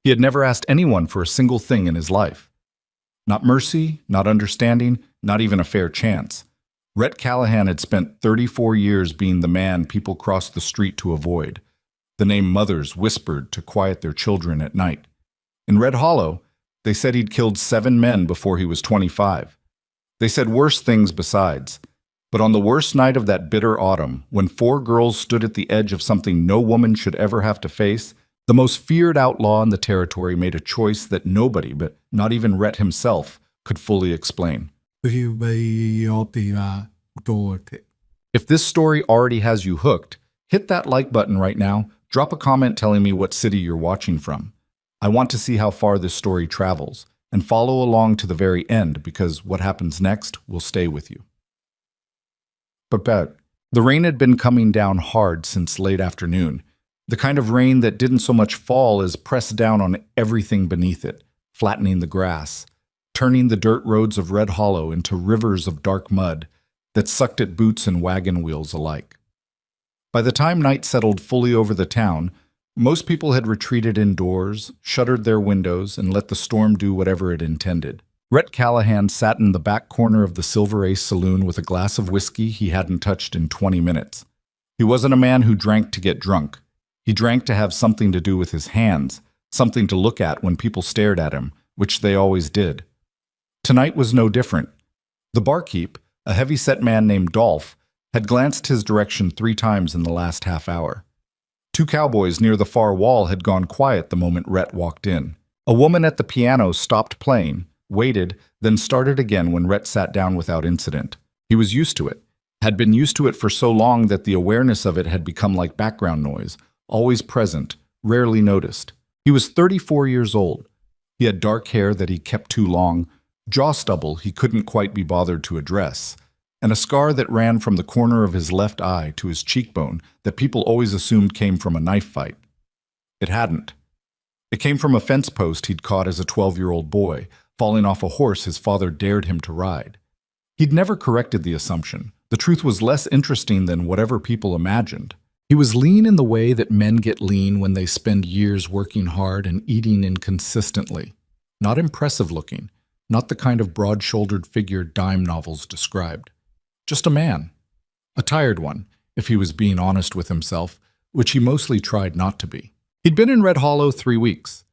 He had never asked anyone for a single thing in his life. Not mercy, not understanding, not even a fair chance. Rhett Callahan had spent 34 years being the man people crossed the street to avoid, the name mothers whispered to quiet their children at night. In Red Hollow, they said he'd killed 7 men before he was 25. They said worse things besides. But on the worst night of that bitter autumn, when 4 girls stood at the edge of something no woman should ever have to face, the most feared outlaw in the territory made a choice that nobody, but not even Rhett himself, could fully explain. If this story already has you hooked, hit that like button right now, drop a comment telling me what city you're watching from. I want to see how far this story travels, and follow along to the very end because what happens next will stay with you. But the rain had been coming down hard since late afternoon, the kind of rain that didn't so much fall as press down on everything beneath it, flattening the grass, turning the dirt roads of Red Hollow into rivers of dark mud that sucked at boots and wagon wheels alike. By the time night settled fully over the town, most people had retreated indoors, shuttered their windows, and let the storm do whatever it intended. Rhett Callahan sat in the back corner of the Silver Ace Saloon with a glass of whiskey he hadn't touched in 20 minutes. He wasn't a man who drank to get drunk. He drank to have something to do with his hands, something to look at when people stared at him, which they always did. Tonight was no different. The barkeep, a heavy-set man named Dolph, had glanced his direction 3 times in the last half hour. 2 cowboys near the far wall had gone quiet the moment Rhett walked in. A woman at the piano stopped playing, waited, then started again when Rhett sat down without incident. He was used to it, had been used to it for so long that the awareness of it had become like background noise, always present, rarely noticed. He was 34 years old. He had dark hair that he kept too long, jaw stubble he couldn't quite be bothered to address, and a scar that ran from the corner of his left eye to his cheekbone that people always assumed came from a knife fight. It hadn't. It came from a fence post he'd caught as a 12-year-old boy, falling off a horse his father dared him to ride. He'd never corrected the assumption. The truth was less interesting than whatever people imagined. He was lean in the way that men get lean when they spend years working hard and eating inconsistently. Not impressive looking, not the kind of broad-shouldered figure dime novels described. Just a man. A tired one, if he was being honest with himself, which he mostly tried not to be. He'd been in Red Hollow 3 weeks.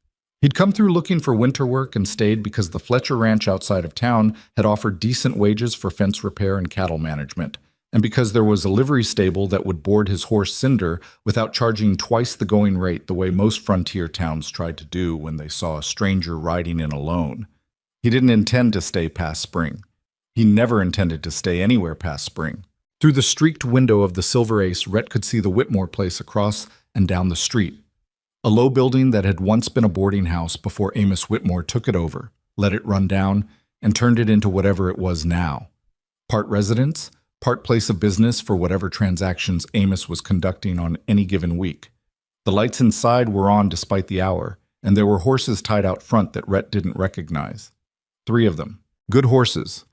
He'd come through looking for winter work and stayed because the Fletcher Ranch outside of town had offered decent wages for fence repair and cattle management, and because there was a livery stable that would board his horse Cinder without charging twice the going rate the way most frontier towns tried to do when they saw a stranger riding in alone. He didn't intend to stay past spring. He never intended to stay anywhere past spring. Through the streaked window of the Silver Ace, Rhett could see the Whitmore place across and down the street. A low building that had once been a boarding house before Amos Whitmore took it over, let it run down, and turned it into whatever it was now. Part residence, part place of business for whatever transactions Amos was conducting on any given week. The lights inside were on despite the hour, and there were horses tied out front that Rhett didn't recognize. 3 of them. Good horses.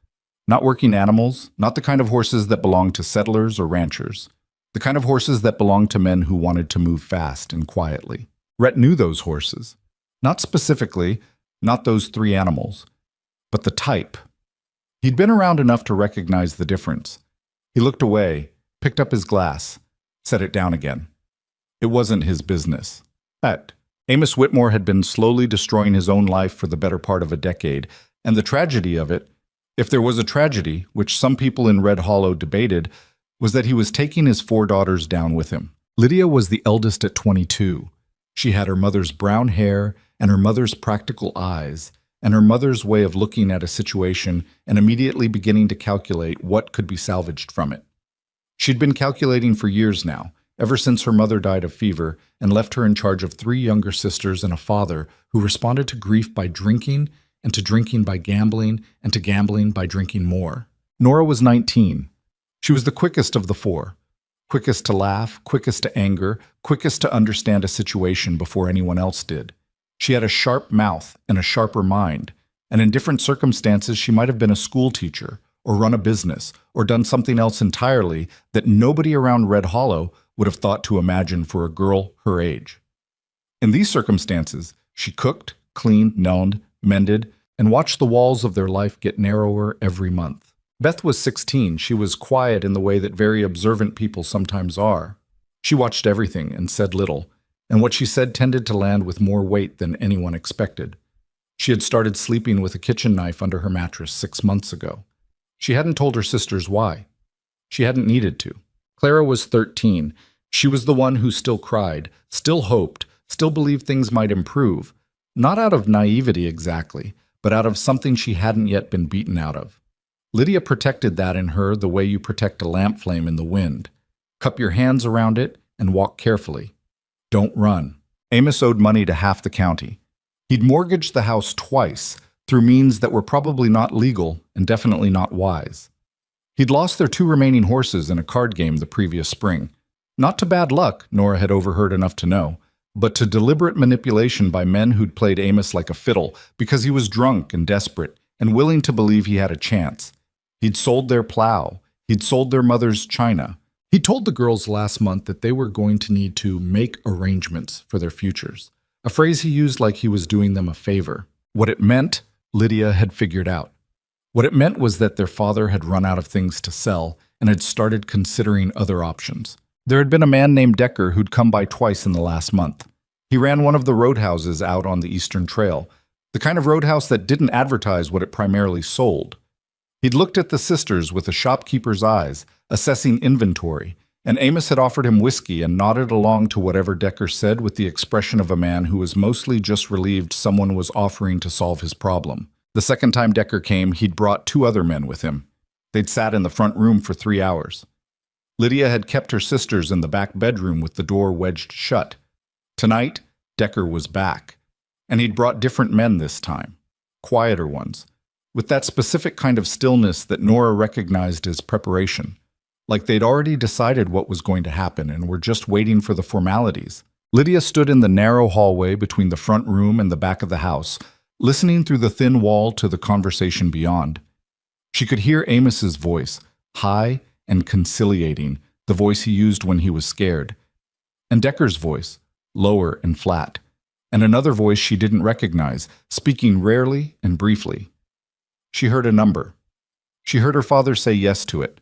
Not working animals, not the kind of horses that belonged to settlers or ranchers. The kind of horses that belonged to men who wanted to move fast and quietly. Rhett knew those horses. Not specifically, not those 3 animals, but the type. He'd been around enough to recognize the difference. He looked away, picked up his glass, set it down again. It wasn't his business. Amos Whitmore had been slowly destroying his own life for the better part of a decade, and the tragedy of it, if there was a tragedy, which some people in Red Hollow debated, was that he was taking his 4 daughters down with him. Lydia was the eldest at 22. She had her mother's brown hair and her mother's practical eyes, and her mother's way of looking at a situation and immediately beginning to calculate what could be salvaged from it. She'd been calculating for years now, ever since her mother died of fever and left her in charge of 3 younger sisters and a father who responded to grief by drinking, and to drinking by gambling, and to gambling by drinking more. Nora was 19. She was the quickest of the 4. Quickest to laugh, quickest to anger, quickest to understand a situation before anyone else did. She had a sharp mouth and a sharper mind, and in different circumstances she might have been a school teacher, or run a business, or done something else entirely that nobody around Red Hollow would have thought to imagine for a girl her age. In these circumstances, She cooked, cleaned, known, mended, and watched the walls of their life get narrower every month. Beth was 16. She was quiet in the way that very observant people sometimes are. She watched everything and said little, and what she said tended to land with more weight than anyone expected. She had started sleeping with a kitchen knife under her mattress 6 months ago. She hadn't told her sisters why. She hadn't needed to. Clara was 13. She was the one who still cried, still hoped, still believed things might improve. Not out of naivety exactly, but out of something she hadn't yet been beaten out of. Lydia protected that in her the way you protect a lamp flame in the wind. Cup your hands around it and walk carefully. Don't run. Amos owed money to half the county. He'd mortgaged the house twice, through means that were probably not legal and definitely not wise. He'd lost their 2 remaining horses in a card game the previous spring. Not to bad luck, Nora had overheard enough to know, but to deliberate manipulation by men who'd played Amos like a fiddle because he was drunk and desperate and willing to believe he had a chance. He'd sold their plow. He'd sold their mother's china. He told the girls last month that they were going to need to make arrangements for their futures, a phrase he used like he was doing them a favor. What it meant, Lydia had figured out. What it meant was that their father had run out of things to sell and had started considering other options. There had been a man named Decker who'd come by twice in the last month. He ran one of the roadhouses out on the Eastern Trail, the kind of roadhouse that didn't advertise what it primarily sold. He'd looked at the sisters with a shopkeeper's eyes, assessing inventory, and Amos had offered him whiskey and nodded along to whatever Decker said with the expression of a man who was mostly just relieved someone was offering to solve his problem. The second time Decker came, he'd brought 2 other men with him. They'd sat in the front room for 3 hours. Lydia had kept her sisters in the back bedroom with the door wedged shut. Tonight, Decker was back, and he'd brought different men this time, quieter ones, with that specific kind of stillness that Nora recognized as preparation, like they'd already decided what was going to happen and were just waiting for the formalities. Lydia stood in the narrow hallway between the front room and the back of the house, listening through the thin wall to the conversation beyond. She could hear Amos's voice, high and conciliating, the voice he used when he was scared, and Decker's voice, lower and flat, and another voice she didn't recognize, speaking rarely and briefly. She heard a number. She heard her father say yes to it.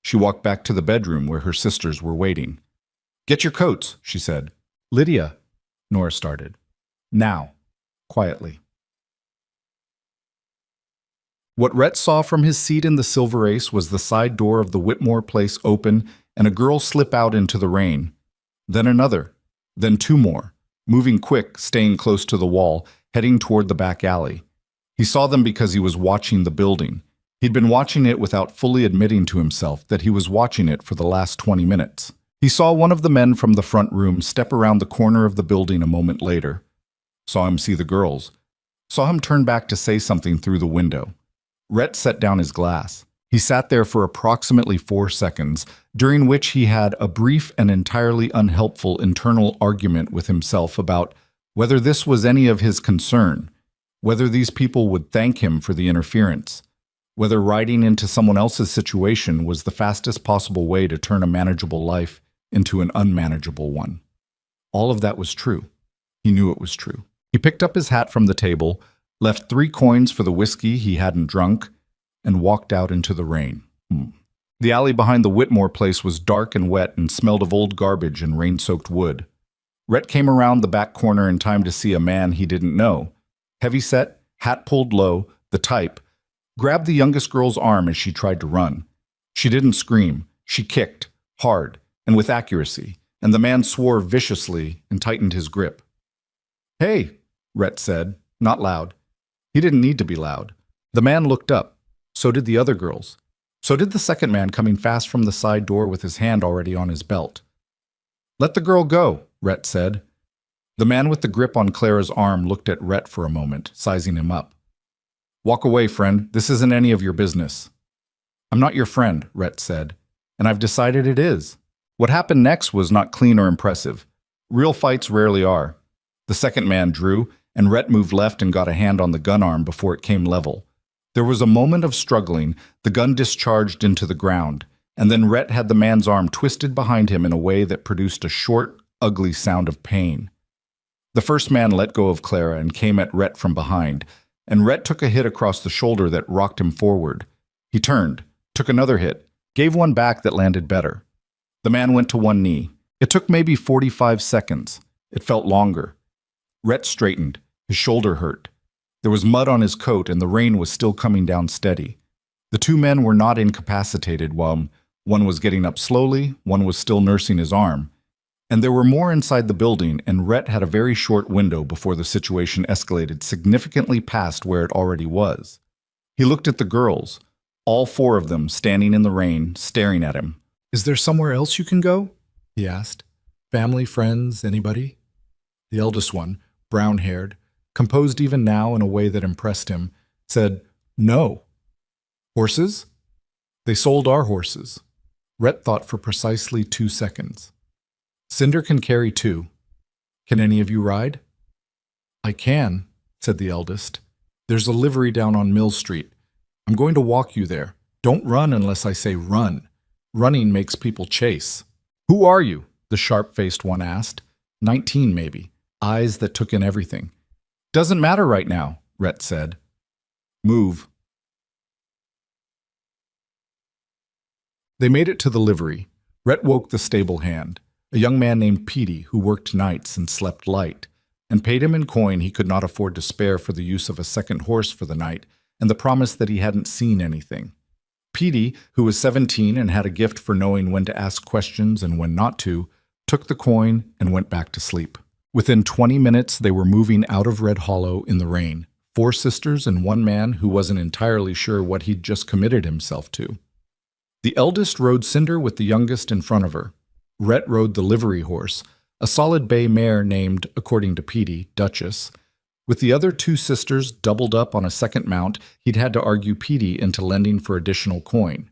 She walked back to the bedroom where her sisters were waiting. "Get your coats," she said. "Lydia," Nora started. "Now," quietly. What Rhett saw from his seat in the Silver Ace was the side door of the Whitmore place open and a girl slip out into the rain. Then another. Then 2 more, moving quick, staying close to the wall, heading toward the back alley. He saw them because he was watching the building. He'd been watching it without fully admitting to himself that he was watching it for the last 20 minutes. He saw one of the men from the front room step around the corner of the building a moment later. Saw him see the girls. Saw him turn back to say something through the window. Rhett set down his glass. He sat there for approximately 4 seconds, during which he had a brief and entirely unhelpful internal argument with himself about whether this was any of his concern, whether these people would thank him for the interference, whether riding into someone else's situation was the fastest possible way to turn a manageable life into an unmanageable one. All of that was true. He knew it was true. He picked up his hat from the table, left 3 coins for the whiskey he hadn't drunk, and walked out into the rain. The alley behind the Whitmore place was dark and wet and smelled of old garbage and rain-soaked wood. Rhett came around the back corner in time to see a man he didn't know. Heavy-set, hat pulled low, the type, grabbed the youngest girl's arm as she tried to run. She didn't scream. She kicked, hard, and with accuracy, and the man swore viciously and tightened his grip. "Hey," Rhett said, not loud. He didn't need to be loud. The man looked up. So did the other girls. So did the second man coming fast from the side door with his hand already on his belt. "Let the girl go," Rhett said. The man with the grip on Clara's arm looked at Rhett for a moment, sizing him up. "Walk away, friend. This isn't any of your business." "I'm not your friend," Rhett said, "and I've decided it is." What happened next was not clean or impressive. Real fights rarely are. The second man drew, and Rhett moved left and got a hand on the gun arm before it came level. There was a moment of struggling, the gun discharged into the ground, and then Rhett had the man's arm twisted behind him in a way that produced a short, ugly sound of pain. The first man let go of Clara and came at Rhett from behind, and Rhett took a hit across the shoulder that rocked him forward. He turned, took another hit, gave one back that landed better. The man went to one knee. It took maybe 45 seconds. It felt longer. Rhett straightened. His shoulder hurt. There was mud on his coat and the rain was still coming down steady. The two men were not incapacitated while one was getting up slowly, one was still nursing his arm. And there were more inside the building, and Rhett had a very short window before the situation escalated significantly past where it already was. He looked at the girls, all four of them standing in the rain, staring at him. "Is there somewhere else you can go?" he asked. "Family, friends, anybody?" The eldest one, brown-haired, composed even now in a way that impressed him, said, "No." "Horses?" "They sold our horses." Rhett thought for precisely 2 seconds. "Cinder can carry 2. Can any of you ride?" "I can," said the eldest. "There's a livery down on Mill Street. I'm going to walk you there. Don't run unless I say run. Running makes people chase." "Who are you?" the sharp-faced one asked. 19 maybe, eyes that took in everything. "Doesn't matter right now," Rhett said. "Move." They made it to the livery. Rhett woke the stable hand, a young man named Petey who worked nights and slept light, and paid him in coin he could not afford to spare for the use of a second horse for the night and the promise that he hadn't seen anything. Petey, who was 17 and had a gift for knowing when to ask questions and when not to, took the coin and went back to sleep. Within 20 minutes, they were moving out of Red Hollow in the rain, 4 sisters and 1 man who wasn't entirely sure what he'd just committed himself to. The eldest rode Cinder with the youngest in front of her. Rhett rode the livery horse, a solid bay mare named, according to Petey, Duchess. With the other 2 sisters doubled up on a second mount, he'd had to argue Petey into lending for additional coin.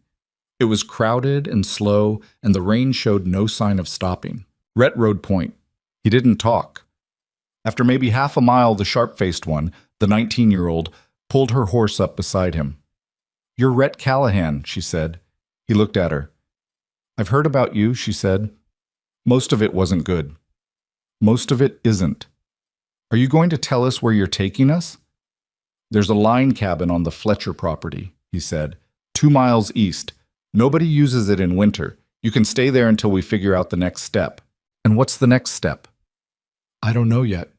It was crowded and slow, and the rain showed no sign of stopping. Rhett rode point. He didn't talk. After maybe half a mile, the sharp-faced one, the 19-year-old, pulled her horse up beside him. "You're Rhett Callahan," she said. He looked at her. "I've heard about you," she said. "Most of it wasn't good." "Most of it isn't." "Are you going to tell us where you're taking us?" "There's a line cabin on the Fletcher property," he said. 2 miles east. Nobody uses it in winter. You can stay there until we figure out the next step." "And what's the next step?" "I don't know yet."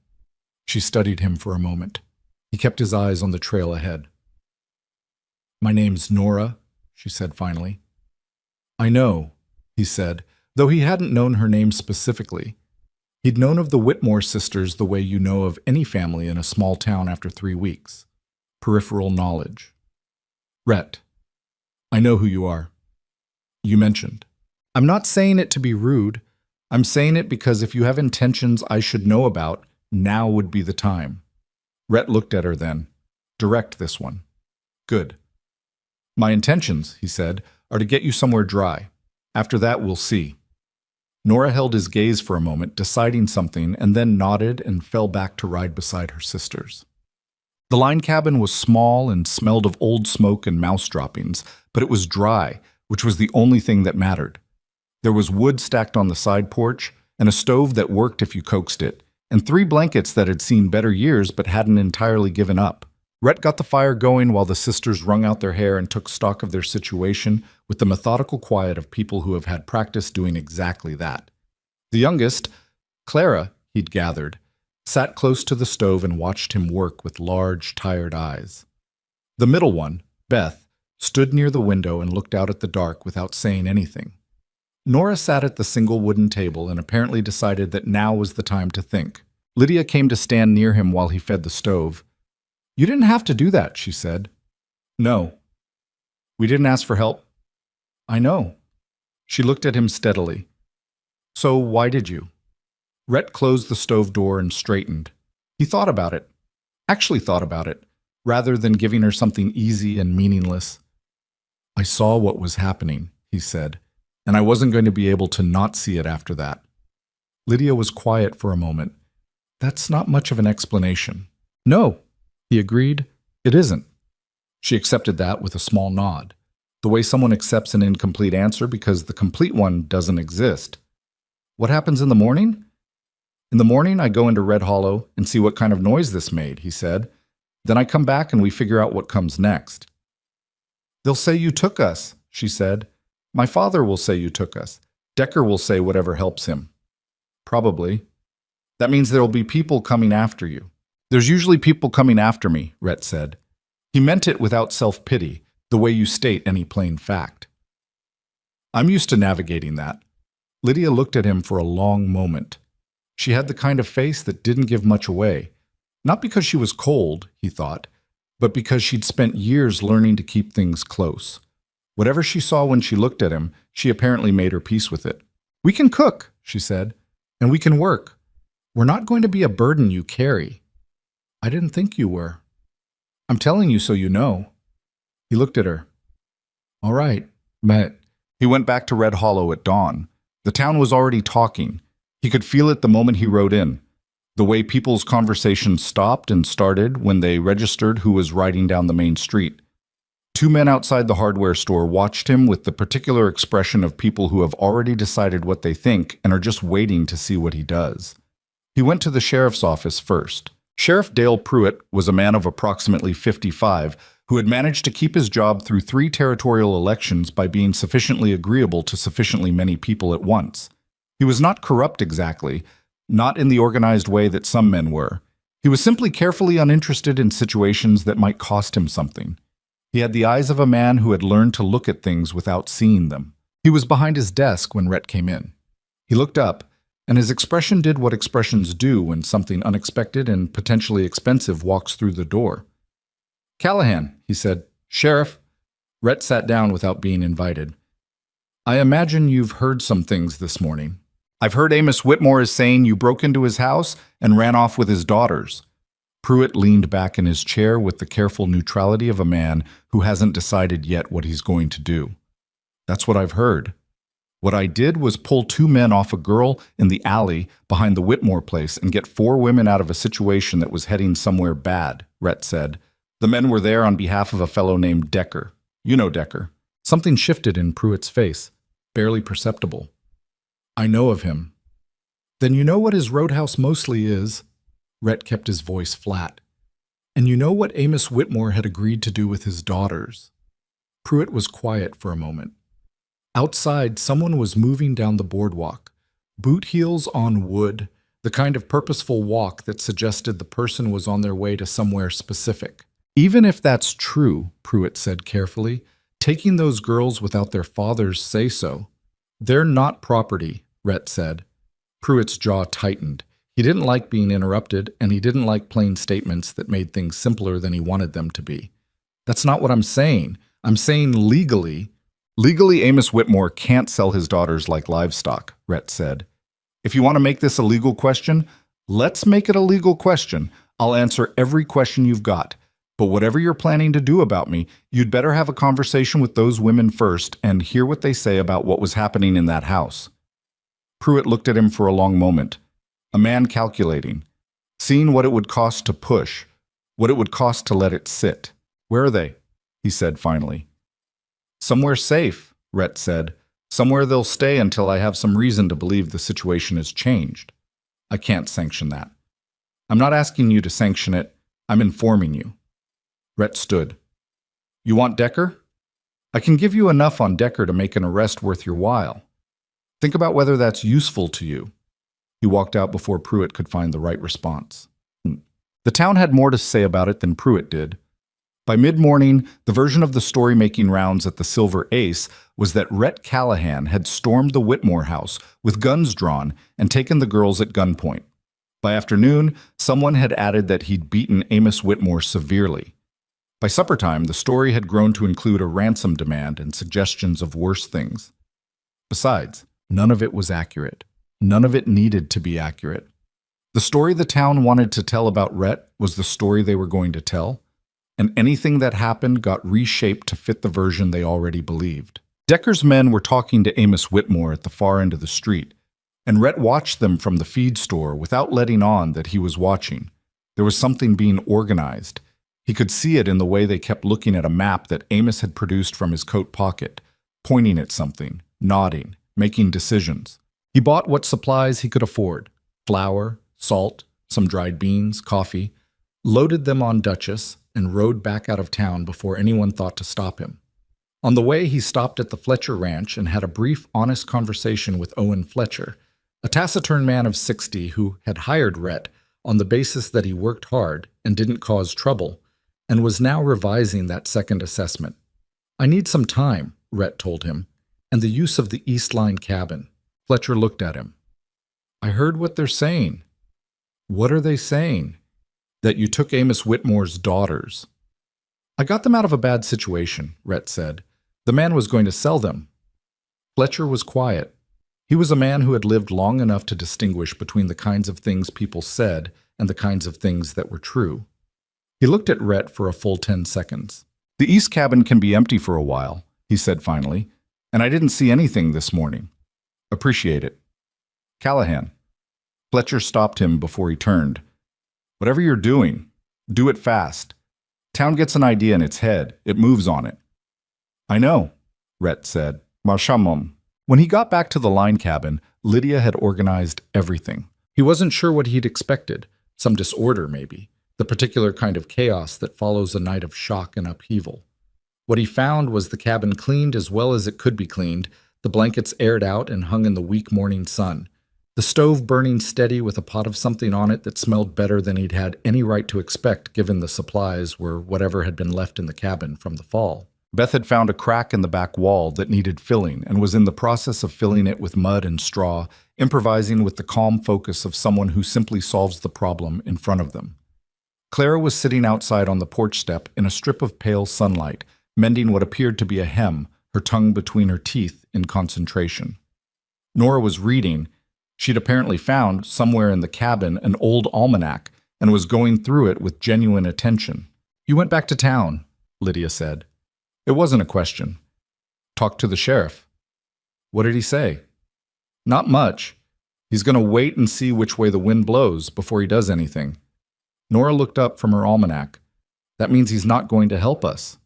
She studied him for a moment. He kept his eyes on the trail ahead. "My name's Nora," she said finally. "I know," he said, though he hadn't known her name specifically. He'd known of the Whitmore sisters the way you know of any family in a small town after 3 weeks. Peripheral knowledge. "Rhett, I know who you are. You mentioned." "I'm not saying it to be rude. I'm saying it because if you have intentions I should know about, now would be the time." Rhett looked at her then. "Direct this one." "Good." "My intentions," he said, "are to get you somewhere dry. After that, we'll see." Nora held his gaze for a moment, deciding something, and then nodded and fell back to ride beside her sisters. The line cabin was small and smelled of old smoke and mouse droppings, but it was dry, which was the only thing that mattered. There was wood stacked on the side porch, and a stove that worked if you coaxed it, and 3 blankets that had seen better years but hadn't entirely given up. Rhett got the fire going while the sisters wrung out their hair and took stock of their situation with the methodical quiet of people who have had practice doing exactly that. The youngest, Clara, he'd gathered, sat close to the stove and watched him work with large, tired eyes. The middle one, Beth, stood near the window and looked out at the dark without saying anything. Nora sat at the single wooden table and apparently decided that now was the time to think. Lydia came to stand near him while he fed the stove. "You didn't have to do that," she said. "No. We didn't ask for help." "I know." She looked at him steadily. "So why did you?" Rhett closed the stove door and straightened. He thought about it. Actually thought about it, rather than giving her something easy and meaningless. "I saw what was happening," he said, "and I wasn't going to be able to not see it after that." Lydia was quiet for a moment. "That's not much of an explanation." "No," he agreed, "it isn't." She accepted that with a small nod, the way someone accepts an incomplete answer because the complete one doesn't exist. "What happens in the morning?" In the morning, I go into Red Hollow and see what kind of noise this made, he said. Then I come back and we figure out what comes next. They'll say you took us, she said. My father will say you took us. Decker will say whatever helps him. Probably. That means there will be people coming after you. There's usually people coming after me, Rhett said. He meant it without self-pity, the way you state any plain fact. I'm used to navigating that. Lydia looked at him for a long moment. She had the kind of face that didn't give much away. Not because she was cold, he thought, but because she'd spent years learning to keep things close. Whatever she saw when she looked at him, she apparently made her peace with it. We can cook, she said, and we can work. We're not going to be a burden you carry. I didn't think you were. I'm telling you so you know. He looked at her. All right, but he went back to Red Hollow at dawn. The town was already talking. He could feel it the moment he rode in. The way people's conversations stopped and started when they registered who was riding down the main street. Two men outside the hardware store watched him with the particular expression of people who have already decided what they think and are just waiting to see what he does. He went to the sheriff's office first. Sheriff Dale Pruitt was a man of approximately 55 who had managed to keep his job through 3 territorial elections by being sufficiently agreeable to sufficiently many people at once. He was not corrupt exactly, not in the organized way that some men were. He was simply carefully uninterested in situations that might cost him something. He had the eyes of a man who had learned to look at things without seeing them. He was behind his desk when Rhett came in. He looked up, and his expression did what expressions do when something unexpected and potentially expensive walks through the door. Callahan, he said. Sheriff. Rhett sat down without being invited. I imagine you've heard some things this morning. I've heard Amos Whitmore is saying you broke into his house and ran off with his daughters. Pruitt leaned back in his chair with the careful neutrality of a man who hasn't decided yet what he's going to do. That's what I've heard. What I did was pull 2 men off a girl in the alley behind the Whitmore place and get 4 women out of a situation that was heading somewhere bad, Rhett said. The men were there on behalf of a fellow named Decker. You know Decker. Something shifted in Pruitt's face, barely perceptible. I know of him. Then you know what his roadhouse mostly is. Rhett kept his voice flat. And you know what Amos Whitmore had agreed to do with his daughters. Pruitt was quiet for a moment. Outside, someone was moving down the boardwalk, boot heels on wood, the kind of purposeful walk that suggested the person was on their way to somewhere specific. Even if that's true, Pruitt said carefully, taking those girls without their fathers' say-so. They're not property, Rhett said. Pruitt's jaw tightened. He didn't like being interrupted, and he didn't like plain statements that made things simpler than he wanted them to be. That's not what I'm saying. I'm saying legally. Legally, Amos Whitmore can't sell his daughters like livestock, Rhett said. If you want to make this a legal question, let's make it a legal question. I'll answer every question you've got. But whatever you're planning to do about me, you'd better have a conversation with those women first and hear what they say about what was happening in that house. Pruitt looked at him for a long moment. A man calculating, seeing what it would cost to push, what it would cost to let it sit. Where are they? He said finally. Somewhere safe, Rhett said. Somewhere they'll stay until I have some reason to believe the situation has changed. I can't sanction that. I'm not asking you to sanction it. I'm informing you. Rhett stood. You want Decker? I can give you enough on Decker to make an arrest worth your while. Think about whether that's useful to you. He walked out before Pruitt could find the right response. The town had more to say about it than Pruitt did. By mid-morning, the version of the story making rounds at the Silver Ace was that Rhett Callahan had stormed the Whitmore house with guns drawn and taken the girls at gunpoint. By afternoon, someone had added that he'd beaten Amos Whitmore severely. By supper time, the story had grown to include a ransom demand and suggestions of worse things. Besides, none of it was accurate. None of it needed to be accurate. The story the town wanted to tell about Rhett was the story they were going to tell, and anything that happened got reshaped to fit the version they already believed. Decker's men were talking to Amos Whitmore at the far end of the street, and Rhett watched them from the feed store without letting on that he was watching. There was something being organized. He could see it in the way they kept looking at a map that Amos had produced from his coat pocket, pointing at something, nodding, making decisions. He bought what supplies he could afford, flour, salt, some dried beans, coffee, loaded them on Duchess, and rode back out of town before anyone thought to stop him. On the way, he stopped at the Fletcher Ranch and had a brief, honest conversation with Owen Fletcher, a taciturn man of 60 who had hired Rhett on the basis that he worked hard and didn't cause trouble, and was now revising that second assessment. "I need some time," Rhett told him, "and the use of the East Line cabin." Fletcher looked at him. "I heard what they're saying." "What are they saying?" "That you took Amos Whitmore's daughters." "I got them out of a bad situation," Rhett said. "The man was going to sell them." Fletcher was quiet. He was a man who had lived long enough to distinguish between the kinds of things people said and the kinds of things that were true. He looked at Rhett for a full 10 seconds. "The East cabin can be empty for a while," he said finally, "and I didn't see anything this morning. Appreciate it." "Callahan." Fletcher stopped him before he turned. "Whatever you're doing, do it fast. Town gets an idea in its head, it moves on it." "I know," Rhett said. "Marshamum." When he got back to the line cabin, Lydia had organized everything. He wasn't sure what he'd expected. Some disorder, maybe. The particular kind of chaos that follows a night of shock and upheaval. What he found was the cabin cleaned as well as it could be cleaned, the blankets aired out and hung in the weak morning sun, the stove burning steady with a pot of something on it that smelled better than he'd had any right to expect given the supplies were whatever had been left in the cabin from the fall. Beth had found a crack in the back wall that needed filling and was in the process of filling it with mud and straw, improvising with the calm focus of someone who simply solves the problem in front of them. Clara was sitting outside on the porch step in a strip of pale sunlight, mending what appeared to be a hem, her tongue between her teeth in concentration. Nora was reading. She'd apparently found, somewhere in the cabin, an old almanac and was going through it with genuine attention. "You went back to town," Lydia said. It wasn't a question. "Talked to the sheriff." "What did he say?" "Not much. He's going to wait and see which way the wind blows before he does anything." Nora looked up from her almanac. "That means he's not going to help us."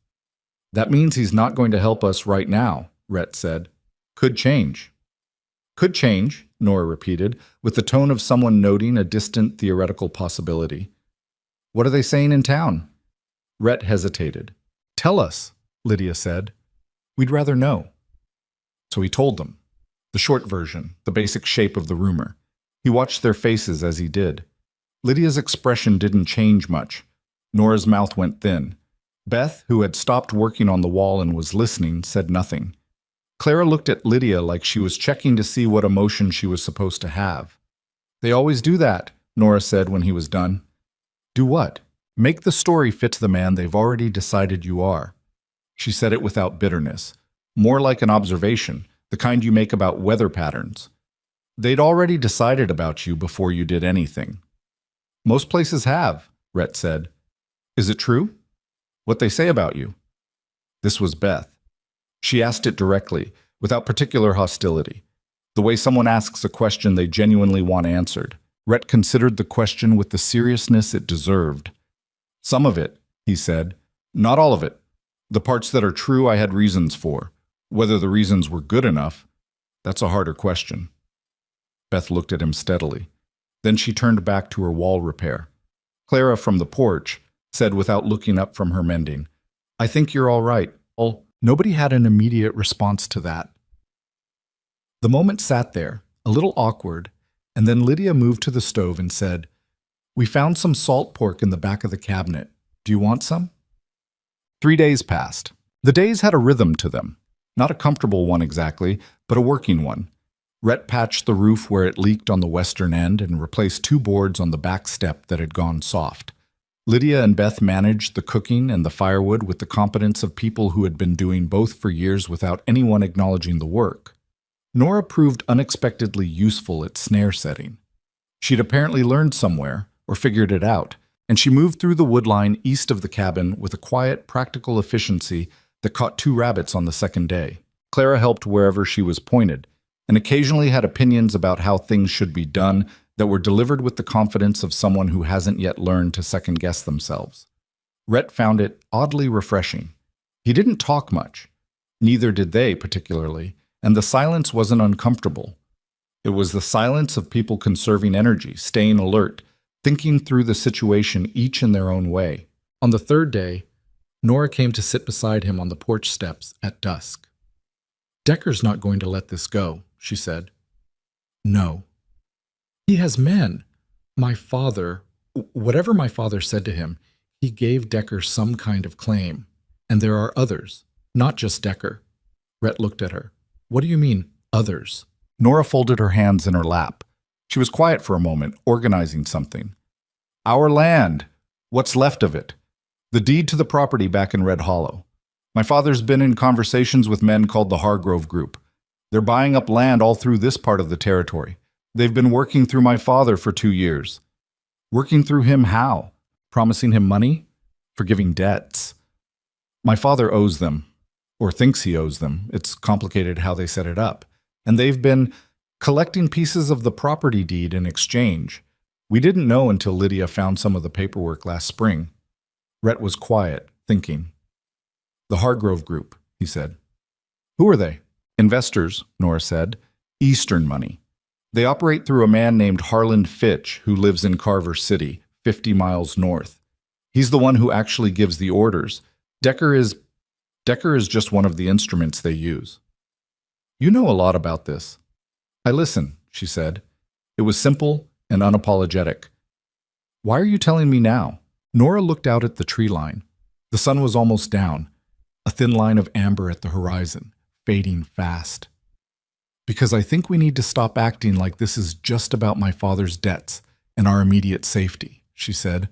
"That means he's not going to help us right now," Rhett said. "Could change." "Could change," Nora repeated, with the tone of someone noting a distant theoretical possibility. "What are they saying in town?" Rhett hesitated. "Tell us," Lydia said. "We'd rather know." So he told them. The short version, the basic shape of the rumor. He watched their faces as he did. Lydia's expression didn't change much. Nora's mouth went thin. Beth, who had stopped working on the wall and was listening, said nothing. Clara looked at Lydia like she was checking to see what emotion she was supposed to have. "They always do that," Nora said when he was done. "Do what?" "Make the story fit the man they've already decided you are." She said it without bitterness, more like an observation, the kind you make about weather patterns. They'd already decided about you before you did anything. "Most places have," Rhett said. "Is it true? What they say about you?" This was Beth. She asked it directly, without particular hostility, the way someone asks a question they genuinely want answered. Rhett considered the question with the seriousness it deserved. "Some of it," he said. "Not all of it. The parts that are true I had reasons for. Whether the reasons were good enough, that's a harder question." Beth looked at him steadily. Then she turned back to her wall repair. Clara, from the porch, said without looking up from her mending, "I think you're all right." Nobody had an immediate response to that. The moment sat there, a little awkward, and then Lydia moved to the stove and said, "We found some salt pork in the back of the cabinet. Do you want some?" 3 days passed. The days had a rhythm to them. Not a comfortable one exactly, but a working one. Rhett patched the roof where it leaked on the western end and replaced 2 boards on the back step that had gone soft. Lydia and Beth managed the cooking and the firewood with the competence of people who had been doing both for years without anyone acknowledging the work. Nora proved unexpectedly useful at snare setting. She'd apparently learned somewhere, or figured it out, and she moved through the woodline east of the cabin with a quiet, practical efficiency that caught 2 rabbits on the second day. Clara helped wherever she was pointed, and occasionally had opinions about how things should be done that were delivered with the confidence of someone who hasn't yet learned to second-guess themselves. Rhett found it oddly refreshing. He didn't talk much. Neither did they, particularly, and the silence wasn't uncomfortable. It was the silence of people conserving energy, staying alert, thinking through the situation each in their own way. On the third day, Nora came to sit beside him on the porch steps at dusk. "Decker's not going to let this go," she said. "No. He has men. My father, whatever my father said to him, he gave Decker some kind of claim. And there are others, not just Decker." Rhett looked at her. "What do you mean, others?" Nora folded her hands in her lap. She was quiet for a moment, organizing something. "Our land. What's left of it. The deed to the property back in Red Hollow. My father's been in conversations with men called the Hargrove Group. They're buying up land all through this part of the territory. They've been working through my father for 2 years. Working through him how? Promising him money? Forgiving debts. My father owes them, or thinks he owes them. It's complicated how they set it up. And they've been collecting pieces of the property deed in exchange. We didn't know until Lydia found some of the paperwork last spring." Rhett was quiet, thinking. "The Hargrove Group," he said. "Who are they?" "Investors," Nora said. "Eastern money. They operate through a man named Harland Fitch, who lives in Carver City, 50 miles north. He's the one who actually gives the orders. Decker is just one of the instruments they use." "You know a lot about this." "I listen," she said. It was simple and unapologetic. "Why are you telling me now?" Nora looked out at the tree line. The sun was almost down, a thin line of amber at the horizon, fading fast. "Because I think we need to stop acting like this is just about my father's debts and our immediate safety," she said.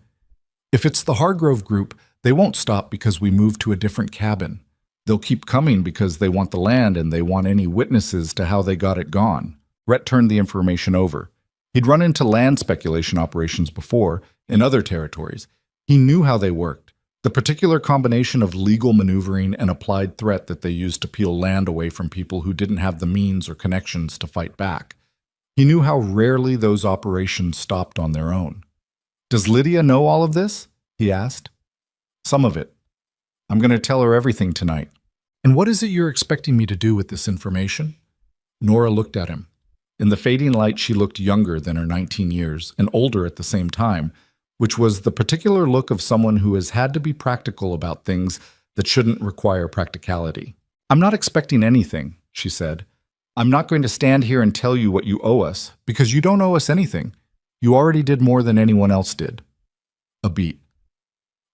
"If it's the Hargrove Group, they won't stop because we move to a different cabin. They'll keep coming because they want the land and they want any witnesses to how they got it gone." Rhett turned the information over. He'd run into land speculation operations before, in other territories. He knew how they worked, the particular combination of legal maneuvering and applied threat that they used to peel land away from people who didn't have the means or connections to fight back. He knew how rarely those operations stopped on their own. "Does Lydia know all of this?" he asked. "Some of it. I'm going to tell her everything tonight." "And what is it you're expecting me to do with this information?" Nora looked at him. In the fading light, she looked younger than her 19 years, and older at the same time, which was the particular look of someone who has had to be practical about things that shouldn't require practicality. "I'm not expecting anything," she said. "I'm not going to stand here and tell you what you owe us, because you don't owe us anything. You already did more than anyone else did." A beat.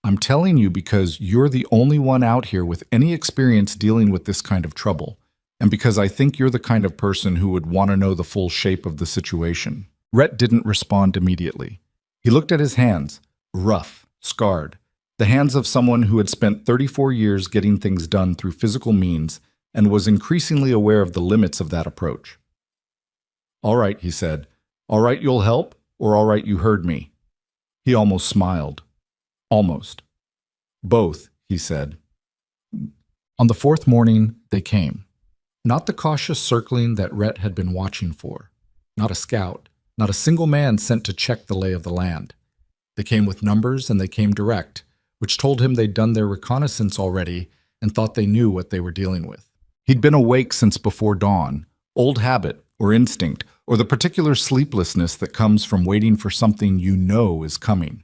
"I'm telling you because you're the only one out here with any experience dealing with this kind of trouble, and because I think you're the kind of person who would want to know the full shape of the situation." Rhett didn't respond immediately. He looked at his hands, rough, scarred, the hands of someone who had spent 34 years getting things done through physical means and was increasingly aware of the limits of that approach. "All right," he said. "All right, you'll help, or all right, you heard me." He almost smiled. "Almost." "Both," he said. On the fourth morning, they came. Not the cautious circling that Rhett had been watching for. Not a scout. Not a single man sent to check the lay of the land. They came with numbers and they came direct, which told him they'd done their reconnaissance already and thought they knew what they were dealing with. He'd been awake since before dawn, old habit or instinct, or the particular sleeplessness that comes from waiting for something you know is coming.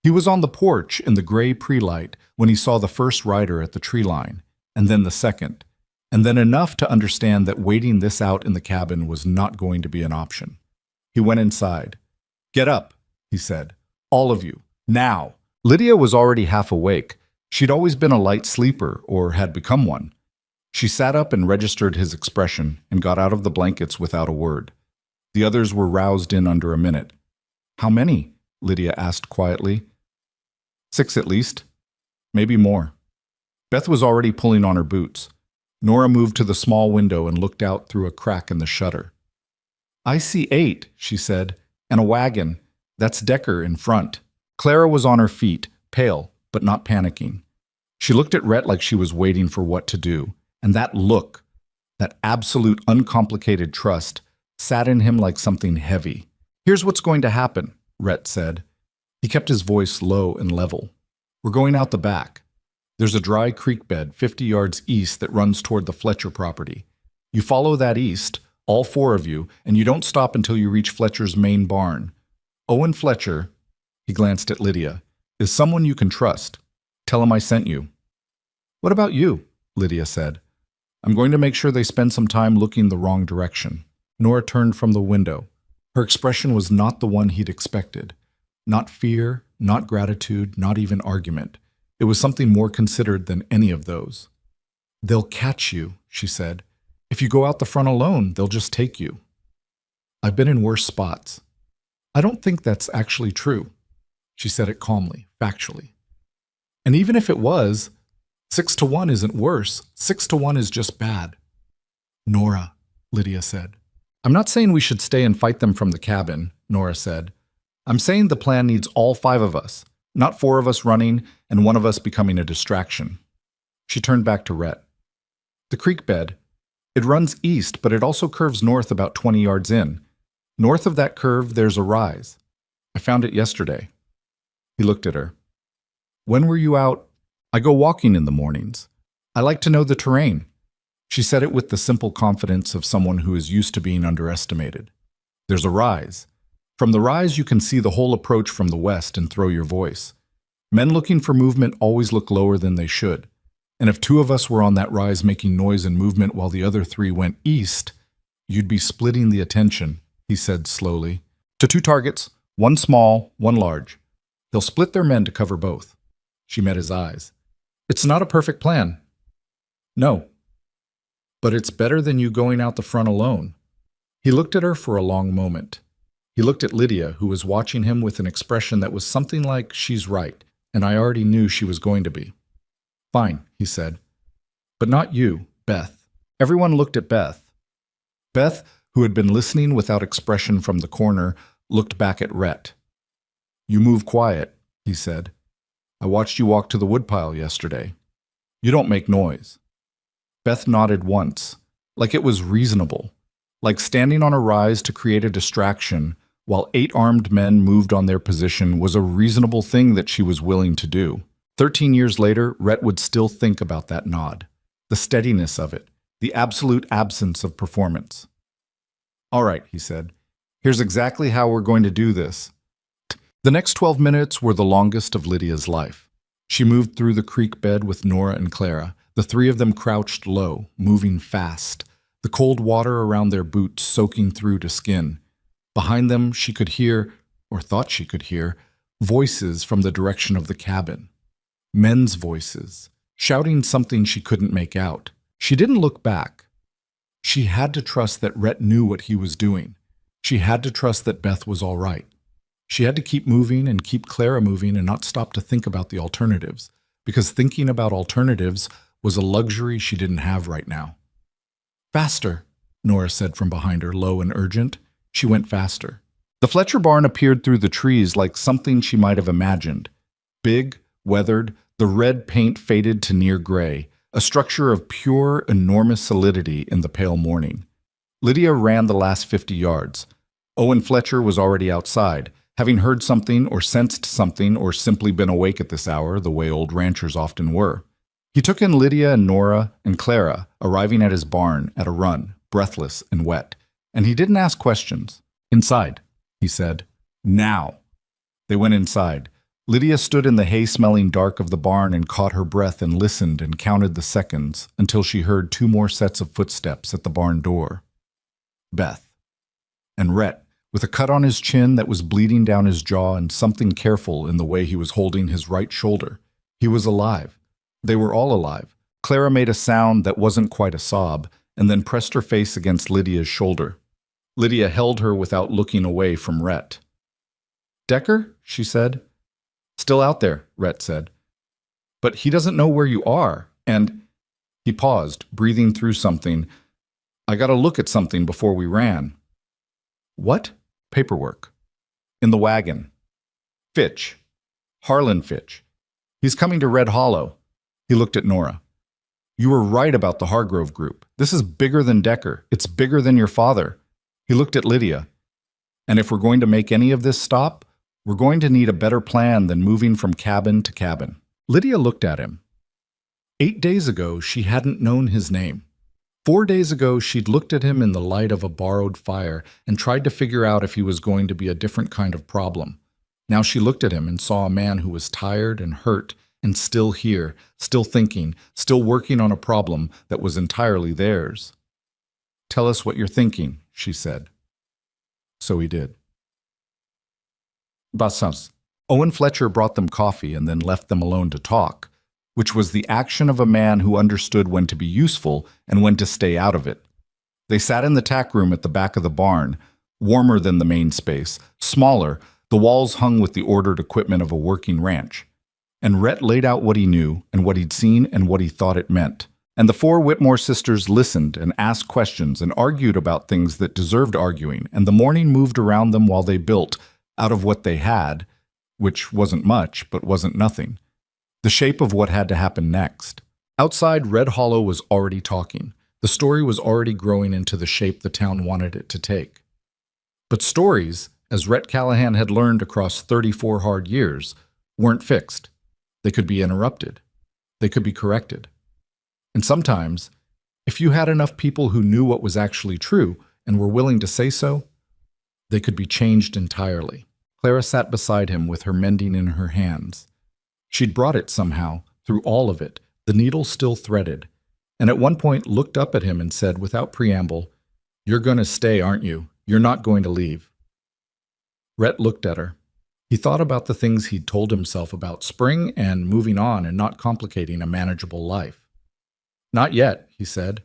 He was on the porch in the gray pre-light when he saw the first rider at the tree line, and then the second, and then enough to understand that waiting this out in the cabin was not going to be an option. He went inside. "Get up," he said. "All of you. Now." Lydia was already half awake. She'd always been a light sleeper, or had become one. She sat up and registered his expression and got out of the blankets without a word. The others were roused in under a minute. "How many?" Lydia asked quietly. 6 at least. Maybe more. Beth was already pulling on her boots. Nora moved to the small window and looked out through a crack in the shutter. "I see 8, she said, "and a wagon. That's Decker in front." Clara was on her feet, pale, but not panicking. She looked at Rhett like she was waiting for what to do, and that look, that absolute uncomplicated trust, sat in him like something heavy. "Here's what's going to happen," Rhett said. He kept his voice low and level. "We're going out the back. There's a dry creek bed 50 yards east that runs toward the Fletcher property. You follow that east, All four of you, and you don't stop until you reach Fletcher's main barn. Owen Fletcher," he glanced at Lydia, "is someone you can trust. Tell him I sent you." "What about you?" Lydia said. "I'm going to make sure they spend some time looking the wrong direction." Nora turned from the window. Her expression was not the one he'd expected. Not fear, not gratitude, not even argument. It was something more considered than any of those. "They'll catch you," she said. "If you go out the front alone, they'll just take you." "I've been in worse spots." "I don't think that's actually true." She said it calmly, factually. "And even if it was, 6-1 isn't worse. 6-1 is just bad." "Nora," Lydia said. "I'm not saying we should stay and fight them from the cabin," Nora said. "I'm saying the plan needs all 5 of us, not 4 of us running and 1 of us becoming a distraction." She turned back to Rhett. "The creek bed. It runs east, but it also curves north about 20 yards in. North of that curve, there's a rise. I found it yesterday." He looked at her. "When were you out?" "I go walking in the mornings. I like to know the terrain." She said it with the simple confidence of someone who is used to being underestimated. "There's a rise. From the rise, you can see the whole approach from the west and throw your voice. Men looking for movement always look lower than they should. And if 2 of us were on that rise making noise and movement while the other 3 went east, you'd be splitting the attention," he said slowly. "To 2 targets, 1 small, 1 large. They'll split their men to cover both." She met his eyes. "It's not a perfect plan." "No. But it's better than you going out the front alone." He looked at her for a long moment. He looked at Lydia, who was watching him with an expression that was something like, "She's right, and I already knew she was going to be." "Fine," he said. "But not you, Beth." Everyone looked at Beth. Beth, who had been listening without expression from the corner, looked back at Rhett. "You move quiet," he said. "I watched you walk to the woodpile yesterday. You don't make noise." Beth nodded once, like it was reasonable, like standing on a rise to create a distraction while 8 armed men moved on their position was a reasonable thing that she was willing to do. 13 years later, Rhett would still think about that nod, the steadiness of it, the absolute absence of performance. "All right," he said. "Here's exactly how we're going to do this." The next 12 minutes were the longest of Lydia's life. She moved through the creek bed with Nora and Clara. The 3 of them crouched low, moving fast, the cold water around their boots soaking through to skin. Behind them, she could hear, or thought she could hear, voices from the direction of the cabin. Men's voices, shouting something she couldn't make out. She didn't look back. She had to trust that Rhett knew what he was doing. She had to trust that Beth was all right. She had to keep moving and keep Clara moving and not stop to think about the alternatives, because thinking about alternatives was a luxury she didn't have right now. "Faster," Nora said from behind her, low and urgent. She went faster. The Fletcher barn appeared through the trees like something she might have imagined. Big, weathered, the red paint faded to near gray, a structure of pure, enormous solidity in the pale morning. Lydia ran the last 50 yards. Owen Fletcher was already outside, having heard something or sensed something or simply been awake at this hour, the way old ranchers often were. He took in Lydia and Nora and Clara, arriving at his barn at a run, breathless and wet, and he didn't ask questions. "Inside," he said. "Now." They went inside. Lydia stood in the hay-smelling dark of the barn and caught her breath and listened and counted the seconds until she heard 2 more sets of footsteps at the barn door. Beth. And Rhett, with a cut on his chin that was bleeding down his jaw and something careful in the way he was holding his right shoulder. He was alive. They were all alive. Clara made a sound that wasn't quite a sob and then pressed her face against Lydia's shoulder. Lydia held her without looking away from Rhett. "Decker?" she said. "Still out there," Rhett said. "But he doesn't know where you are, and—" He paused, breathing through something. "I got to look at something before we ran." "What?" "Paperwork. In the wagon. Fitch. Harlan Fitch. He's coming to Red Hollow." He looked at Nora. "You were right about the Hargrove group. This is bigger than Decker. It's bigger than your father." He looked at Lydia. "And if we're going to make any of this stop, we're going to need a better plan than moving from cabin to cabin." Lydia looked at him. 8 days ago, she hadn't known his name. 4 days ago, she'd looked at him in the light of a borrowed fire and tried to figure out if he was going to be a different kind of problem. Now she looked at him and saw a man who was tired and hurt and still here, still thinking, still working on a problem that was entirely theirs. "Tell us what you're thinking," she said. So he did. Bassans. Owen Fletcher brought them coffee and then left them alone to talk, which was the action of a man who understood when to be useful and when to stay out of it. They sat in the tack room at the back of the barn, warmer than the main space, smaller, the walls hung with the ordered equipment of a working ranch. And Rhett laid out what he knew and what he'd seen and what he thought it meant. And the four Whitmore sisters listened and asked questions and argued about things that deserved arguing, and the morning moved around them while they built, out of what they had, which wasn't much but wasn't nothing, the shape of what had to happen next. Outside, Red Hollow was already talking. The story was already growing into the shape the town wanted it to take. But stories, as Rhett Callahan had learned across 34 hard years, weren't fixed. They could be interrupted. They could be corrected. And sometimes, if you had enough people who knew what was actually true and were willing to say so, they could be changed entirely. Clara sat beside him with her mending in her hands. She'd brought it somehow, through all of it, the needle still threaded, and at one point looked up at him and said without preamble, "You're going to stay, aren't you? You're not going to leave." Rhett looked at her. He thought about the things he'd told himself about spring and moving on and not complicating a manageable life. "Not yet," he said.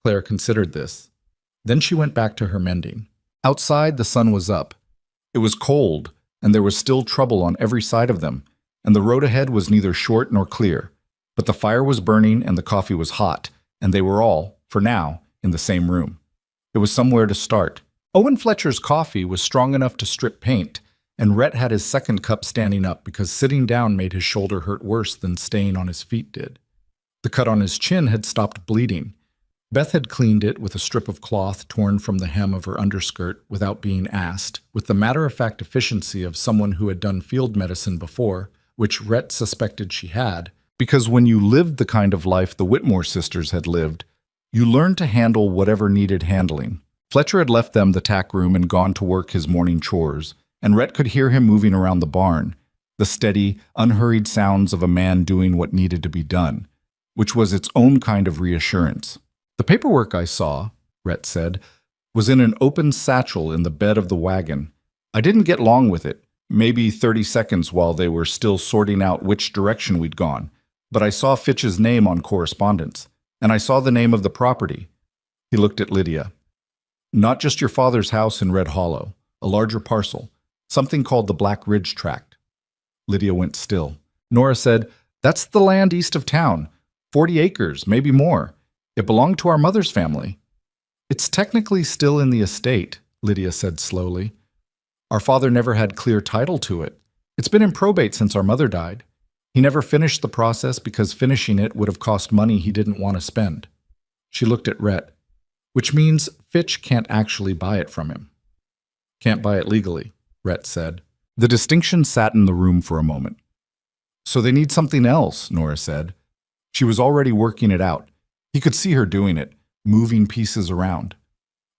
Claire considered this. Then she went back to her mending. Outside, the sun was up. It was cold, and there was still trouble on every side of them, and the road ahead was neither short nor clear. But the fire was burning and the coffee was hot, and they were all, for now, in the same room. It was somewhere to start. Owen Fletcher's coffee was strong enough to strip paint, and Rhett had his second cup standing up because sitting down made his shoulder hurt worse than staying on his feet did. The cut on his chin had stopped bleeding. Beth had cleaned it with a strip of cloth torn from the hem of her underskirt without being asked, with the matter-of-fact efficiency of someone who had done field medicine before, which Rhett suspected she had, because when you lived the kind of life the Whitmore sisters had lived, you learned to handle whatever needed handling. Fletcher had left them the tack room and gone to work his morning chores, and Rhett could hear him moving around the barn, the steady, unhurried sounds of a man doing what needed to be done, which was its own kind of reassurance. "The paperwork I saw," Rhett said, "was in an open satchel in the bed of the wagon. I didn't get long with it, maybe 30 seconds while they were still sorting out which direction we'd gone, but I saw Fitch's name on correspondence, and I saw the name of the property." He looked at Lydia. "Not just your father's house in Red Hollow, a larger parcel, something called the Black Ridge Tract." Lydia went still. Nora said, "That's the land east of town, 40 acres, maybe more. It belonged to our mother's family." "It's technically still in the estate," Lydia said slowly. "Our father never had clear title to it. It's been in probate since our mother died. He never finished the process because finishing it would have cost money he didn't want to spend." She looked at Rhett. "Which means Fitch can't actually buy it from him." "Can't buy it legally," Rhett said. The distinction sat in the room for a moment. "So they need something else," Nora said. She was already working it out. He could see her doing it, moving pieces around.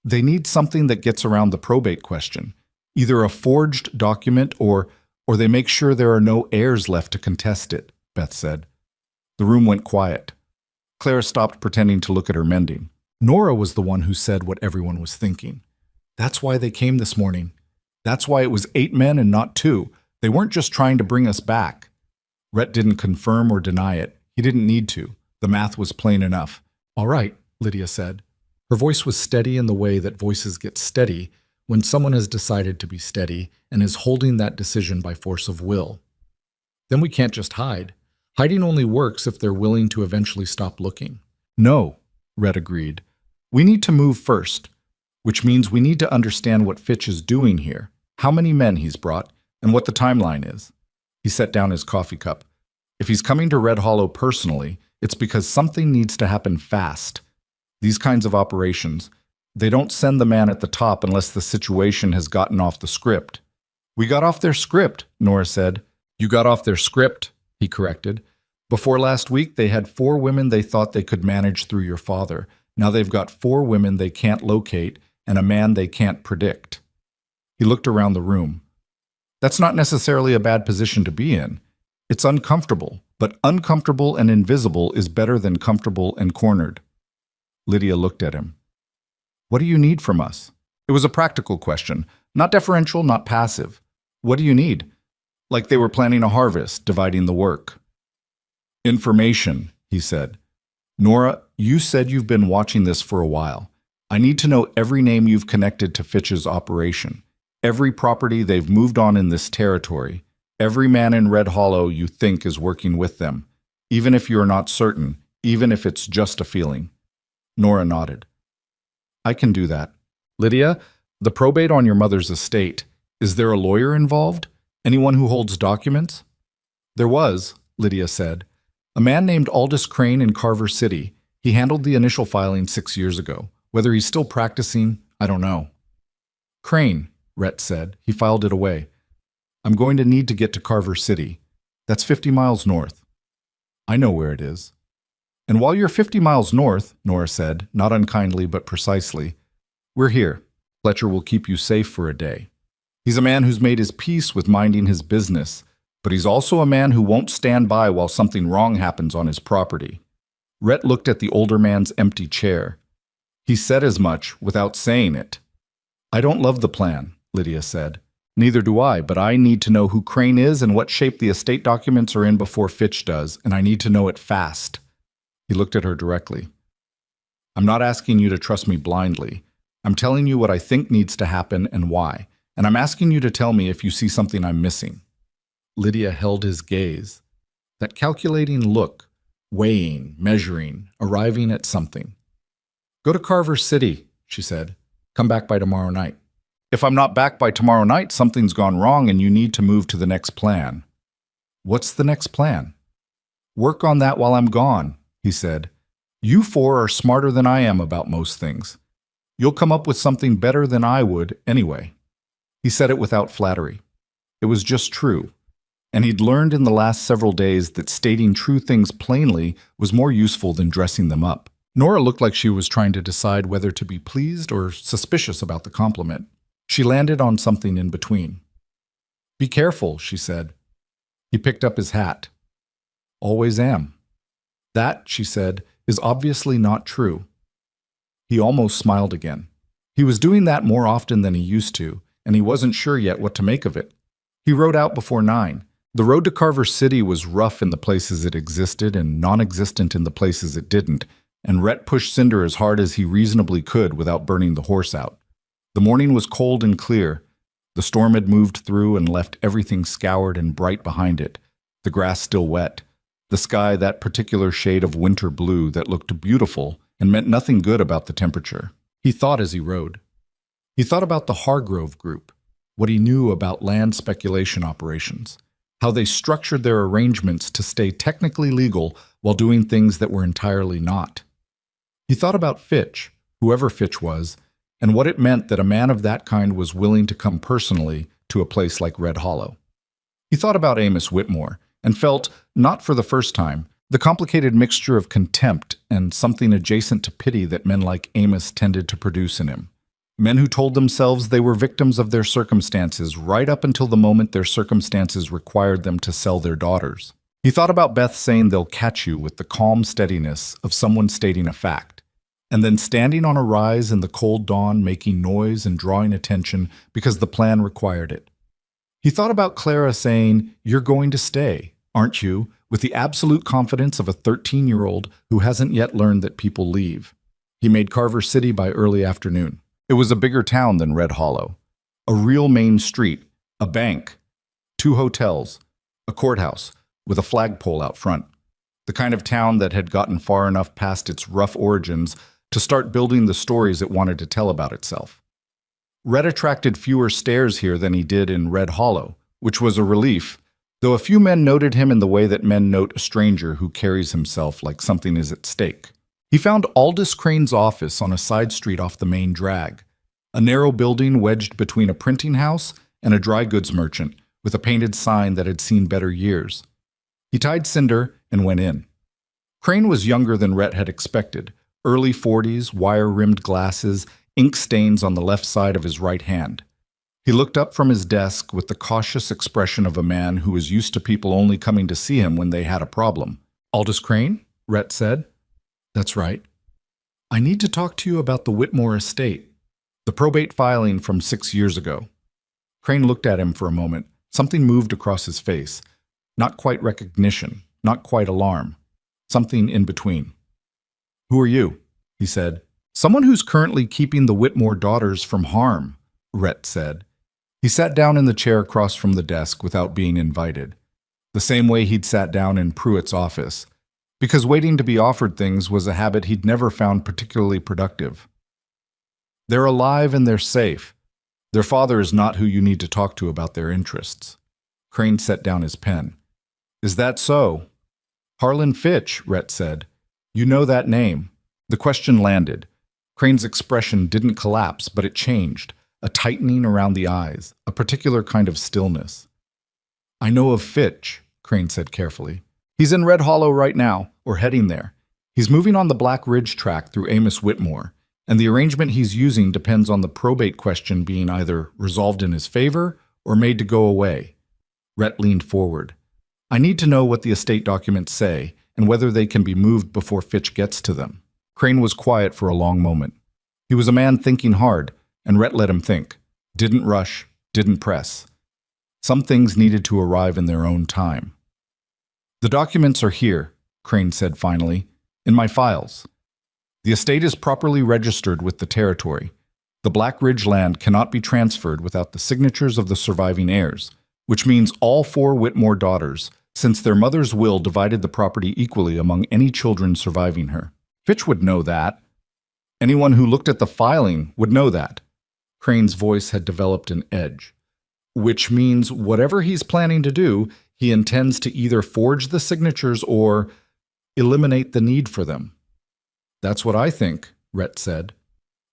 "They need something that gets around the probate question, either a forged document or they make sure there are no heirs left to contest it," Beth said. The room went quiet. Clara stopped pretending to look at her mending. Nora was the one who said what everyone was thinking. "That's why they came this morning. That's why it was 8 men and not 2. They weren't just trying to bring us back." Rhett didn't confirm or deny it. He didn't need to. The math was plain enough. "All right," Lydia said. Her voice was steady in the way that voices get steady when someone has decided to be steady and is holding that decision by force of will. "Then we can't just hide. Hiding only works if they're willing to eventually stop looking." "No," Rhett agreed. "We need to move first, which means we need to understand what Fitch is doing here, how many men he's brought, and what the timeline is." He set down his coffee cup. "If he's coming to Red Hollow personally, it's because something needs to happen fast. These kinds of operations, they don't send the man at the top unless the situation has gotten off the script." "We got off their script," Nora said. "You got off their script," he corrected. "Before last week, they had 4 women they thought they could manage through your father, Now they've got 4 women they can't locate and a man they can't predict. He looked around the room. That's not necessarily a bad position to be in. It's uncomfortable, but uncomfortable and invisible is better than comfortable and cornered. Lydia looked at him. What do you need from us? It was a practical question, not deferential, not passive. What do you need? Like they were planning a harvest, dividing the work. Information, he said. Nora, you said you've been watching this for a while. I need to know every name you've connected to Fitch's operation, every property they've moved on in this territory, every man in Red Hollow you think is working with them, even if you're not certain, even if it's just a feeling. Nora nodded. I can do that. Lydia, the probate on your mother's estate, is there a lawyer involved? Anyone who holds documents? There was, Lydia said. A man named Aldous Crane in Carver City. He handled the initial filing 6 years ago. Whether he's still practicing, I don't know. Crane, Rhett said. He filed it away. I'm going to need to get to Carver City. That's 50 miles north. I know where it is. And while you're 50 miles north, Nora said, not unkindly but precisely, we're here. Fletcher will keep you safe for a day. He's a man who's made his peace with minding his business, but he's also a man who won't stand by while something wrong happens on his property. Rhett looked at the older man's empty chair. He said as much without saying it. I don't love the plan, Lydia said. Neither do I, but I need to know who Crane is and what shape the estate documents are in before Fitch does, and I need to know it fast. He looked at her directly. I'm not asking you to trust me blindly. I'm telling you what I think needs to happen and why, and I'm asking you to tell me if you see something I'm missing. Lydia held his gaze. That calculating look, weighing, measuring, arriving at something. Go to Carver City, she said. Come back by tomorrow night. If I'm not back by tomorrow night, something's gone wrong and you need to move to the next plan. What's the next plan? Work on that while I'm gone, he said. You 4 are smarter than I am about most things. You'll come up with something better than I would anyway. He said it without flattery. It was just true. And he'd learned in the last several days that stating true things plainly was more useful than dressing them up. Nora looked like she was trying to decide whether to be pleased or suspicious about the compliment. She landed on something in between. Be careful, she said. He picked up his hat. Always am. That, she said, is obviously not true. He almost smiled again. He was doing that more often than he used to, and he wasn't sure yet what to make of it. He rode out before 9. The road to Carver City was rough in the places it existed and non-existent in the places it didn't, and Rhett pushed Cinder as hard as he reasonably could without burning the horse out. The morning was cold and clear. The storm had moved through and left everything scoured and bright behind it, the grass still wet, the sky that particular shade of winter blue that looked beautiful and meant nothing good about the temperature. He thought as he rode. He thought about the Hargrove Group, what he knew about land speculation operations, how they structured their arrangements to stay technically legal while doing things that were entirely not. He thought about Fitch, whoever Fitch was, and what it meant that a man of that kind was willing to come personally to a place like Red Hollow. He thought about Amos Whitmore and felt, not for the first time, the complicated mixture of contempt and something adjacent to pity that men like Amos tended to produce in him. Men who told themselves they were victims of their circumstances right up until the moment their circumstances required them to sell their daughters. He thought about Beth saying they'll catch you with the calm steadiness of someone stating a fact, and then standing on a rise in the cold dawn making noise and drawing attention because the plan required it. He thought about Clara saying, "You're going to stay, aren't you?" with the absolute confidence of a 13-year-old who hasn't yet learned that people leave. He made Carver City by early afternoon. It was a bigger town than Red Hollow. A real main street, a bank, 2 hotels, a courthouse with a flagpole out front. The kind of town that had gotten far enough past its rough origins to start building the stories it wanted to tell about itself. Red attracted fewer stares here than he did in Red Hollow, which was a relief, though a few men noted him in the way that men note a stranger who carries himself like something is at stake. He found Aldous Crane's office on a side street off the main drag, a narrow building wedged between a printing house and a dry goods merchant with a painted sign that had seen better years. He tied Cinder and went in. Crane was younger than Rhett had expected, early 40s, wire-rimmed glasses, ink stains on the left side of his right hand. He looked up from his desk with the cautious expression of a man who was used to people only coming to see him when they had a problem. Aldous Crane? Rhett said. That's right. I need to talk to you about the Whitmore estate, the probate filing from 6 years ago. Crane looked at him for a moment. Something moved across his face. Not quite recognition, not quite alarm. Something in between. Who are you? He said. Someone who's currently keeping the Whitmore daughters from harm, Rhett said. He sat down in the chair across from the desk without being invited. The same way he'd sat down in Pruitt's office. Because waiting to be offered things was a habit he'd never found particularly productive. They're alive and they're safe. Their father is not who you need to talk to about their interests. Crane set down his pen. Is that so? Harlan Fitch, Rhett said. You know that name. The question landed. Crane's expression didn't collapse, but it changed. A tightening around the eyes, a particular kind of stillness. I know of Fitch, Crane said carefully. He's in Red Hollow right now, or heading there. He's moving on the Black Ridge track through Amos Whitmore, and the arrangement he's using depends on the probate question being either resolved in his favor or made to go away. Rhett leaned forward. I need to know what the estate documents say and whether they can be moved before Fitch gets to them. Crane was quiet for a long moment. He was a man thinking hard, and Rhett let him think. Didn't rush, didn't press. Some things needed to arrive in their own time. The documents are here, Crane said finally, in my files. The estate is properly registered with the territory. The Black Ridge land cannot be transferred without the signatures of the surviving heirs, which means all 4 Whitmore daughters, since their mother's will divided the property equally among any children surviving her. Fitch would know that. Anyone who looked at the filing would know that. Crane's voice had developed an edge. Which means whatever he's planning to do, he intends to either forge the signatures or eliminate the need for them. That's what I think, Rhett said.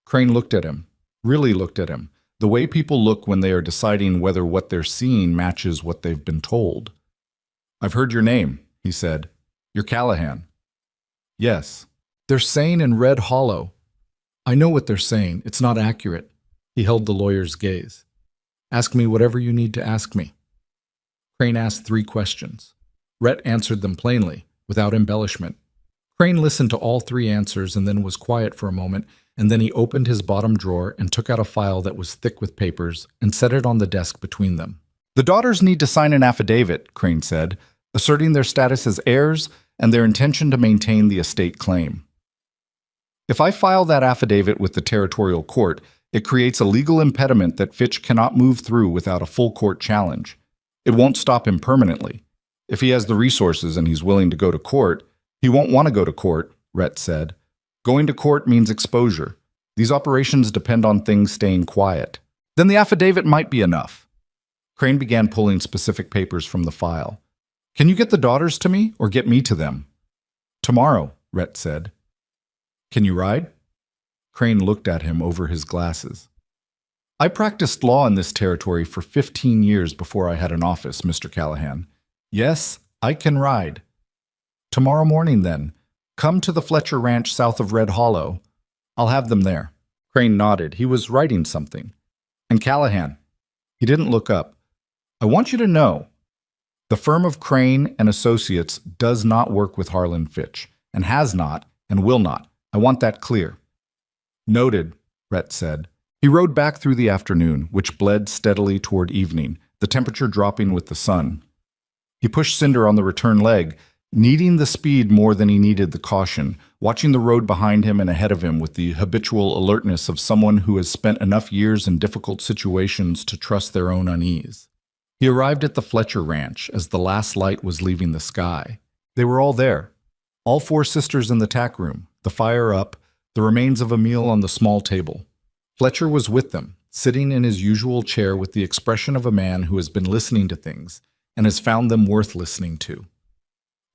Crane looked at him, really looked at him, the way people look when they are deciding whether what they're seeing matches what they've been told. I've heard your name, he said. You're Callahan. Yes. They're saying in Red Hollow. I know what they're saying. It's not accurate. He held the lawyer's gaze. Ask me whatever you need to ask me. Crane asked 3 questions. Rhett answered them plainly, without embellishment. Crane listened to all 3 answers and then was quiet for a moment, and then he opened his bottom drawer and took out a file that was thick with papers and set it on the desk between them. The daughters need to sign an affidavit, Crane said, asserting their status as heirs and their intention to maintain the estate claim. If I file that affidavit with the territorial court, it creates a legal impediment that Fitch cannot move through without a full court challenge. It won't stop him permanently. If he has the resources and he's willing to go to court, he won't want to go to court, Rhett said. Going to court means exposure. These operations depend on things staying quiet. Then the affidavit might be enough. Crane began pulling specific papers from the file. Can you get the daughters to me or get me to them? Tomorrow, Rhett said. Can you ride? Crane looked at him over his glasses. I practiced law in this territory for 15 years before I had an office, Mr. Callahan. Yes, I can ride. Tomorrow morning, then. Come to the Fletcher Ranch south of Red Hollow. I'll have them there. Crane nodded. He was writing something. And Callahan. He didn't look up. I want you to know, the firm of Crane and Associates does not work with Harlan Fitch, and has not, and will not. I want that clear. Noted, Rhett said. He rode back through the afternoon, which bled steadily toward evening, the temperature dropping with the sun. He pushed Cinder on the return leg, needing the speed more than he needed the caution, watching the road behind him and ahead of him with the habitual alertness of someone who has spent enough years in difficult situations to trust their own unease. He arrived at the Fletcher Ranch as the last light was leaving the sky. They were all there. All 4 sisters in the tack room, the fire up, the remains of a meal on the small table. Fletcher was with them, sitting in his usual chair with the expression of a man who has been listening to things and has found them worth listening to.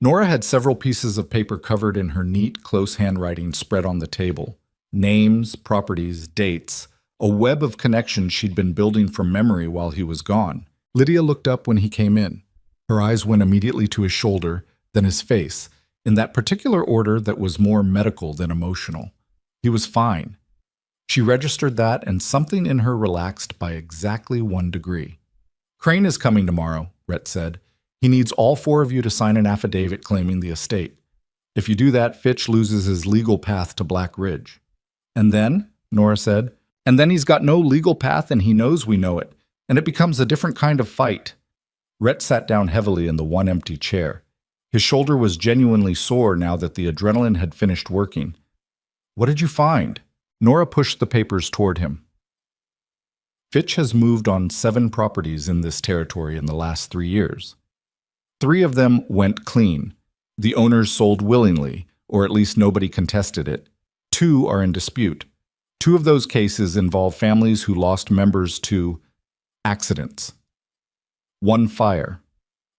Nora had several pieces of paper covered in her neat, close handwriting spread on the table. Names, properties, dates, a web of connections she'd been building from memory while he was gone. Lydia looked up when he came in. Her eyes went immediately to his shoulder, then his face, in that particular order that was more medical than emotional. He was fine. She registered that, and something in her relaxed by exactly 1 degree. Crane is coming tomorrow, Rhett said. He needs all 4 of you to sign an affidavit claiming the estate. If you do that, Fitch loses his legal path to Black Ridge. And then, Nora said, and then he's got no legal path and he knows we know it, and it becomes a different kind of fight. Rhett sat down heavily in the one empty chair. His shoulder was genuinely sore now that the adrenaline had finished working. What did you find? Nora pushed the papers toward him. Fitch has moved on 7 properties in this territory in the last 3 years. 3 of them went clean. The owners sold willingly, or at least nobody contested it. 2 are in dispute. 2 of those cases involve families who lost members to accidents. 1 fire.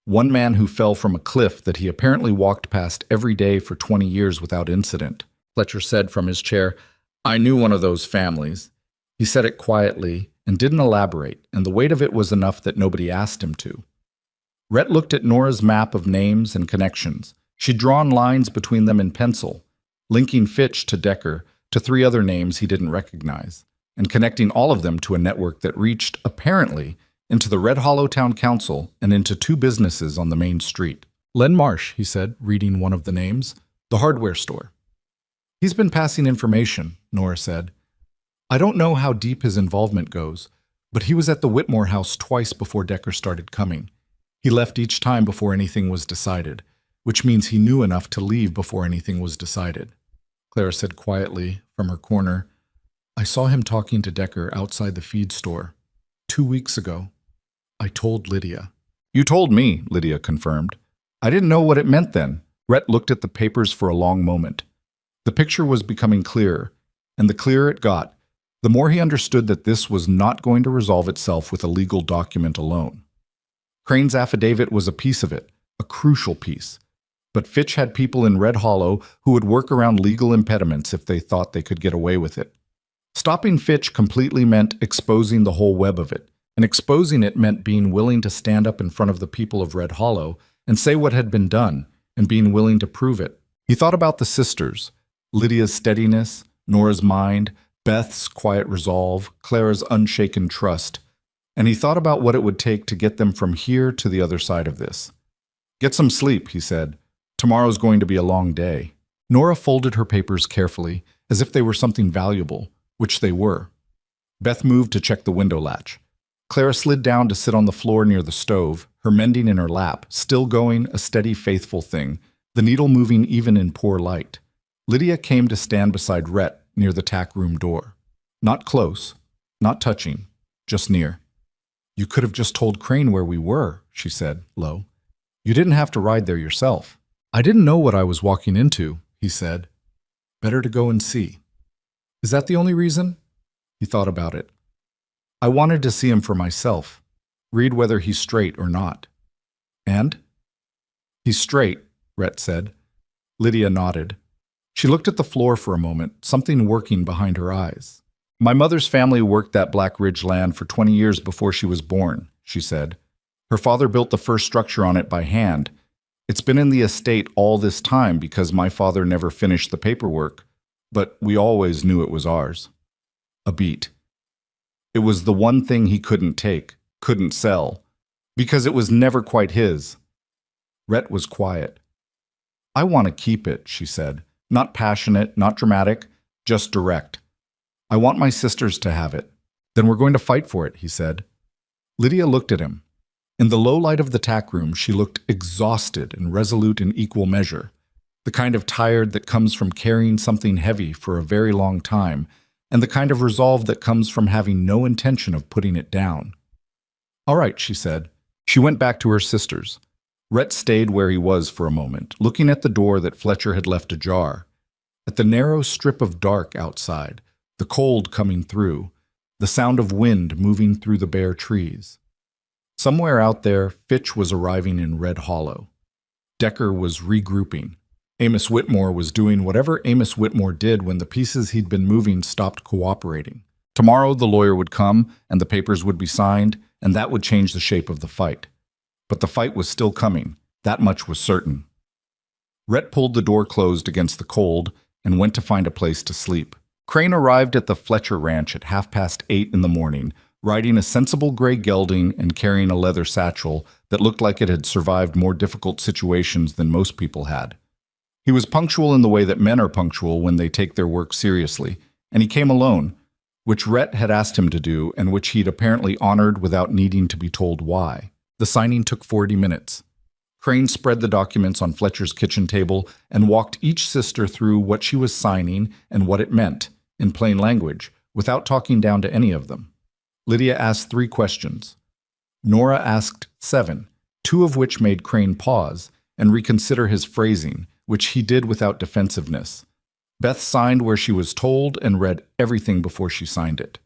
1 man who fell from a cliff that he apparently walked past every day for 20 years without incident. Fletcher said from his chair, I knew one of those families. He said it quietly and didn't elaborate, and the weight of it was enough that nobody asked him to. Rhett looked at Nora's map of names and connections. She'd drawn lines between them in pencil, linking Fitch to Decker to 3 other names he didn't recognize, and connecting all of them to a network that reached, apparently, into the Red Hollow Town Council and into 2 businesses on the main street. Len Marsh, he said, reading one of the names, the hardware store. He's been passing information, Nora said. I don't know how deep his involvement goes, but he was at the Whitmore house twice before Decker started coming. He left each time before anything was decided, which means he knew enough to leave before anything was decided. Clara said quietly from her corner, I saw him talking to Decker outside the feed store 2 weeks ago. I told Lydia. You told me, Lydia confirmed. I didn't know what it meant then. Rhett looked at the papers for a long moment. The picture was becoming clearer, and the clearer it got, the more he understood that this was not going to resolve itself with a legal document alone. Crane's affidavit was a piece of it, a crucial piece. But Fitch had people in Red Hollow who would work around legal impediments if they thought they could get away with it. Stopping Fitch completely meant exposing the whole web of it, and exposing it meant being willing to stand up in front of the people of Red Hollow and say what had been done, and being willing to prove it. He thought about the sisters, Lydia's steadiness, Nora's mind, Beth's quiet resolve, Clara's unshaken trust, and he thought about what it would take to get them from here to the other side of this. Get some sleep, he said. Tomorrow's going to be a long day. Nora folded her papers carefully, as if they were something valuable, which they were. Beth moved to check the window latch. Clara slid down to sit on the floor near the stove, her mending in her lap, still going, a steady, faithful thing, the needle moving even in poor light. Lydia came to stand beside Rhett near the tack room door. Not close, not touching, just near. You could have just told Crane where we were, she said, low. You didn't have to ride there yourself. I didn't know what I was walking into, he said. Better to go and see. Is that the only reason? He thought about it. I wanted to see him for myself, read whether he's straight or not. And? He's straight, Rhett said. Lydia nodded. She looked at the floor for a moment, something working behind her eyes. My mother's family worked that Black Ridge land for 20 years before she was born, she said. Her father built the first structure on it by hand. It's been in the estate all this time because my father never finished the paperwork, but we always knew it was ours. A beat. It was the one thing he couldn't take, couldn't sell, because it was never quite his. Rhett was quiet. I want to keep it, she said. Not passionate, not dramatic, just direct. I want my sisters to have it. Then we're going to fight for it, he said. Lydia looked at him. In the low light of the tack room, she looked exhausted and resolute in equal measure, the kind of tired that comes from carrying something heavy for a very long time, and the kind of resolve that comes from having no intention of putting it down. All right, she said. She went back to her sisters. Rhett stayed where he was for a moment, looking at the door that Fletcher had left ajar, at the narrow strip of dark outside, the cold coming through, the sound of wind moving through the bare trees. Somewhere out there, Fitch was arriving in Red Hollow. Decker was regrouping. Amos Whitmore was doing whatever Amos Whitmore did when the pieces he'd been moving stopped cooperating. Tomorrow the lawyer would come, and the papers would be signed, and that would change the shape of the fight. But the fight was still coming. That much was certain. Rhett pulled the door closed against the cold and went to find a place to sleep. Crane arrived at the Fletcher Ranch at 8:30 in the morning, riding a sensible gray gelding and carrying a leather satchel that looked like it had survived more difficult situations than most people had. He was punctual in the way that men are punctual when they take their work seriously, and he came alone, which Rhett had asked him to do and which he'd apparently honored without needing to be told why. The signing took 40 minutes. Crane spread the documents on Fletcher's kitchen table and walked each sister through what she was signing and what it meant, in plain language, without talking down to any of them. Lydia asked 3 questions. Nora asked 7, 2 of which made Crane pause and reconsider his phrasing, which he did without defensiveness. Beth signed where she was told and read everything before she signed it.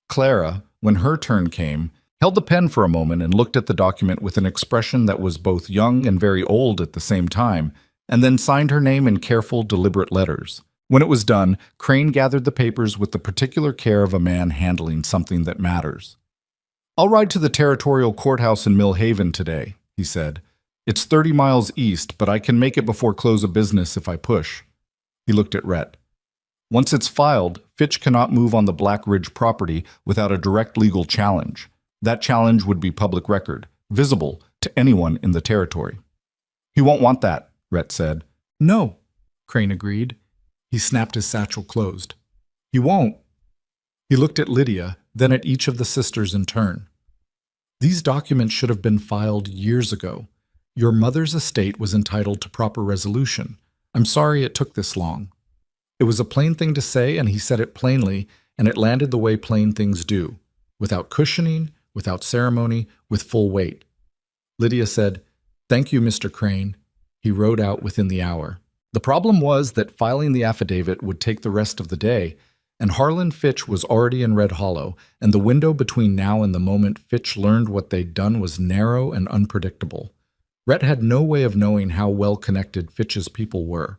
Clara, when her turn came, held the pen for a moment and looked at the document with an expression that was both young and very old at the same time, and then signed her name in careful, deliberate letters. When it was done, Crane gathered the papers with the particular care of a man handling something that matters. "I'll ride to the territorial courthouse in Mill Haven today," he said. "It's 30 miles east, but I can make it before close of business if I push." He looked at Rhett. "Once it's filed, Fitch cannot move on the Black Ridge property without a direct legal challenge. That challenge would be public record, visible to anyone in the territory." "He won't want that," Rhett said. "No," Crane agreed. He snapped his satchel closed. "He won't." He looked at Lydia, then at each of the sisters in turn. "These documents should have been filed years ago. Your mother's estate was entitled to proper resolution. I'm sorry it took this long." It was a plain thing to say, and he said it plainly, and it landed the way plain things do, without cushioning, without ceremony, with full weight. Lydia said, "Thank you, Mr. Crane." He rode out within the hour. The problem was that filing the affidavit would take the rest of the day, and Harlan Fitch was already in Red Hollow, and the window between now and the moment Fitch learned what they'd done was narrow and unpredictable. Rhett had no way of knowing how well-connected Fitch's people were,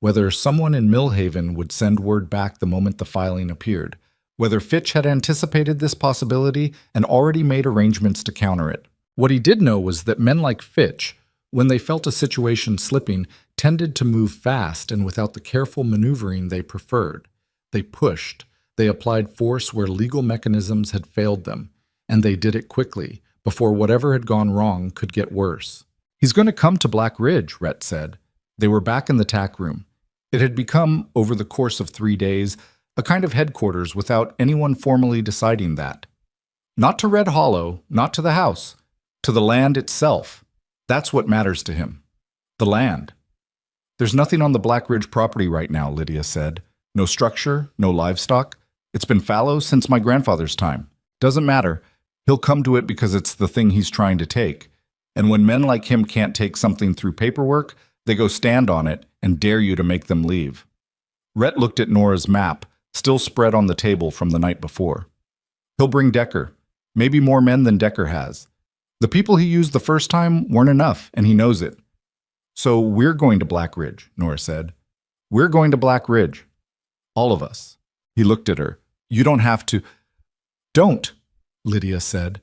whether someone in Millhaven would send word back the moment the filing appeared, whether Fitch had anticipated this possibility and already made arrangements to counter it. What he did know was that men like Fitch, when they felt a situation slipping, tended to move fast and without the careful maneuvering they preferred. They pushed, they applied force where legal mechanisms had failed them, and they did it quickly, before whatever had gone wrong could get worse. "He's going to come to Black Ridge," Rhett said. They were back in the tack room. It had become, over the course of 3 days, a kind of headquarters without anyone formally deciding that. Not to Red Hollow, not to the house, to the land itself. That's what matters to him. The land. "There's nothing on the Black Ridge property right now," Lydia said. "No structure, no livestock. It's been fallow since my grandfather's time. Doesn't matter. He'll come to it because it's the thing he's trying to take. And when men like him can't take something through paperwork, they go stand on it and dare you to make them leave." Rhett looked at Nora's map, still spread on the table from the night before. "He'll bring Decker. Maybe more men than Decker has. The people he used the first time weren't enough, and he knows it. So we're going to Black Ridge," Nora said. "We're going to Black Ridge. All of us." He looked at her. "You don't have to—" "Don't," Lydia said.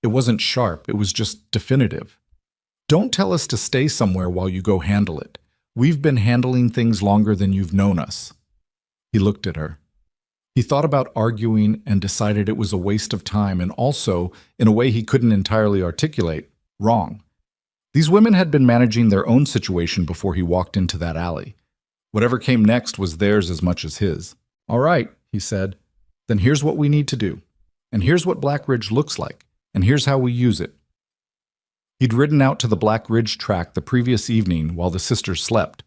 It wasn't sharp, it was just definitive. "Don't tell us to stay somewhere while you go handle it. We've been handling things longer than you've known us." He looked at her. He thought about arguing and decided it was a waste of time and also, in a way he couldn't entirely articulate, wrong. These women had been managing their own situation before he walked into that alley. Whatever came next was theirs as much as his. "All right," he said. "Then here's what we need to do. And here's what Black Ridge looks like. And here's how we use it." He'd ridden out to the Black Ridge track the previous evening while the sisters slept,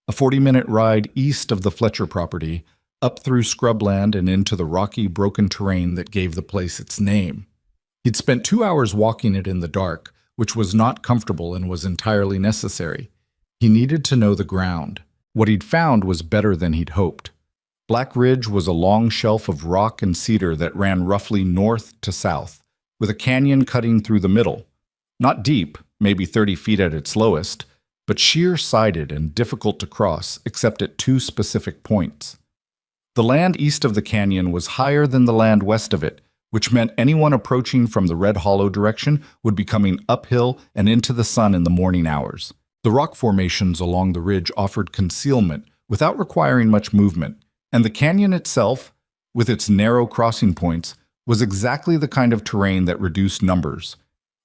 a 40-minute ride east of the Fletcher property, up through scrubland and into the rocky, broken terrain that gave the place its name. He'd spent 2 hours walking it in the dark, which was not comfortable and was entirely necessary. He needed to know the ground. What he'd found was better than he'd hoped. Black Ridge was a long shelf of rock and cedar that ran roughly north to south, with a canyon cutting through the middle. Not deep, maybe 30 feet at its lowest, but sheer-sided and difficult to cross, except at 2 specific points. The land east of the canyon was higher than the land west of it, which meant anyone approaching from the Red Hollow direction would be coming uphill and into the sun in the morning hours. The rock formations along the ridge offered concealment without requiring much movement, and the canyon itself, with its narrow crossing points, was exactly the kind of terrain that reduced numbers.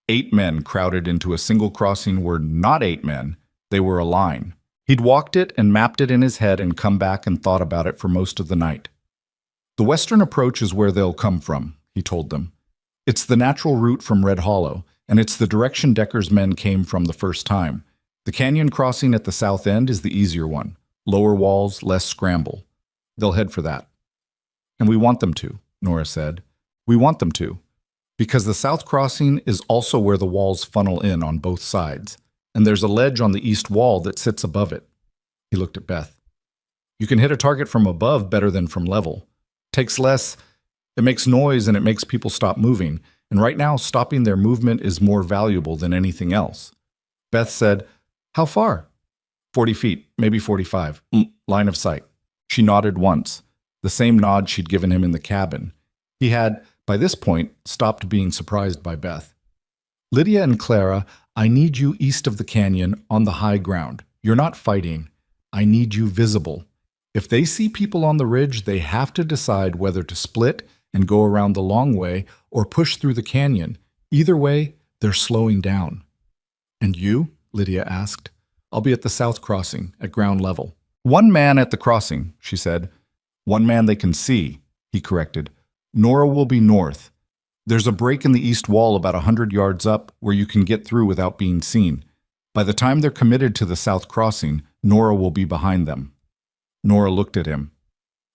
8 men crowded into a single crossing were not 8 men, they were a line. He'd walked it and mapped it in his head and come back and thought about it for most of the night. The western approach is where they'll come from, he told them. It's the natural route from Red Hollow, and it's the direction Decker's men came from the first time. The canyon crossing at the south end is the easier one. Lower walls, less scramble. They'll head for that. And we want them to, Nora said. We want them to. Because the south crossing is also where the walls funnel in on both sides, and there's a ledge on the east wall that sits above it. He looked at Beth. You can hit a target from above better than from level. Takes less, it makes noise and it makes people stop moving, and right now stopping their movement is more valuable than anything else. Beth said, How far? 40 feet, maybe 45. Line of sight. She nodded once, the same nod she'd given him in the cabin. He had, by this point, stopped being surprised by Beth. Lydia and Clara, I need you east of the canyon on the high ground. You're not fighting. I need you visible. If they see people on the ridge, they have to decide whether to split and go around the long way or push through the canyon. Either way, they're slowing down. And you? Lydia asked. I'll be at the south crossing, at ground level. 1 man at the crossing, she said. 1 man they can see, he corrected. Nora will be north. There's a break in the east wall about 100 yards up where you can get through without being seen. By the time they're committed to the south crossing, Nora will be behind them. Nora looked at him.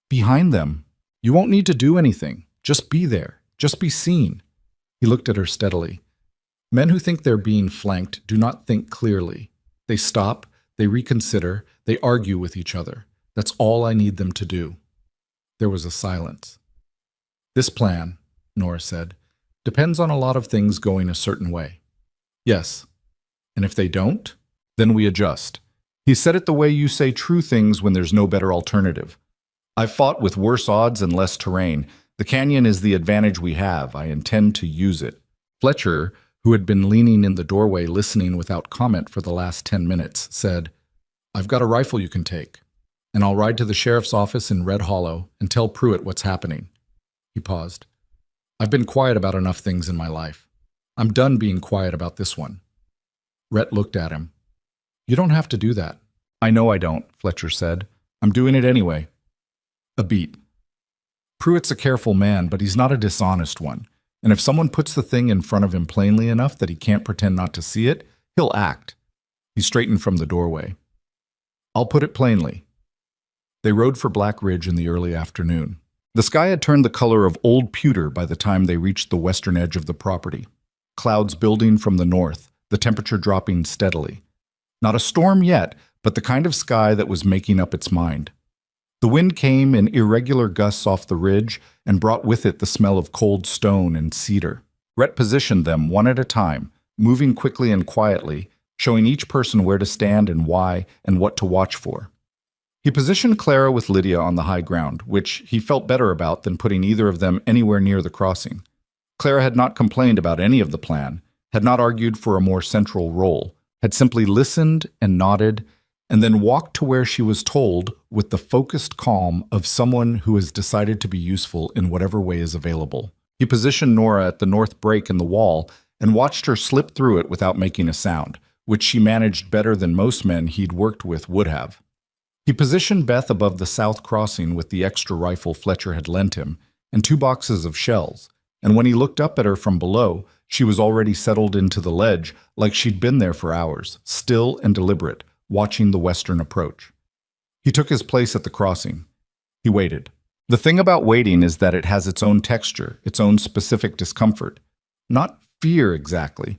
Behind them? You won't need to do anything. Just be there. Just be seen. He looked at her steadily. Men who think they're being flanked do not think clearly. They stop, they reconsider, they argue with each other. That's all I need them to do. There was a silence. This plan, Nora said, depends on a lot of things going a certain way. Yes. And if they don't, then we adjust. He said it the way you say true things when there's no better alternative. I've fought with worse odds and less terrain. The canyon is the advantage we have. I intend to use it. Fletcher, who had been leaning in the doorway listening without comment for the last 10 minutes, said, I've got a rifle you can take, and I'll ride to the sheriff's office in Red Hollow and tell Pruitt what's happening. He paused. I've been quiet about enough things in my life. I'm done being quiet about this one. Rhett looked at him. You don't have to do that. I know I don't, Fletcher said. I'm doing it anyway. A beat. Pruitt's a careful man, but he's not a dishonest one. And if someone puts the thing in front of him plainly enough that he can't pretend not to see it, he'll act. He straightened from the doorway. I'll put it plainly. They rode for Black Ridge in the early afternoon. The sky had turned the color of old pewter by the time they reached the western edge of the property. Clouds building from the north, the temperature dropping steadily. Not a storm yet, but the kind of sky that was making up its mind. The wind came in irregular gusts off the ridge and brought with it the smell of cold stone and cedar. Rhett positioned them one at a time, moving quickly and quietly, showing each person where to stand and why and what to watch for. He positioned Clara with Lydia on the high ground, which he felt better about than putting either of them anywhere near the crossing. Clara had not complained about any of the plan, had not argued for a more central role, had simply listened and nodded, and then walked to where she was told with the focused calm of someone who has decided to be useful in whatever way is available. He positioned Nora at the north break in the wall and watched her slip through it without making a sound, which she managed better than most men he'd worked with would have. He positioned Beth above the south crossing with the extra rifle Fletcher had lent him and 2 boxes of shells, and when he looked up at her from below, she was already settled into the ledge like she'd been there for hours, still and deliberate, watching the western approach. He took his place at the crossing. He waited. The thing about waiting is that it has its own texture, its own specific discomfort. Not fear exactly.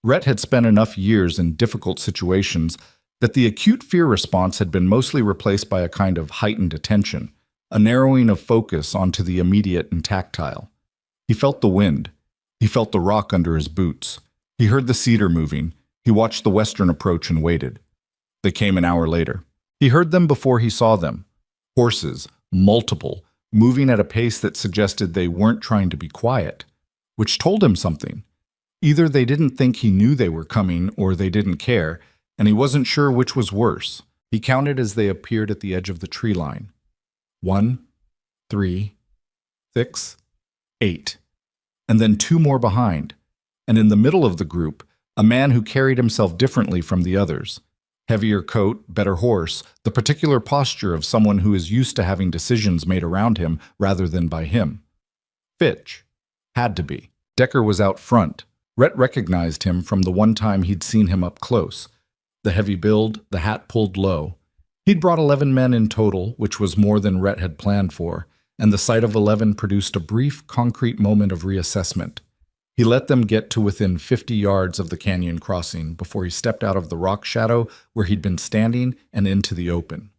Rhett had spent enough years in difficult situations that the acute fear response had been mostly replaced by a kind of heightened attention, a narrowing of focus onto the immediate and tactile. He felt the wind. He felt the rock under his boots. He heard the cedar moving. He watched the western approach and waited. They came an hour later. He heard them before he saw them. Horses, multiple, moving at a pace that suggested they weren't trying to be quiet, which told him something. Either they didn't think he knew they were coming or they didn't care, and he wasn't sure which was worse. He counted as they appeared at the edge of the tree line. 1, 3, 6, 8, and then 2 more behind. And in the middle of the group, a man who carried himself differently from the others. Heavier coat, better horse, the particular posture of someone who is used to having decisions made around him rather than by him. Fitch. Had to be. Decker was out front. Rhett recognized him from the one time he'd seen him up close. The heavy build, the hat pulled low. He'd brought 11 men in total, which was more than Rhett had planned for, and the sight of 11 produced a brief, concrete moment of reassessment. He let them get to within 50 yards of the canyon crossing before he stepped out of the rock shadow where he'd been standing and into the open.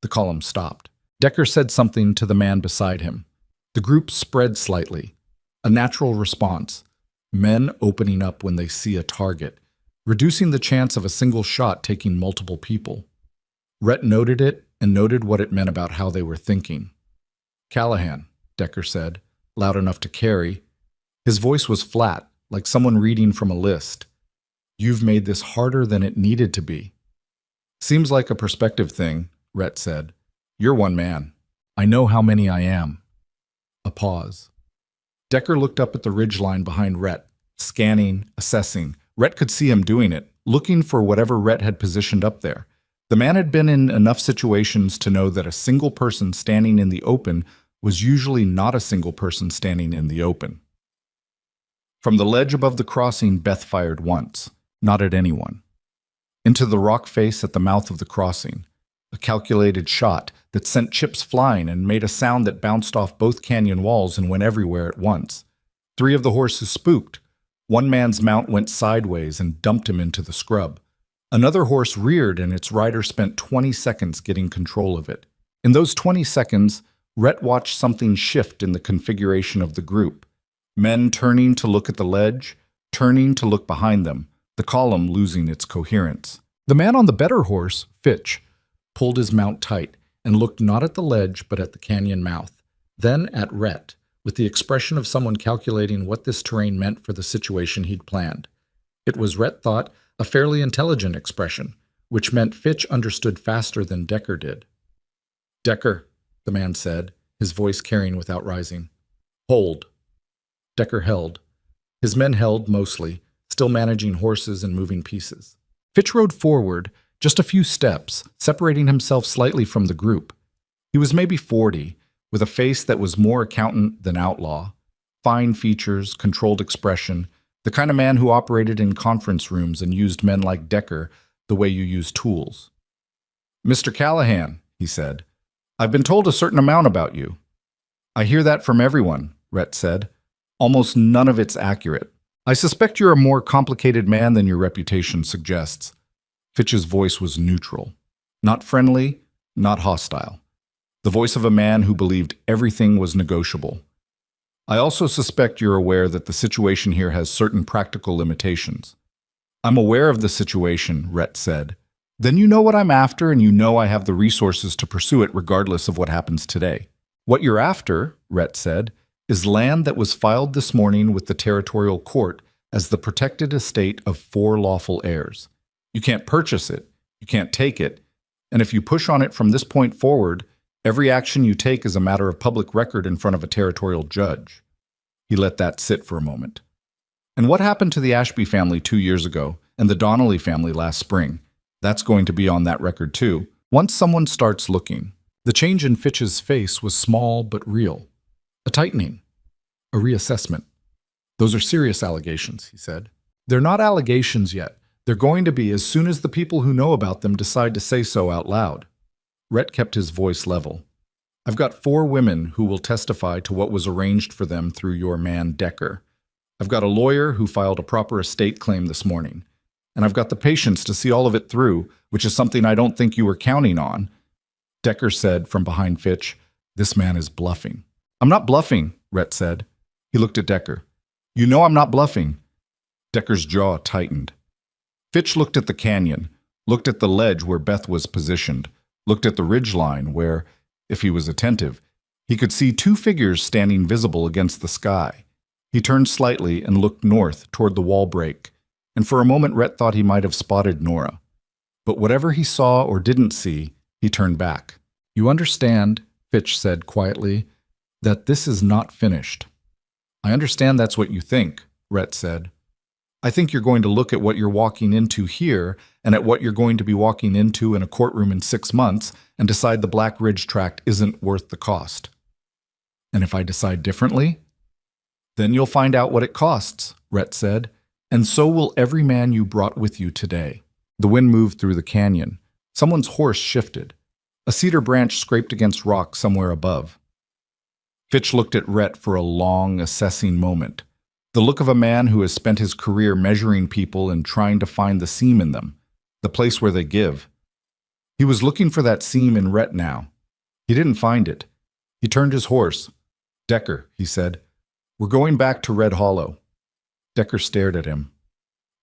The column stopped. Decker said something to the man beside him. The group spread slightly. A natural response. Men opening up when they see a target, reducing the chance of a single shot taking multiple people. Rhett noted it and noted what it meant about how they were thinking. Callahan, Decker said, loud enough to carry. His voice was flat, like someone reading from a list. You've made this harder than it needed to be. Seems like a perspective thing, Rhett said. You're one man. I know how many I am. A pause. Decker looked up at the ridgeline behind Rhett, scanning, assessing. Rhett could see him doing it, looking for whatever Rhett had positioned up there. The man had been in enough situations to know that a single person standing in the open was usually not a single person standing in the open. From the ledge above the crossing, Beth fired once, not at anyone. Into the rock face at the mouth of the crossing, a calculated shot that sent chips flying and made a sound that bounced off both canyon walls and went everywhere at once. 3 of the horses spooked. One man's mount went sideways and dumped him into the scrub. Another horse reared and its rider spent 20 seconds getting control of it. In those 20 seconds, Rhett watched something shift in the configuration of the group. Men turning to look at the ledge, turning to look behind them, the column losing its coherence. The man on the better horse, Fitch, pulled his mount tight and looked not at the ledge but at the canyon mouth, then at Rhett, with the expression of someone calculating what this terrain meant for the situation he'd planned. It was, Rhett thought, a fairly intelligent expression, which meant Fitch understood faster than Decker did. Decker, the man said, his voice carrying without rising. Hold. Decker held. His men held mostly, still managing horses and moving pieces. Fitch rode forward, just a few steps, separating himself slightly from the group. He was maybe 40, with a face that was more accountant than outlaw, fine features, controlled expression, the kind of man who operated in conference rooms and used men like Decker the way you use tools. Mr. Callahan, he said, I've been told a certain amount about you. I hear that from everyone, Rhett said. Almost none of it's accurate. I suspect you're a more complicated man than your reputation suggests. Fitch's voice was neutral. Not friendly, not hostile. The voice of a man who believed everything was negotiable. I also suspect you're aware that the situation here has certain practical limitations. I'm aware of the situation, Rhett said. Then you know what I'm after and you know I have the resources to pursue it regardless of what happens today. What you're after, Rhett said, is land that was filed this morning with the territorial court as the protected estate of 4 lawful heirs. You can't purchase it, you can't take it, and if you push on it from this point forward, every action you take is a matter of public record in front of a territorial judge. He let that sit for a moment. And what happened to the Ashby family 2 years ago and the Donnelly family last spring? That's going to be on that record too, once someone starts looking. The change in Fitch's face was small but real. A tightening. A reassessment. Those are serious allegations, he said. They're not allegations yet. They're going to be as soon as the people who know about them decide to say so out loud. Rhett kept his voice level. I've got 4 women who will testify to what was arranged for them through your man Decker. I've got a lawyer who filed a proper estate claim this morning. And I've got the patience to see all of it through, which is something I don't think you were counting on. Decker said from behind Fitch, this man is bluffing. I'm not bluffing, Rhett said. He looked at Decker. You know I'm not bluffing. Decker's jaw tightened. Fitch looked at the canyon, looked at the ledge where Beth was positioned, looked at the ridgeline where, if he was attentive, he could see 2 figures standing visible against the sky. He turned slightly and looked north toward the wall break, and for a moment Rhett thought he might have spotted Nora. But whatever he saw or didn't see, he turned back. "You understand," Fitch said quietly, "that this is not finished." "I understand that's what you think," Rhett said. "I think you're going to look at what you're walking into here and at what you're going to be walking into in a courtroom in 6 months and decide the Black Ridge tract isn't worth the cost." "And if I decide differently?" "Then you'll find out what it costs," Rhett said, "and so will every man you brought with you today." The wind moved through the canyon. Someone's horse shifted. A cedar branch scraped against rock somewhere above. Fitch looked at Rhett for a long, assessing moment. The look of a man who has spent his career measuring people and trying to find the seam in them, the place where they give. He was looking for that seam in Rhett now. He didn't find it. He turned his horse. "Decker," he said, "we're going back to Red Hollow." Decker stared at him.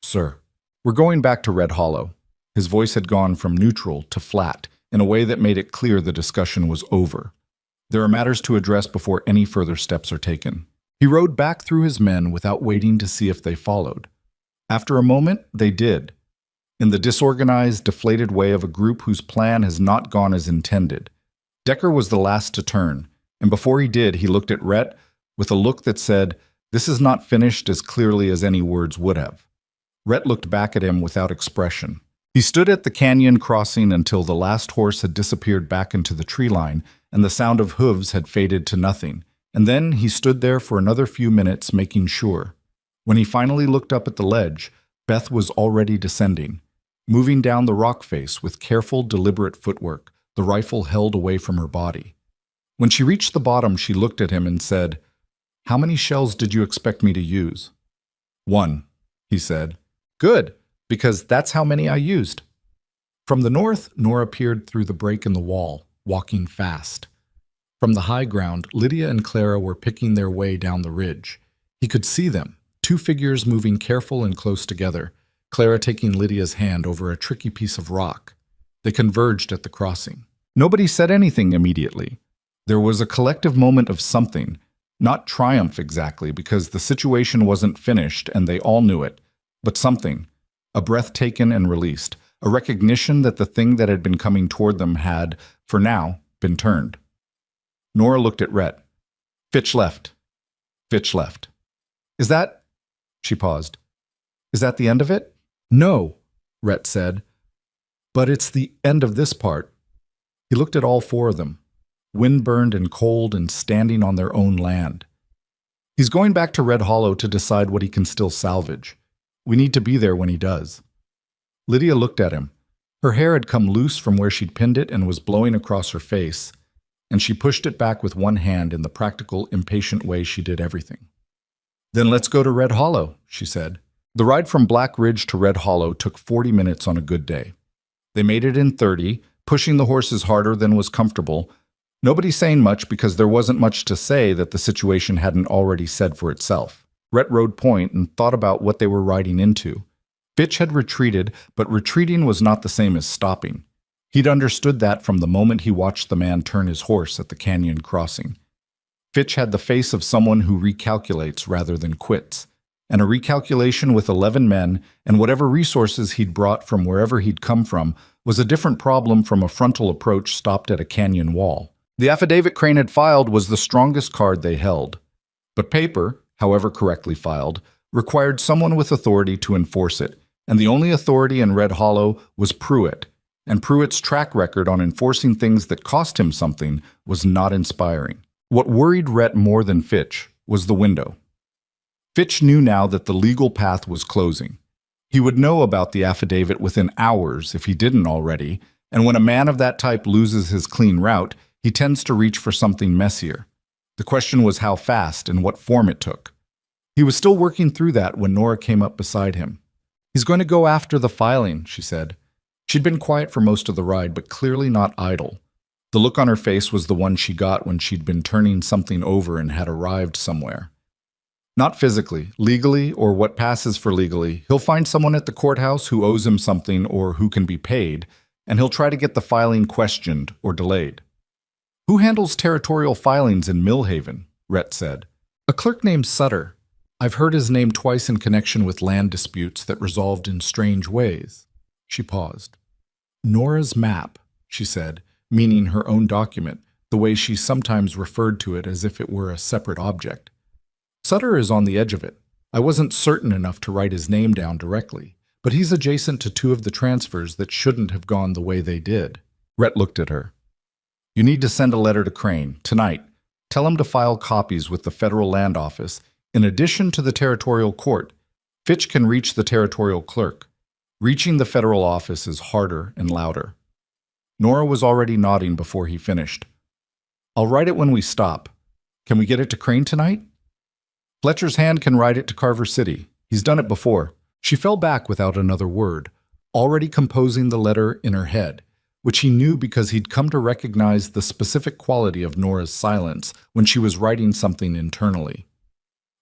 "Sir." "We're going back to Red Hollow." His voice had gone from neutral to flat in a way that made it clear the discussion was over. "There are matters to address before any further steps are taken." He rode back through his men without waiting to see if they followed. After a moment, they did, in the disorganized, deflated way of a group whose plan has not gone as intended. Decker was the last to turn, and before he did, he looked at Rhett with a look that said, "This is not finished," as clearly as any words would have. Rhett looked back at him without expression. He stood at the canyon crossing until the last horse had disappeared back into the tree line and the sound of hooves had faded to nothing. And then he stood there for another few minutes, making sure. When he finally looked up at the ledge, Beth was already descending, moving down the rock face with careful, deliberate footwork, the rifle held away from her body. When she reached the bottom, she looked at him and said, "How many shells did you expect me to use?" "1," he said. "Good, because that's how many I used." From the north, Nora peered through the break in the wall, walking fast. From the high ground, Lydia and Clara were picking their way down the ridge. He could see them, two figures moving careful and close together, Clara taking Lydia's hand over a tricky piece of rock. They converged at the crossing. Nobody said anything immediately. There was a collective moment of something, not triumph exactly, because the situation wasn't finished and they all knew it, but something, a breath taken and released, a recognition that the thing that had been coming toward them had, for now, been turned. Nora looked at Rhett. "Fitch left." Fitch left. "Is that—" She paused. "Is that the end of it?" "No," Rhett said. "But it's the end of this part." He looked at all four of them, wind-burned and cold and standing on their own land. "He's going back to Red Hollow to decide what he can still salvage. We need to be there when he does." Lydia looked at him. Her hair had come loose from where she'd pinned it and was blowing across her face, and she pushed it back with one hand in the practical, impatient way she did everything. "Then let's go to Red Hollow," she said. The ride from Black Ridge to Red Hollow took 40 minutes on a good day. They made it in 30, pushing the horses harder than was comfortable, nobody saying much because there wasn't much to say that the situation hadn't already said for itself. Rhett rode point and thought about what they were riding into. Fitch had retreated, but retreating was not the same as stopping. He'd understood that from the moment he watched the man turn his horse at the canyon crossing. Fitch had the face of someone who recalculates rather than quits, and a recalculation with 11 men and whatever resources he'd brought from wherever he'd come from was a different problem from a frontal approach stopped at a canyon wall. The affidavit Crane had filed was the strongest card they held. But paper, however correctly filed, required someone with authority to enforce it, and the only authority in Red Hollow was Pruitt, and Pruitt's track record on enforcing things that cost him something was not inspiring. What worried Rhett more than Fitch was the window. Fitch knew now that the legal path was closing. He would know about the affidavit within hours if he didn't already, and when a man of that type loses his clean route, he tends to reach for something messier. The question was how fast and what form it took. He was still working through that when Nora came up beside him. "He's going to go after the filing," she said. She'd been quiet for most of the ride, but clearly not idle. The look on her face was the one she got when she'd been turning something over and had arrived somewhere. Not physically, legally, or what passes for legally. He'll find someone at the courthouse who owes him something or who can be paid, and he'll try to get the filing questioned or delayed. "Who handles territorial filings in Millhaven?" Rhett said. "A clerk named Sutter. I've heard his name twice in connection with land disputes that resolved in strange ways." She paused. Nora's map, she said, meaning her own document, the way she sometimes referred to it as if it were a separate object. Sutter is on the edge of it. I wasn't certain enough to write his name down directly, but he's adjacent to two of the transfers that shouldn't have gone the way they did. Rhett looked at her. You need to send a letter to Crane, tonight. Tell him to file copies with the Federal Land Office. In addition to the Territorial Court, Fitch can reach the Territorial Clerk. Reaching the federal office is harder and louder. Nora was already nodding before he finished. I'll write it when we stop. Can we get it to Crane tonight? Fletcher's hand can write it to Carver City. He's done it before. She fell back without another word, already composing the letter in her head, which he knew because he'd come to recognize the specific quality of Nora's silence when she was writing something internally.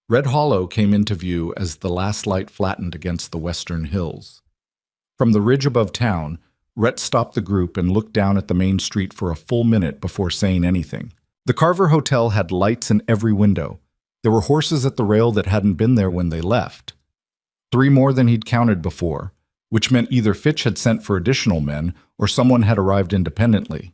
Red Hollow came into view as the last light flattened against the western hills. From the ridge above town, Rhett stopped the group and looked down at the main street for a full minute before saying anything. The Carver Hotel had lights in every window. There were horses at the rail that hadn't been there when they left. 3 more than he'd counted before, which meant either Fitch had sent for additional men or someone had arrived independently.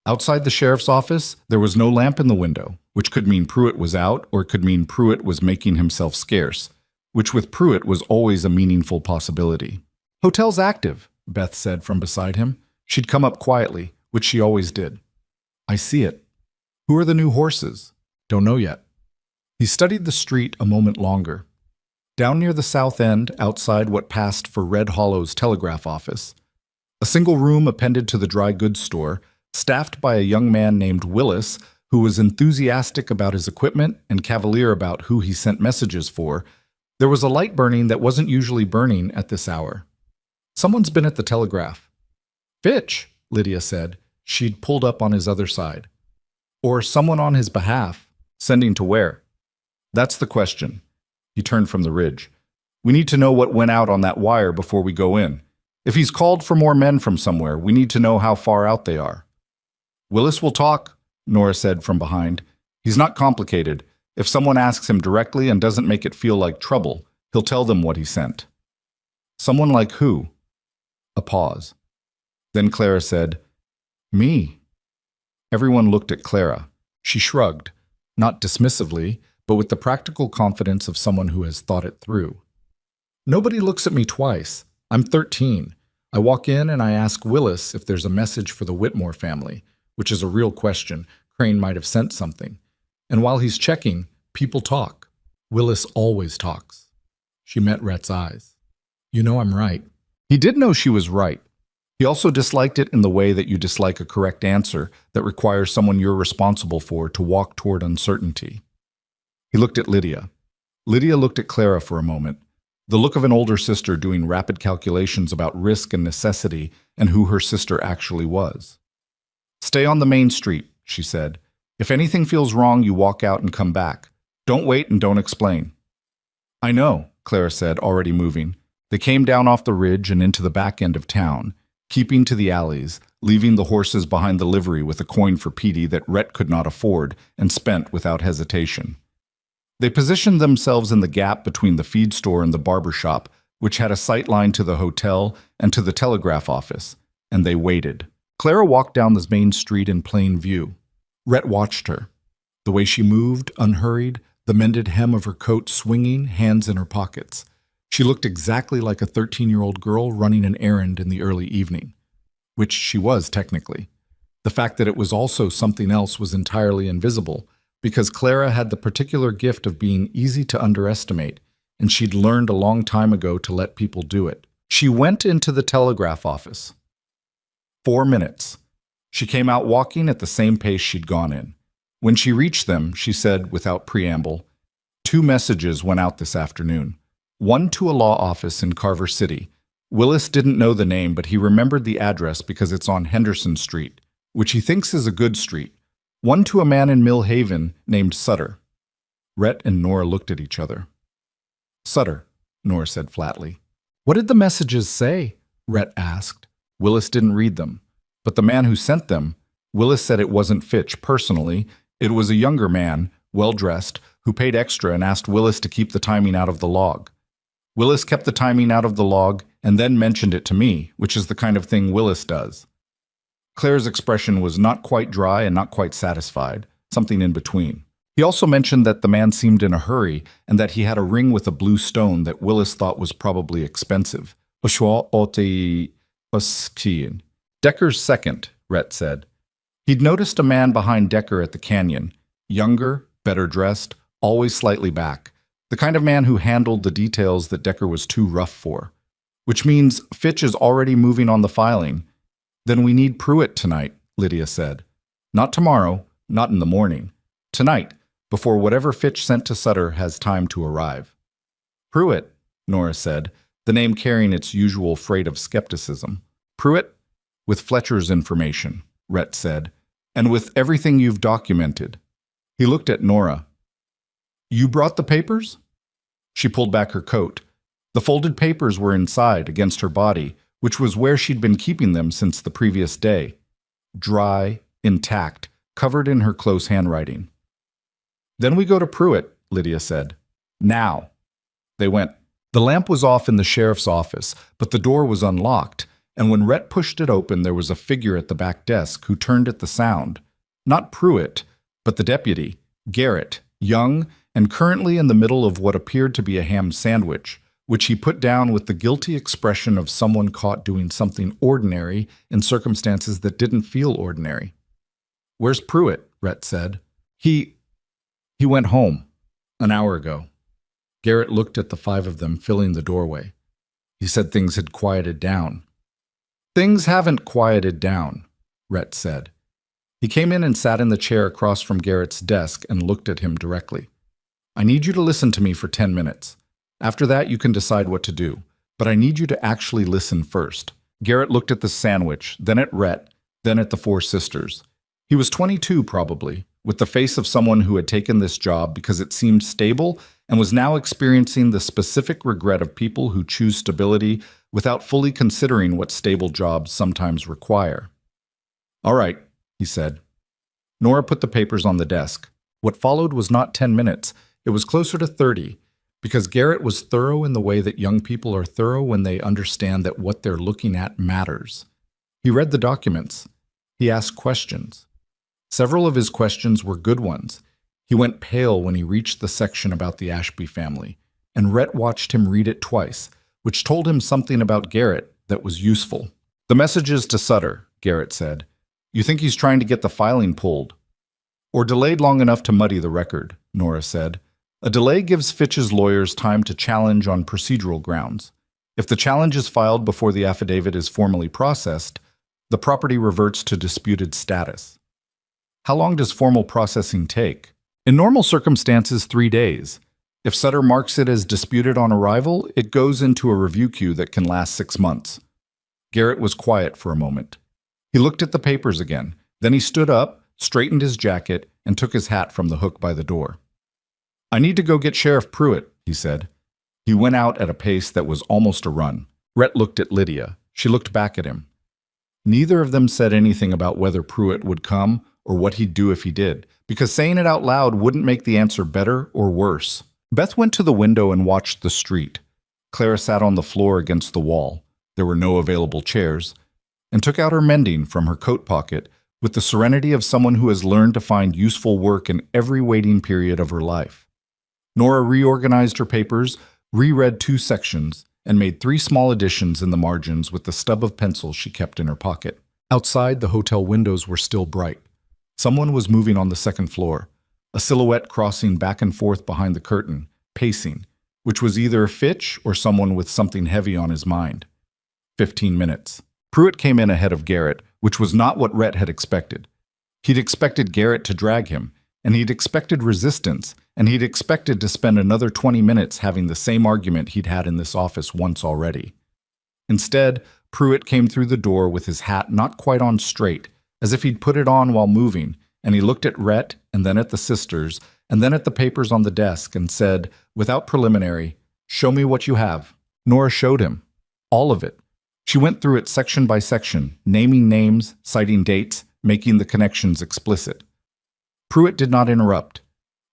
Outside the sheriff's office, there was no lamp in the window, which could mean Pruitt was out or it could mean Pruitt was making himself scarce, which with Pruitt was always a meaningful possibility. Hotel's active, Beth said from beside him. She'd come up quietly, which she always did. I see it. Who are the new horses? Don't know yet. He studied the street a moment longer. Down near the south end, outside what passed for Red Hollow's telegraph office, a single room appended to the dry goods store, staffed by a young man named Willis, who was enthusiastic about his equipment and cavalier about who he sent messages for, there was a light burning that wasn't usually burning at this hour. Someone's been at the telegraph. Fitch, Lydia said. She'd pulled up on his other side. Or someone on his behalf, sending to where? That's the question. He turned from the ridge. We need to know what went out on that wire before we go in. If he's called for more men from somewhere, we need to know how far out they are. Willis will talk, Nora said from behind. He's not complicated. If someone asks him directly and doesn't make it feel like trouble, he'll tell them what he sent. Someone like who? A pause. Then Clara said, Me. Everyone looked at Clara. She shrugged, not dismissively, but with the practical confidence of someone who has thought it through. Nobody looks at me twice. I'm 13. I walk in and I ask Willis if there's a message for the Whitmore family, which is a real question. Crane might have sent something. And while he's checking, people talk. Willis always talks. She met Rhett's eyes. You know I'm right. He did know she was right. He also disliked it in the way that you dislike a correct answer that requires someone you're responsible for to walk toward uncertainty. He looked at Lydia. Lydia looked at Clara for a moment, the look of an older sister doing rapid calculations about risk and necessity and who her sister actually was. Stay on the main street, she said. If anything feels wrong, you walk out and come back. Don't wait and don't explain. I know, Clara said, already moving. They came down off the ridge and into the back end of town, keeping to the alleys, leaving the horses behind the livery with a coin for Petey that Rhett could not afford and spent without hesitation. They positioned themselves in the gap between the feed store and the barber shop, which had a sight line to the hotel and to the telegraph office, and they waited. Clara walked down the main street in plain view. Rhett watched her. The way she moved, unhurried, the mended hem of her coat swinging, hands in her pockets. She looked exactly like a 13-year-old girl running an errand in the early evening, which she was technically. The fact that it was also something else was entirely invisible, because Clara had the particular gift of being easy to underestimate, and she'd learned a long time ago to let people do it. She went into the telegraph office. 4 minutes. She came out walking at the same pace she'd gone in. When she reached them, she said without preamble, 2 messages went out this afternoon. One to a law office in Carver City. Willis didn't know the name, but he remembered the address because it's on Henderson Street, which he thinks is a good street. One to a man in Mill Haven named Sutter. Rhett and Nora looked at each other. Sutter, Nora said flatly. What did the messages say? Rhett asked. Willis didn't read them. But the man who sent them, Willis said it wasn't Fitch personally. It was a younger man, well-dressed, who paid extra and asked Willis to keep the timing out of the log. Willis kept the timing out of the log, and then mentioned it to me, which is the kind of thing Willis does. Claire's expression was not quite dry and not quite satisfied, something in between. He also mentioned that the man seemed in a hurry and that he had a ring with a blue stone that Willis thought was probably expensive. Decker's second, Rhett said. He'd noticed a man behind Decker at the canyon, younger, better dressed, always slightly back, the kind of man who handled the details that Decker was too rough for. Which means Fitch is already moving on the filing. Then we need Pruitt tonight, Lydia said. Not tomorrow, not in the morning. Tonight, before whatever Fitch sent to Sutter has time to arrive. Pruitt, Nora said, the name carrying its usual freight of skepticism. Pruitt? With Fletcher's information, Rhett said, and with everything you've documented. He looked at Nora. You brought the papers? She pulled back her coat. The folded papers were inside, against her body, which was where she'd been keeping them since the previous day. Dry, intact, covered in her close handwriting. Then we go to Pruitt, Lydia said. Now. They went. The lamp was off in the sheriff's office, but the door was unlocked, and when Rhett pushed it open, there was a figure at the back desk who turned at the sound. Not Pruitt, but the deputy, Garrett, young, and currently in the middle of what appeared to be a ham sandwich, which he put down with the guilty expression of someone caught doing something ordinary in circumstances that didn't feel ordinary. Where's Pruitt? Rhett said. He went home an hour ago. Garrett looked at the five of them filling the doorway. He said things had quieted down. Things haven't quieted down, Rhett said. He came in and sat in the chair across from Garrett's desk and looked at him directly. I need you to listen to me for 10 minutes. After that, you can decide what to do, but I need you to actually listen first. Garrett looked at the sandwich, then at Rhett, then at the four sisters. He was 22 probably, with the face of someone who had taken this job because it seemed stable and was now experiencing the specific regret of people who choose stability without fully considering what stable jobs sometimes require. All right, he said. Nora put the papers on the desk. What followed was not 10 minutes, it was closer to 30, because Garrett was thorough in the way that young people are thorough when they understand that what they're looking at matters. He read the documents. He asked questions. Several of his questions were good ones. He went pale when he reached the section about the Ashby family, and Rhett watched him read it twice, which told him something about Garrett that was useful. The messages to Sutter, Garrett said. You think he's trying to get the filing pulled? Or delayed long enough to muddy the record, Nora said. A delay gives Fitch's lawyers time to challenge on procedural grounds. If the challenge is filed before the affidavit is formally processed, the property reverts to disputed status. How long does formal processing take? In normal circumstances, 3 days. If Sutter marks it as disputed on arrival, it goes into a review queue that can last 6 months. Garrett was quiet for a moment. He looked at the papers again. Then he stood up, straightened his jacket, and took his hat from the hook by the door. I need to go get Sheriff Pruitt, he said. He went out at a pace that was almost a run. Rhett looked at Lydia. She looked back at him. Neither of them said anything about whether Pruitt would come or what he'd do if he did, because saying it out loud wouldn't make the answer better or worse. Beth went to the window and watched the street. Clara sat on the floor against the wall. There were no available chairs, and took out her mending from her coat pocket with the serenity of someone who has learned to find useful work in every waiting period of her life. Nora reorganized her papers, reread 2 sections, and made 3 small additions in the margins with the stub of pencil she kept in her pocket. Outside, the hotel windows were still bright. Someone was moving on the 2nd floor, a silhouette crossing back and forth behind the curtain, pacing, which was either Fitch or someone with something heavy on his mind. 15 minutes. Pruitt came in ahead of Garrett, which was not what Rhett had expected. He'd expected Garrett to drag him, and he'd expected resistance, and he'd expected to spend another 20 minutes having the same argument he'd had in this office once already. Instead, Pruitt came through the door with his hat not quite on straight, as if he'd put it on while moving, and he looked at Rhett and then at the sisters and then at the papers on the desk and said, without preliminary, "Show me what you have." Nora showed him. All of it. She went through it section by section, naming names, citing dates, making the connections explicit. Pruitt did not interrupt.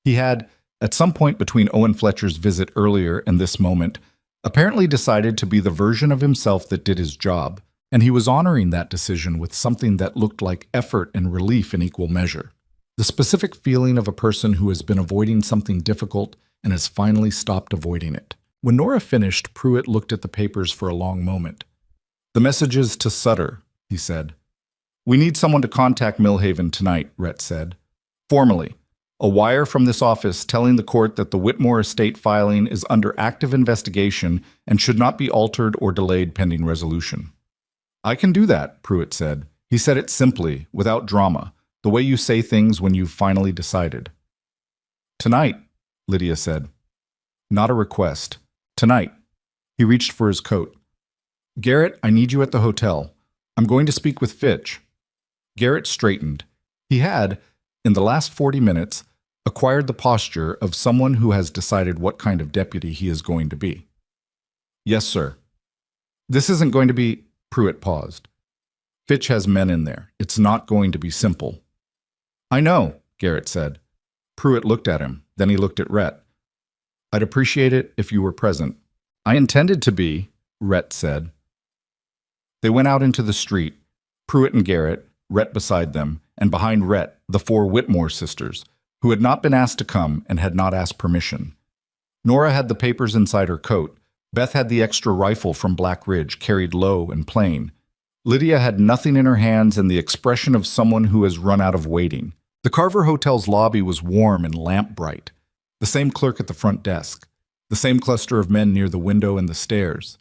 He had, at some point between Owen Fletcher's visit earlier and this moment, apparently decided to be the version of himself that did his job, and he was honoring that decision with something that looked like effort and relief in equal measure. The specific feeling of a person who has been avoiding something difficult and has finally stopped avoiding it. When Nora finished, Pruitt looked at the papers for a long moment. "The messages to Sutter," he said. "We need someone to contact Millhaven tonight," Rhett said. "Formally. A wire from this office telling the court that the Whitmore estate filing is under active investigation and should not be altered or delayed pending resolution." "I can do that," Pruitt said. He said it simply, without drama, the way you say things when you've finally decided. "Tonight," Lydia said. "Not a request. Tonight." He reached for his coat. "Garrett, I need you at the hotel. I'm going to speak with Fitch." Garrett straightened. He had, in the last 40 minutes, acquired the posture of someone who has decided what kind of deputy he is going to be. "Yes, sir." "This isn't going to be—" Pruitt paused. "Fitch has men in there. It's not going to be simple." "I know," Garrett said. Pruitt looked at him. Then he looked at Rhett. "I'd appreciate it if you were present." "I intended to be," Rhett said. They went out into the street, Pruitt and Garrett, Rhett beside them, and behind Rhett, the 4 Whitmore sisters, who had not been asked to come and had not asked permission. Nora had the papers inside her coat. Beth had the extra rifle from Black Ridge, carried low and plain. Lydia had nothing in her hands and the expression of someone who has run out of waiting. The Carver Hotel's lobby was warm and lamp-bright. The same clerk at the front desk. The same cluster of men near the window and the stairs.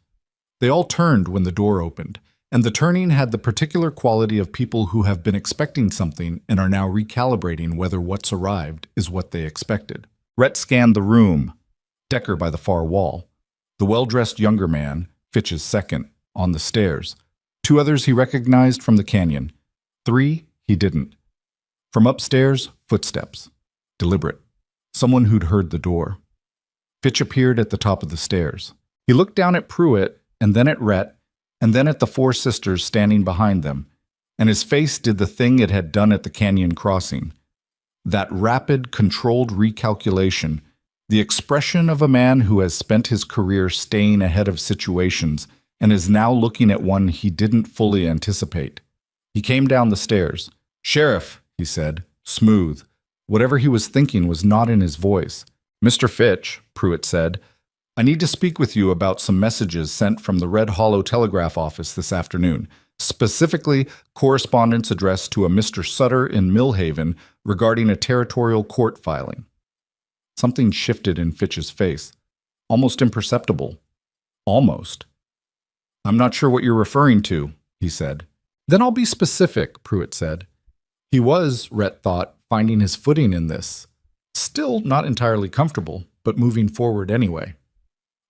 They all turned when the door opened, and the turning had the particular quality of people who have been expecting something and are now recalibrating whether what's arrived is what they expected. Rhett scanned the room. Decker by the far wall. The well-dressed younger man, Fitch's second, on the stairs. 2 others he recognized from the canyon. 3 he didn't. From upstairs, footsteps. Deliberate. Someone who'd heard the door. Fitch appeared at the top of the stairs. He looked down at Pruitt, and then at Rhett, and then at the 4 sisters standing behind them, and his face did the thing it had done at the canyon crossing. That rapid, controlled recalculation, the expression of a man who has spent his career staying ahead of situations and is now looking at one he didn't fully anticipate. He came down the stairs. "Sheriff," he said, smooth. Whatever he was thinking was not in his voice. "Mr. Fitch," Pruitt said, "I need to speak with you about some messages sent from the Red Hollow Telegraph office this afternoon, specifically correspondence addressed to a Mr. Sutter in Millhaven regarding a territorial court filing." Something shifted in Fitch's face. Almost imperceptible. Almost. "I'm not sure what you're referring to," he said. "Then I'll be specific," Pruitt said. He was, Rhett thought, finding his footing in this. Still not entirely comfortable, but moving forward anyway.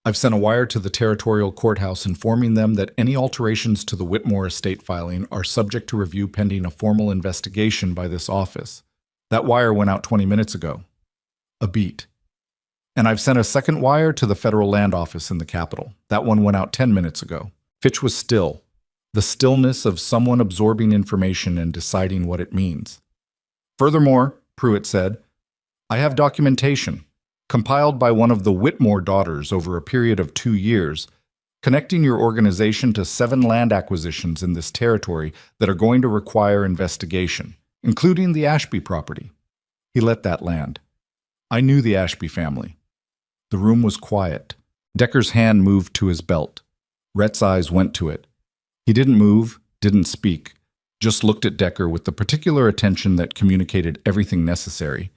"I've sent a wire to the territorial courthouse informing them that any alterations to the Whitmore estate filing are subject to review pending a formal investigation by this office. That wire went out 20 minutes ago." A beat. "And I've sent a second wire to the federal land office in the Capitol. That one went out 10 minutes ago." Fitch was still. The stillness of someone absorbing information and deciding what it means. "Furthermore," Pruitt said, "I have documentation, compiled by one of the Whitmore daughters over a period of 2 years, connecting your organization to 7 land acquisitions in this territory that are going to require investigation, including the Ashby property." He let that land. "I knew the Ashby family." The room was quiet. Decker's hand moved to his belt. Rhett's eyes went to it. He didn't move, didn't speak, just looked at Decker with the particular attention that communicated everything necessary,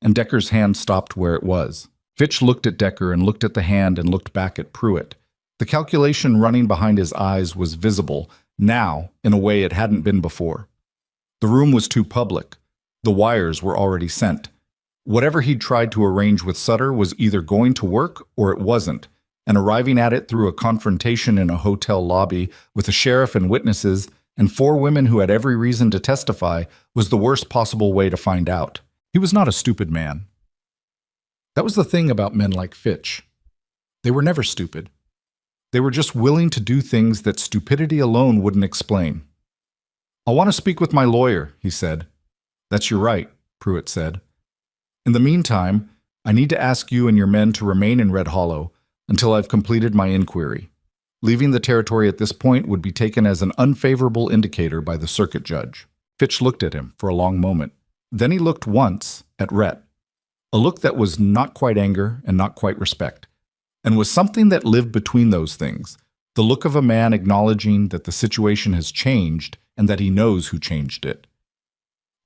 and Decker's hand stopped where it was. Fitch looked at Decker and looked at the hand and looked back at Pruitt. The calculation running behind his eyes was visible, now, in a way it hadn't been before. The room was too public. The wires were already sent. Whatever he'd tried to arrange with Sutter was either going to work or it wasn't, and arriving at it through a confrontation in a hotel lobby with a sheriff and witnesses and 4 women who had every reason to testify was the worst possible way to find out. He was not a stupid man. That was the thing about men like Fitch. They were never stupid. They were just willing to do things that stupidity alone wouldn't explain. "I want to speak with my lawyer," he said. "That's your right," Pruitt said. "In the meantime, I need to ask you and your men to remain in Red Hollow until I've completed my inquiry. Leaving the territory at this point would be taken as an unfavorable indicator by the circuit judge. Fitch looked at him for a long moment. Then he looked once at Rhett. A look that was not quite anger and not quite respect, and was something that lived between those things. The look of a man acknowledging that the situation has changed and that he knows who changed it.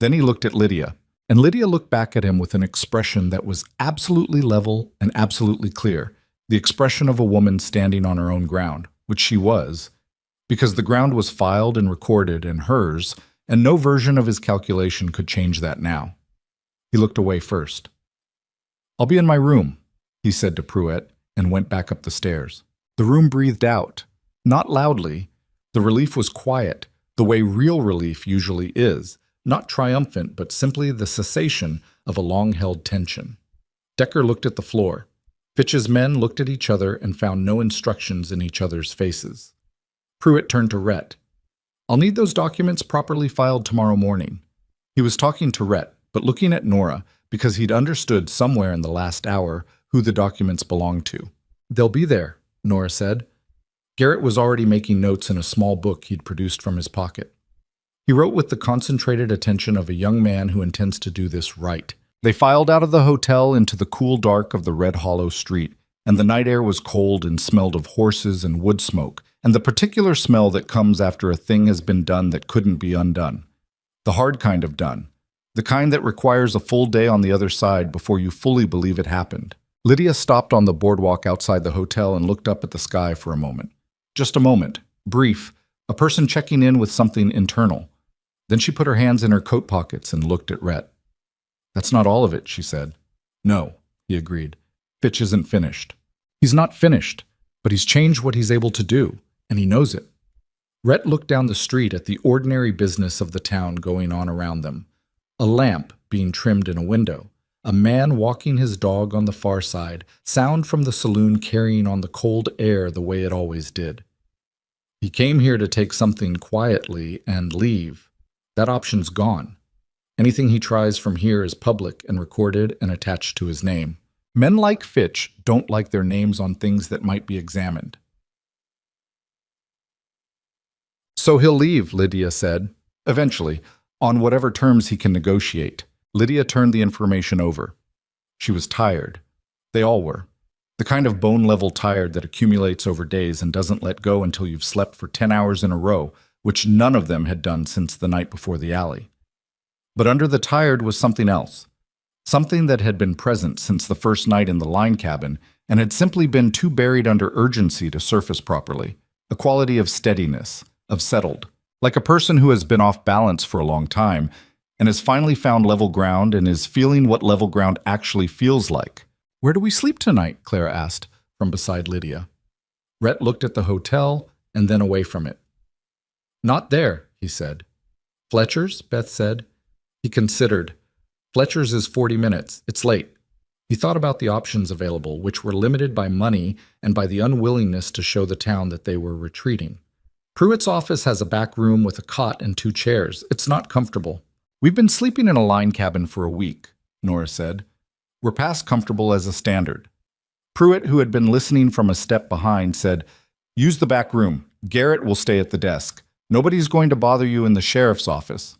Then he looked at Lydia, and Lydia looked back at him with an expression that was absolutely level and absolutely clear, the expression of a woman standing on her own ground, which she was, because the ground was filed and recorded and hers, and no version of his calculation could change that now. He looked away first. "I'll be in my room," he said to Pruitt, and went back up the stairs. The room breathed out, not loudly. The relief was quiet, the way real relief usually is, not triumphant, but simply the cessation of a long-held tension. Decker looked at the floor. Fitch's men looked at each other and found no instructions in each other's faces. Pruitt turned to Rhett. "I'll need those documents properly filed tomorrow morning." He was talking to Rhett, but looking at Nora, because he'd understood somewhere in the last hour who the documents belonged to. "They'll be there," Nora said. Garrett was already making notes in a small book he'd produced from his pocket. He wrote with the concentrated attention of a young man who intends to do this right. They filed out of the hotel into the cool dark of the Red Hollow street, and the night air was cold and smelled of horses and wood smoke, and the particular smell that comes after a thing has been done that couldn't be undone. The hard kind of done. The kind that requires a full day on the other side before you fully believe it happened. Lydia stopped on the boardwalk outside the hotel and looked up at the sky for a moment. Just a moment, brief, a person checking in with something internal. Then she put her hands in her coat pockets and looked at Rhett. "That's not all of it," she said. "No," he agreed. "Fitch isn't finished." "He's not finished, but he's changed what he's able to do, and he knows it." Rhett looked down the street at the ordinary business of the town going on around them. A lamp being trimmed in a window, a man walking his dog on the far side, sound from the saloon carrying on the cold air the way it always did. He came here to take something quietly and leave. That option's gone. Anything he tries from here is public and recorded and attached to his name. Men like Fitch don't like their names on things that might be examined. "So he'll leave," Lydia said. "Eventually, on whatever terms he can negotiate." Lydia turned the information over. She was tired. They all were. The kind of bone-level tired that accumulates over days and doesn't let go until you've slept for 10 hours in a row, which none of them had done since the night before the alley. But under the tired was something else. Something that had been present since the first night in the line cabin and had simply been too buried under urgency to surface properly. A quality of steadiness, of settled. Like a person who has been off balance for a long time and has finally found level ground and is feeling what level ground actually feels like. "Where do we sleep tonight?" Clara asked, from beside Lydia. Rhett looked at the hotel and then away from it. "Not there," he said. "Fletcher's?" Beth said. He considered. "Fletcher's is 40 minutes. It's late." He thought about the options available, which were limited by money and by the unwillingness to show the town that they were retreating. "Pruitt's office has a back room with a cot and 2 chairs. It's not comfortable." "We've been sleeping in a line cabin for a week," Nora said. "We're past comfortable as a standard." Pruitt, who had been listening from a step behind, said, "Use the back room. Garrett will stay at the desk. Nobody's going to bother you in the sheriff's office."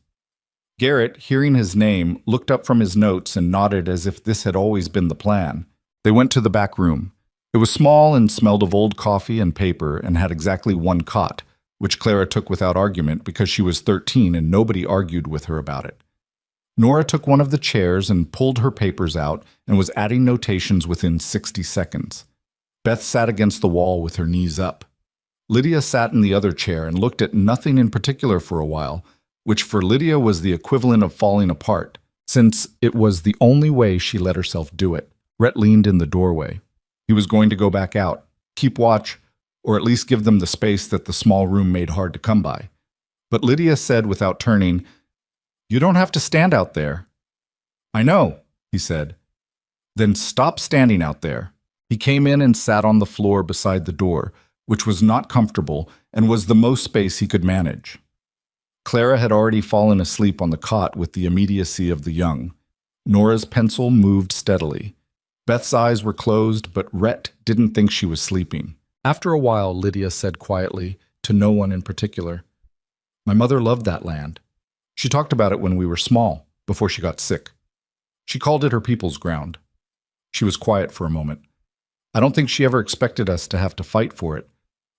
Garrett, hearing his name, looked up from his notes and nodded as if this had always been the plan. They went to the back room. It was small and smelled of old coffee and paper and had exactly 1 cot, which Clara took without argument because she was 13 and nobody argued with her about it. Nora took one of the chairs and pulled her papers out and was adding notations within 60 seconds. Beth sat against the wall with her knees up. Lydia sat in the other chair and looked at nothing in particular for a while, which for Lydia was the equivalent of falling apart, since it was the only way she let herself do it. Rhett leaned in the doorway. He was going to go back out, keep watch, or at least give them the space that the small room made hard to come by. But Lydia said without turning, "You don't have to stand out there." "I know," he said. "Then stop standing out there." He came in and sat on the floor beside the door, which was not comfortable and was the most space he could manage. Clara had already fallen asleep on the cot with the immediacy of the young. Nora's pencil moved steadily. Beth's eyes were closed, but Rhett didn't think she was sleeping. After a while, Lydia said quietly, to no one in particular, "My mother loved that land. She talked about it when we were small, before she got sick. She called it her people's ground." She was quiet for a moment. "I don't think she ever expected us to have to fight for it,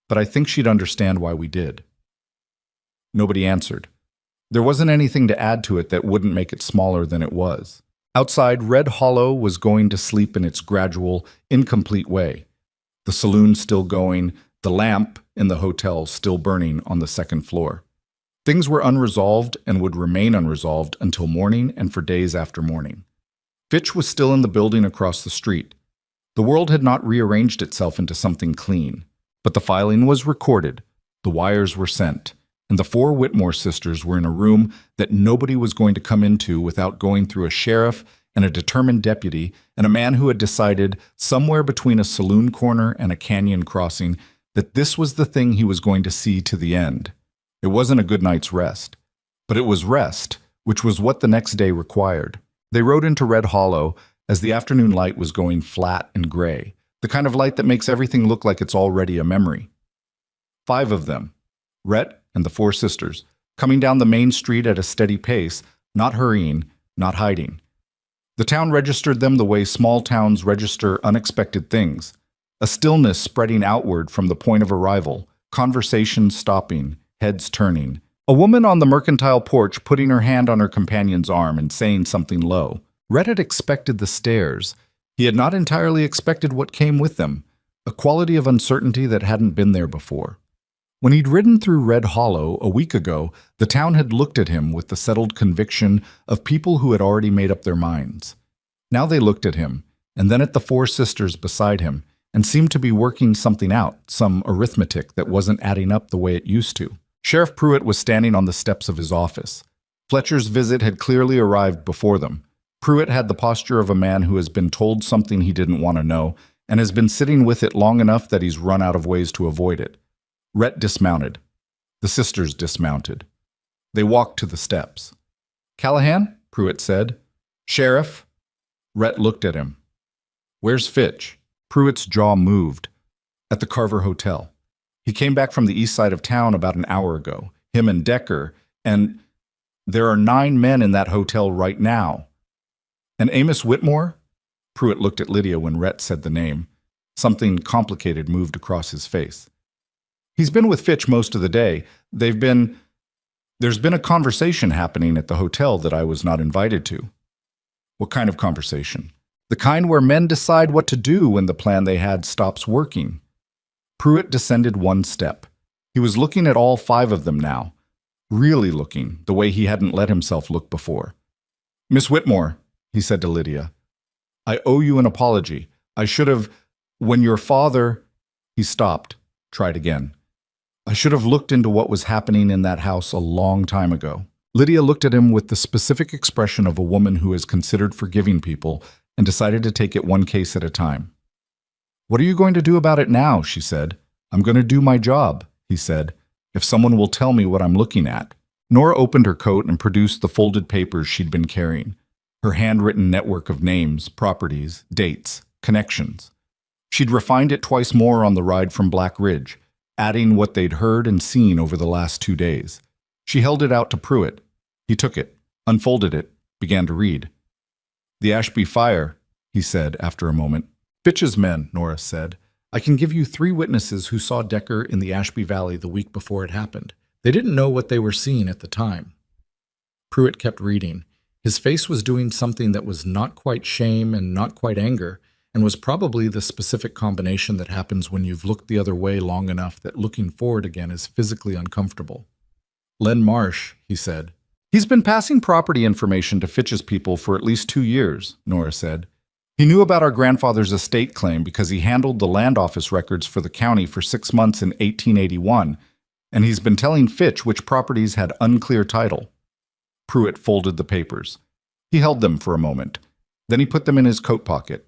but I think she'd understand why we did." Nobody answered. There wasn't anything to add to it that wouldn't make it smaller than it was. Outside, Red Hollow was going to sleep in its gradual, incomplete way. The saloon still going, the lamp in the hotel still burning on the second floor. Things were unresolved and would remain unresolved until morning and for days after morning. Fitch was still in the building across the street. The world had not rearranged itself into something clean, but the filing was recorded, the wires were sent, and the 4 Whitmore sisters were in a room that nobody was going to come into without going through a sheriff and a determined deputy and a man who had decided, somewhere between a saloon corner and a canyon crossing, that this was the thing he was going to see to the end. It wasn't a good night's rest, but it was rest, which was what the next day required. They rode into Red Hollow as the afternoon light was going flat and gray, the kind of light that makes everything look like it's already a memory. 5 of them, Rhett and the 4 sisters, coming down the main street at a steady pace, not hurrying, not hiding. The town registered them the way small towns register unexpected things, a stillness spreading outward from the point of arrival, conversations stopping, heads turning. A woman on the mercantile porch putting her hand on her companion's arm and saying something low. Rhett had expected the stares. He had not entirely expected what came with them, a quality of uncertainty that hadn't been there before. When he'd ridden through Red Hollow a week ago, the town had looked at him with the settled conviction of people who had already made up their minds. Now they looked at him, and then at the 4 sisters beside him, and seemed to be working something out, some arithmetic that wasn't adding up the way it used to. Sheriff Pruitt was standing on the steps of his office. Fletcher's visit had clearly arrived before them. Pruitt had the posture of a man who has been told something he didn't want to know, and has been sitting with it long enough that he's run out of ways to avoid it. Rhett dismounted. The sisters dismounted. They walked to the steps. "Callahan?" Pruitt said. "Sheriff?" Rhett looked at him. "Where's Fitch?" Pruitt's jaw moved. "At the Carver Hotel. He came back from the east side of town about an hour ago. Him and Decker, and there are 9 men in that hotel right now." "And Amos Whitmore?" Pruitt looked at Lydia when Rhett said the name. Something complicated moved across his face. "He's been with Fitch most of the day. There's been a conversation happening at the hotel that I was not invited to." "What kind of conversation?" "The kind where men decide what to do when the plan they had stops working." Pruitt descended 1 step. He was looking at all 5 of them now, really looking the way he hadn't let himself look before. "Miss Whitmore," he said to Lydia, "I owe you an apology. I should have, when your father—" He stopped, tried again. "I should have looked into what was happening in that house a long time ago." Lydia looked at him with the specific expression of a woman who has considered forgiving people and decided to take it 1 case at a time. "What are you going to do about it now?" she said. "I'm going to do my job," he said, "if someone will tell me what I'm looking at." Nora opened her coat and produced the folded papers she'd been carrying, her handwritten network of names, properties, dates, connections. She'd refined it twice more on the ride from Black Ridge, adding what they'd heard and seen over the last 2 days. She held it out to Pruitt. He took it, unfolded it, began to read. "The Ashby fire," he said after a moment. "Fitch's men," Nora said. "I can give you 3 witnesses who saw Decker in the Ashby Valley the week before it happened. They didn't know what they were seeing at the time." Pruitt kept reading. His face was doing something that was not quite shame and not quite anger, and was probably the specific combination that happens when you've looked the other way long enough that looking forward again is physically uncomfortable. "Len Marsh," he said. "He's been passing property information to Fitch's people for at least 2 years, Nora said. "He knew about our grandfather's estate claim because he handled the land office records for the county for 6 months in 1881, and he's been telling Fitch which properties had unclear title." Pruitt folded the papers. He held them for a moment. Then he put them in his coat pocket.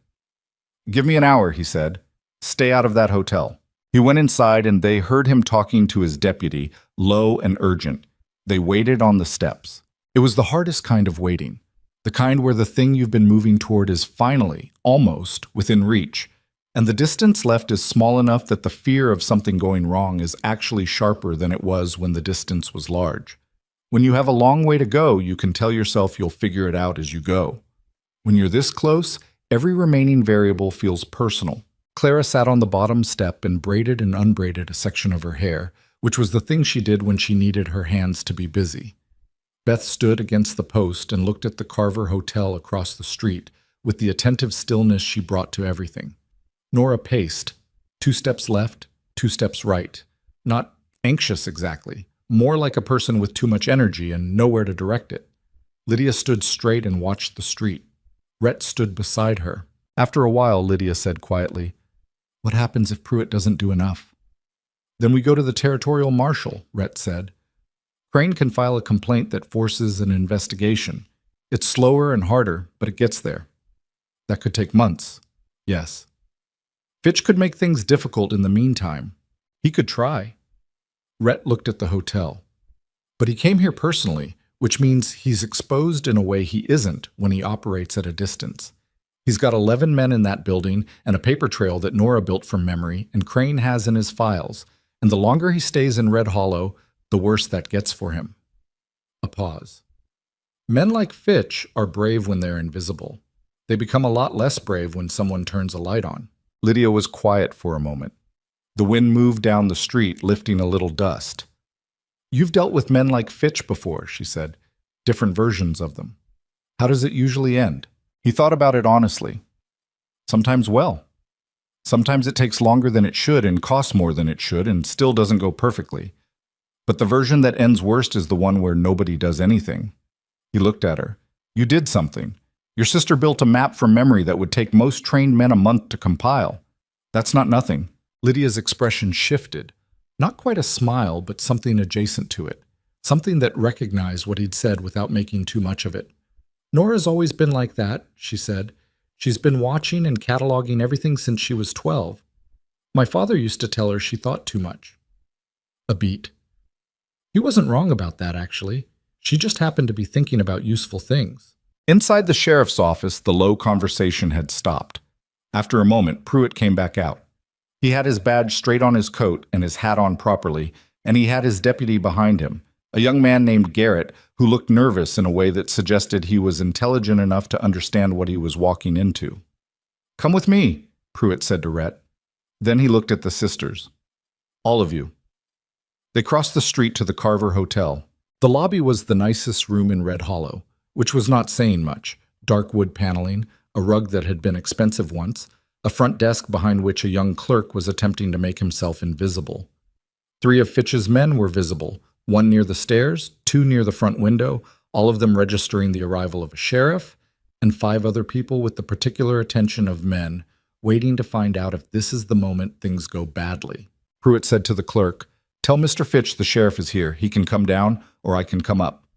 "Give me an hour," he said. "Stay out of that hotel." He went inside and they heard him talking to his deputy, low and urgent. They waited on the steps. It was the hardest kind of waiting. The kind where the thing you've been moving toward is finally, almost, within reach, and the distance left is small enough that the fear of something going wrong is actually sharper than it was when the distance was large. When you have a long way to go, you can tell yourself you'll figure it out as you go. When you're this close, every remaining variable feels personal. Clara sat on the bottom step and braided and unbraided a section of her hair, which was the thing she did when she needed her hands to be busy. Beth stood against the post and looked at the Carver Hotel across the street with the attentive stillness she brought to everything. Nora paced, 2 steps left, 2 steps right. Not anxious exactly, more like a person with too much energy and nowhere to direct it. Lydia stood straight and watched the street. Rhett stood beside her. After a while, Lydia said quietly, "What happens if Pruitt doesn't do enough?" "Then we go to the territorial marshal," Rhett said. "Crane can file a complaint that forces an investigation. It's slower and harder, but it gets there. That could take months." "Yes." "Fitch could make things difficult in the meantime. He could try." Rhett looked at the hotel. "But he came here personally, which means he's exposed in a way he isn't when he operates at a distance. He's got 11 men in that building and a paper trail that Nora built from memory and Crane has in his files, and the longer he stays in Red Hollow, the worse that gets for him." A pause. "Men like Fitch are brave when they're invisible. They become a lot less brave when someone turns a light on." Lydia was quiet for a moment. The wind moved down the street, lifting a little dust. "You've dealt with men like Fitch before," she said. "Different versions of them. How does it usually end?" He thought about it honestly. "Sometimes well. Sometimes it takes longer than it should and costs more than it should and still doesn't go perfectly. But the version that ends worst is the one where nobody does anything." He looked at her. "You did something. Your sister built a map from memory that would take most trained men a month to compile. That's not nothing." Lydia's expression shifted. Not quite a smile, but something adjacent to it. Something that recognized what he'd said without making too much of it. "Nora's always been like that," she said. "She's been watching and cataloging everything since she was 12. My father used to tell her she thought too much." A beat. He wasn't wrong about that, actually. She just happened to be thinking about useful things. Inside the sheriff's office, the low conversation had stopped. After a moment, Pruitt came back out. He had his badge straight on his coat and his hat on properly, and he had his deputy behind him, a young man named Garrett who looked nervous in a way that suggested he was intelligent enough to understand what he was walking into. "Come with me," Pruitt said to Rhett. Then he looked at the sisters. "All of you." They crossed the street to the Carver Hotel. The lobby was the nicest room in Red Hollow, which was not saying much. Dark wood paneling, a rug that had been expensive once, a front desk behind which a young clerk was attempting to make himself invisible. 3 of Fitch's men were visible, 1 near the stairs, 2 near the front window, all of them registering the arrival of a sheriff, and 5 other people with the particular attention of men, waiting to find out if this is the moment things go badly. Pruitt said to the clerk, "Tell Mr. Fitch the sheriff is here. He can come down, or I can come up."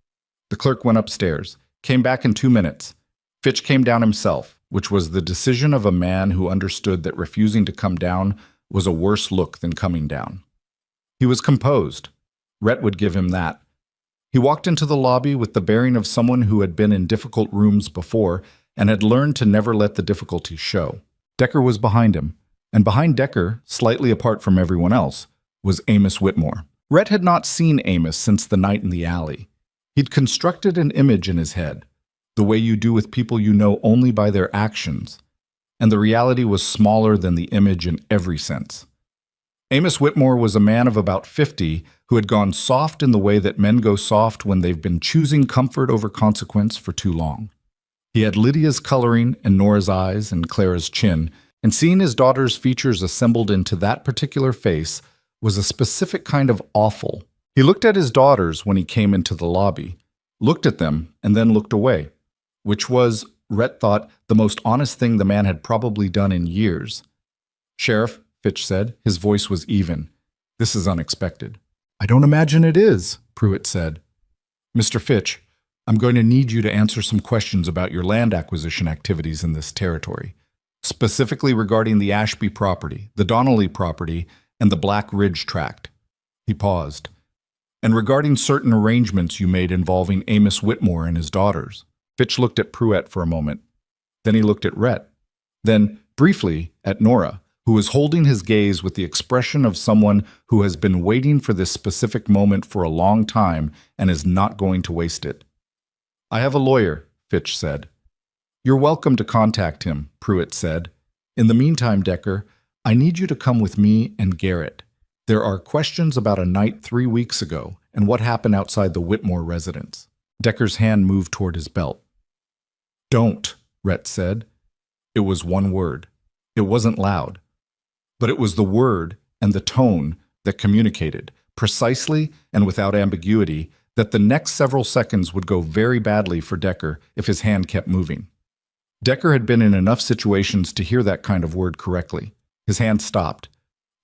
The clerk went upstairs, came back in 2 minutes. Fitch came down himself, which was the decision of a man who understood that refusing to come down was a worse look than coming down. He was composed. Rhett would give him that. He walked into the lobby with the bearing of someone who had been in difficult rooms before and had learned to never let the difficulty show. Decker was behind him, and behind Decker, slightly apart from everyone else, was Amos Whitmore. Rhett had not seen Amos since the night in the alley. He'd constructed an image in his head, the way you do with people you know only by their actions, and the reality was smaller than the image in every sense. Amos Whitmore was a man of about 50 who had gone soft in the way that men go soft when they've been choosing comfort over consequence for too long. He had Lydia's coloring and Nora's eyes and Clara's chin, and seeing his daughter's features assembled into that particular face was a specific kind of awful. He looked at his daughters when he came into the lobby, looked at them, and then looked away, which was, Rhett thought, the most honest thing the man had probably done in years. "Sheriff," Fitch said. His voice was even. "This is unexpected." "I don't imagine it is," Pruitt said. "Mr. Fitch, I'm going to need you to answer some questions about your land acquisition activities in this territory, specifically regarding the Ashby property, the Donnelly property, and the Black Ridge tract." He paused. "And regarding certain arrangements you made involving Amos Whitmore and his daughters." Fitch looked at Pruitt for a moment. Then he looked at Rhett. Then, briefly, at Nora, who was holding his gaze with the expression of someone who has been waiting for this specific moment for a long time and is not going to waste it. "I have a lawyer," Fitch said. "You're welcome to contact him," Pruitt said. "In the meantime, Decker, I need you to come with me and Garrett. There are questions about a night 3 weeks ago and what happened outside the Whitmore residence." Decker's hand moved toward his belt. "Don't," Rhett said. It was one word. It wasn't loud. But it was the word and the tone that communicated, precisely and without ambiguity, that the next several seconds would go very badly for Decker if his hand kept moving. Decker had been in enough situations to hear that kind of word correctly. His hand stopped.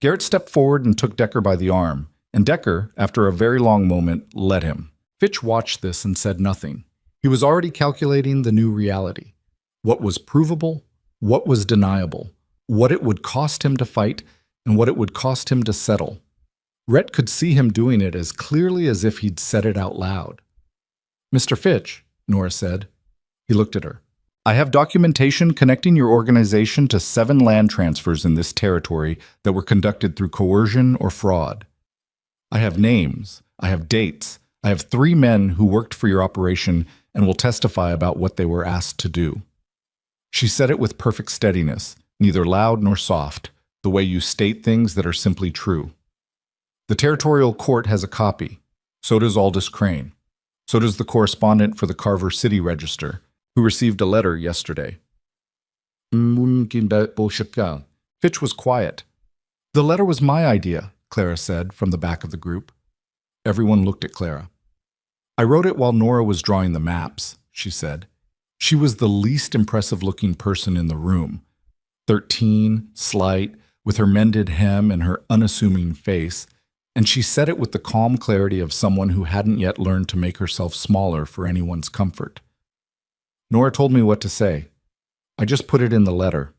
Garrett stepped forward and took Decker by the arm, and Decker, after a very long moment, let him. Fitch watched this and said nothing. He was already calculating the new reality. What was provable, what was deniable, what it would cost him to fight, and what it would cost him to settle. Rhett could see him doing it as clearly as if he'd said it out loud. "Mr. Fitch," Nora said. He looked at her. "I have documentation connecting your organization to 7 land transfers in this territory that were conducted through coercion or fraud. I have names, I have dates, I have 3 men who worked for your operation and will testify about what they were asked to do." She said it with perfect steadiness, neither loud nor soft, the way you state things that are simply true. "The territorial court has a copy. So does Aldous Crane. So does the correspondent for the Carver City Register, who received a letter yesterday." Fitch was quiet. "The letter was my idea," Clara said from the back of the group. Everyone looked at Clara. "I wrote it while Nora was drawing the maps," she said. She was the least impressive-looking person in the room. 13, slight, with her mended hem and her unassuming face, and she said it with the calm clarity of someone who hadn't yet learned to make herself smaller for anyone's comfort. "Nora told me what to say. I just put it in the letter."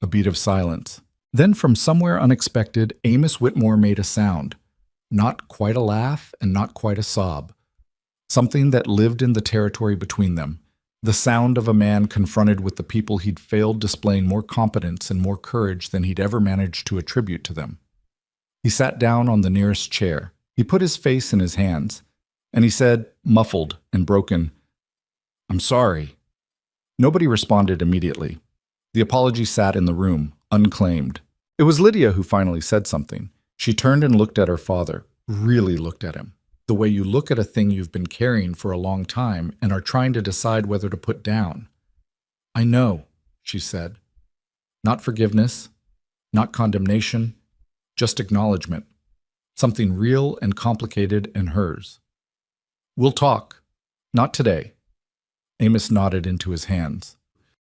A beat of silence. Then from somewhere unexpected, Amos Whitmore made a sound. Not quite a laugh and not quite a sob. Something that lived in the territory between them. The sound of a man confronted with the people he'd failed displaying more competence and more courage than he'd ever managed to attribute to them. He sat down on the nearest chair. He put his face in his hands, and he said, muffled and broken, "I'm sorry." Nobody responded immediately. The apology sat in the room, unclaimed. It was Lydia who finally said something. She turned and looked at her father, really looked at him. The way you look at a thing you've been carrying for a long time and are trying to decide whether to put down. "I know," she said. Not forgiveness, not condemnation, just acknowledgement. Something real and complicated in hers. "We'll talk. Not today." Amos nodded into his hands.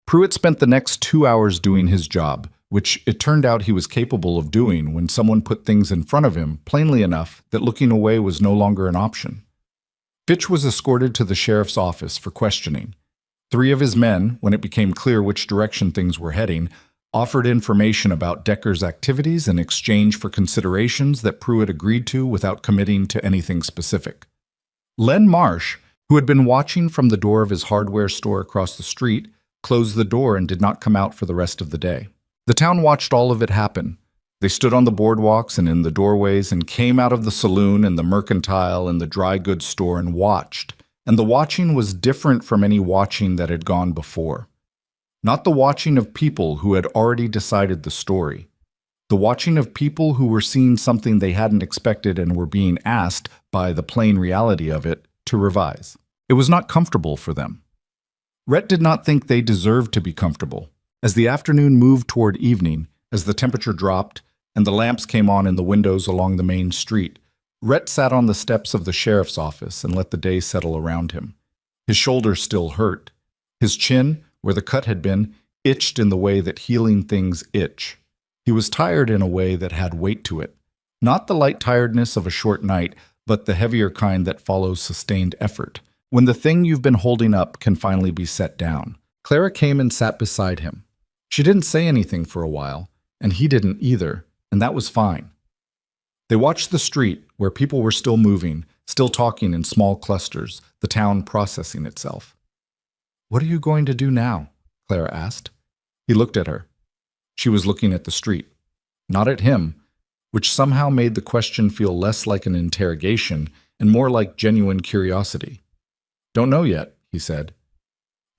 Pruitt spent the next 2 hours doing his job, which it turned out he was capable of doing when someone put things in front of him plainly enough that looking away was no longer an option. Fitch was escorted to the sheriff's office for questioning. 3 of his men, when it became clear which direction things were heading, offered information about Decker's activities in exchange for considerations that Pruitt agreed to without committing to anything specific. Len Marsh, who had been watching from the door of his hardware store across the street, closed the door and did not come out for the rest of the day. The town watched all of it happen. They stood on the boardwalks and in the doorways and came out of the saloon and the mercantile and the dry goods store and watched. And the watching was different from any watching that had gone before. Not the watching of people who had already decided the story. The watching of people who were seeing something they hadn't expected and were being asked, by the plain reality of it, to revise. It was not comfortable for them. Rhett did not think they deserved to be comfortable. As the afternoon moved toward evening, as the temperature dropped and the lamps came on in the windows along the main street, Rhett sat on the steps of the sheriff's office and let the day settle around him. His shoulders still hurt. His chin, where the cut had been, itched in the way that healing things itch. He was tired in a way that had weight to it. Not the light tiredness of a short night, but the heavier kind that follows sustained effort, when the thing you've been holding up can finally be set down. Clara came and sat beside him. She didn't say anything for a while, and he didn't either, and that was fine. They watched the street, where people were still moving, still talking in small clusters, the town processing itself. What are you going to do now? Clara asked. He looked at her. She was looking at the street, not at him, which somehow made the question feel less like an interrogation and more like genuine curiosity. Don't know yet, he said.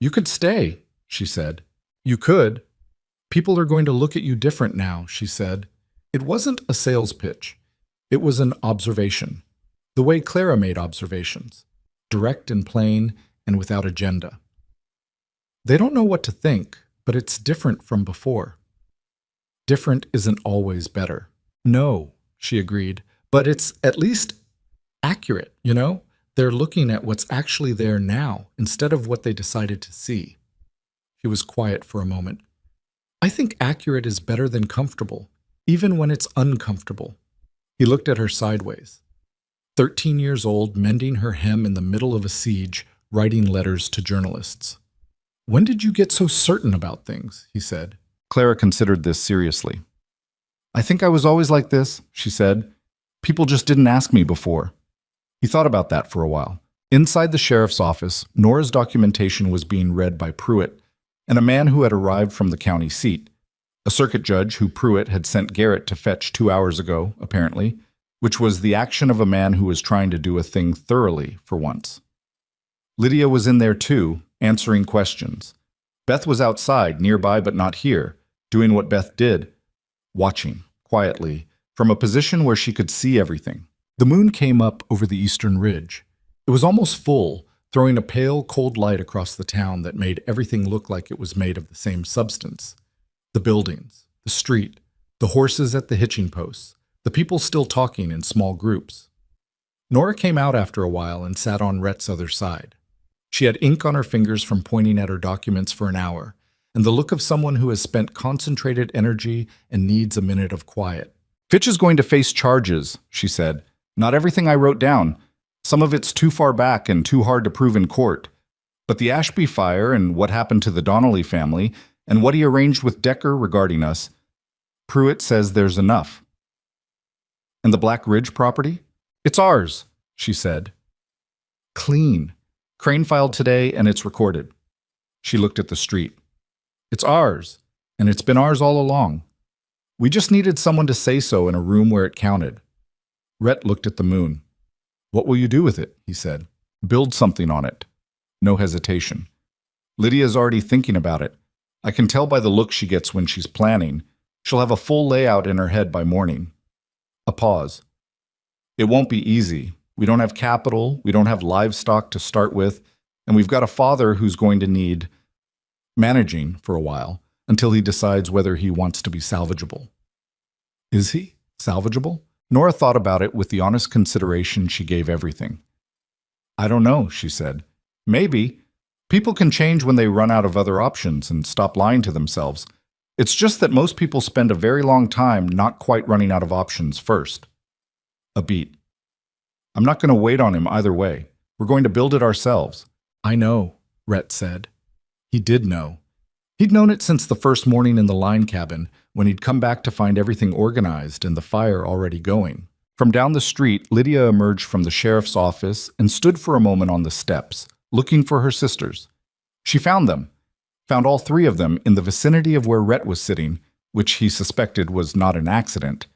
You could stay, she said. You could. People are going to look at you different now, she said. It wasn't a sales pitch. It was an observation. The way Clara made observations. Direct and plain and without agenda. They don't know what to think, but it's different from before. Different isn't always better. No, she agreed, but it's at least accurate, you know? They're looking at what's actually there now instead of what they decided to see. She was quiet for a moment. I think accurate is better than comfortable, even when it's uncomfortable. He looked at her sideways. 13 years old, mending her hem in the middle of a siege, writing letters to journalists. When did you get so certain about things? He said. Clara considered this seriously. I think I was always like this, she said. People just didn't ask me before. He thought about that for a while. Inside the sheriff's office, Nora's documentation was being read by Pruitt, and a man who had arrived from the county seat, a circuit judge who Pruitt had sent Garrett to fetch 2 hours ago, apparently, which was the action of a man who was trying to do a thing thoroughly for once. Lydia was in there too, answering questions. Beth was outside, nearby but not here, doing what Beth did, watching, quietly, from a position where she could see everything. The moon came up over the eastern ridge. It was almost full, throwing a pale, cold light across the town that made everything look like it was made of the same substance. The buildings, the street, the horses at the hitching posts, the people still talking in small groups. Nora came out after a while and sat on Rhett's other side. She had ink on her fingers from pointing at her documents for an hour, and the look of someone who has spent concentrated energy and needs a minute of quiet. Fitch is going to face charges, she said. Not everything I wrote down. Some of it's too far back and too hard to prove in court. But the Ashby fire and what happened to the Donnelly family and what he arranged with Decker regarding us, Pruitt says there's enough. And the Black Ridge property? It's ours, she said. Clean. Crane filed today and it's recorded. She looked at the street. It's ours, and it's been ours all along. We just needed someone to say so in a room where it counted. Rhett looked at the moon. What will you do with it? He said. Build something on it. No hesitation. Lydia's already thinking about it. I can tell by the look she gets when she's planning. She'll have a full layout in her head by morning. A pause. It won't be easy. We don't have capital, we don't have livestock to start with, and we've got a father who's going to need managing for a while until he decides whether he wants to be salvageable. Is he salvageable? Nora thought about it with the honest consideration she gave everything. I don't know, she said. Maybe. People can change when they run out of other options and stop lying to themselves. It's just that most people spend a very long time not quite running out of options first. A beat. I'm not going to wait on him either way. We're going to build it ourselves. I know, Rhett said. He did know. He'd known it since the first morning in the line cabin, when he'd come back to find everything organized and the fire already going. From down the street, Lydia emerged from the sheriff's office and stood for a moment on the steps, looking for her sisters. She found them, found all three of them in the vicinity of where Rhett was sitting, which he suspected was not an accident.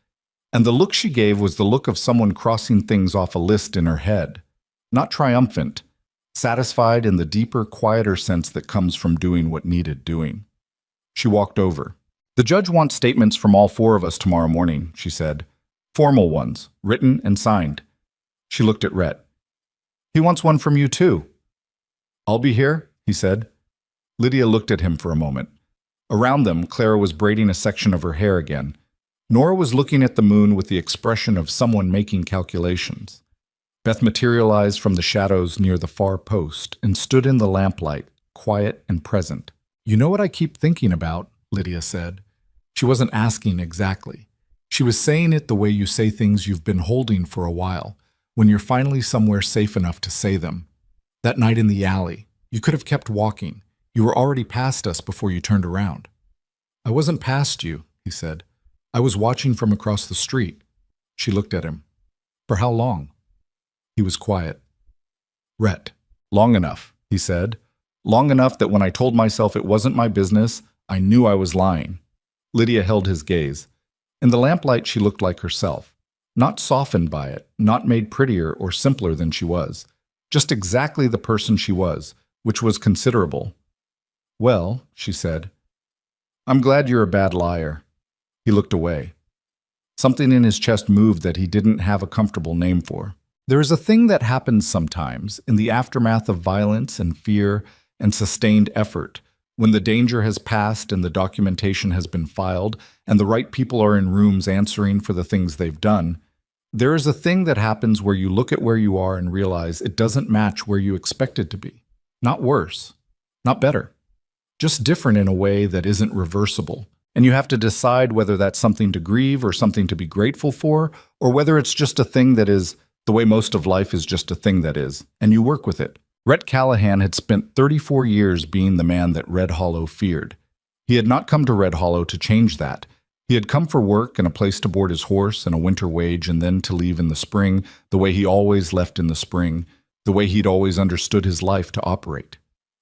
And the look she gave was the look of someone crossing things off a list in her head. Not triumphant, satisfied in the deeper, quieter sense that comes from doing what needed doing. She walked over. The judge wants statements from all four of us tomorrow morning, she said. Formal ones, written and signed. She looked at Rhett. He wants one from you too. I'll be here, he said. Lydia looked at him for a moment. Around them, Clara was braiding a section of her hair again. Nora was looking at the moon with the expression of someone making calculations. Beth materialized from the shadows near the far post and stood in the lamplight, quiet and present. You know what I keep thinking about, Lydia said. She wasn't asking exactly. She was saying it the way you say things you've been holding for a while, when you're finally somewhere safe enough to say them. That night in the alley, you could have kept walking. You were already past us before you turned around. I wasn't past you, he said. I was watching from across the street. She looked at him. For how long? He was quiet. Rhett. Long enough, he said. Long enough that when I told myself it wasn't my business, I knew I was lying. Lydia held his gaze. In the lamplight, she looked like herself. Not softened by it, not made prettier or simpler than she was. Just exactly the person she was, which was considerable. Well, she said, I'm glad you're a bad liar. He looked away. Something in his chest moved that he didn't have a comfortable name for. There is a thing that happens sometimes in the aftermath of violence and fear and sustained effort, when the danger has passed and the documentation has been filed and the right people are in rooms answering for the things they've done. There is a thing that happens where you look at where you are and realize it doesn't match where you expect it to be. Not worse, not better, just different in a way that isn't reversible. And you have to decide whether that's something to grieve or something to be grateful for, or whether it's just a thing that is the way most of life is just a thing that is, and you work with it. Rhett Callahan had spent 34 years being the man that Red Hollow feared. He had not come to Red Hollow to change that. He had come for work and a place to board his horse and a winter wage and then to leave in the spring, the way he always left in the spring, the way he'd always understood his life to operate.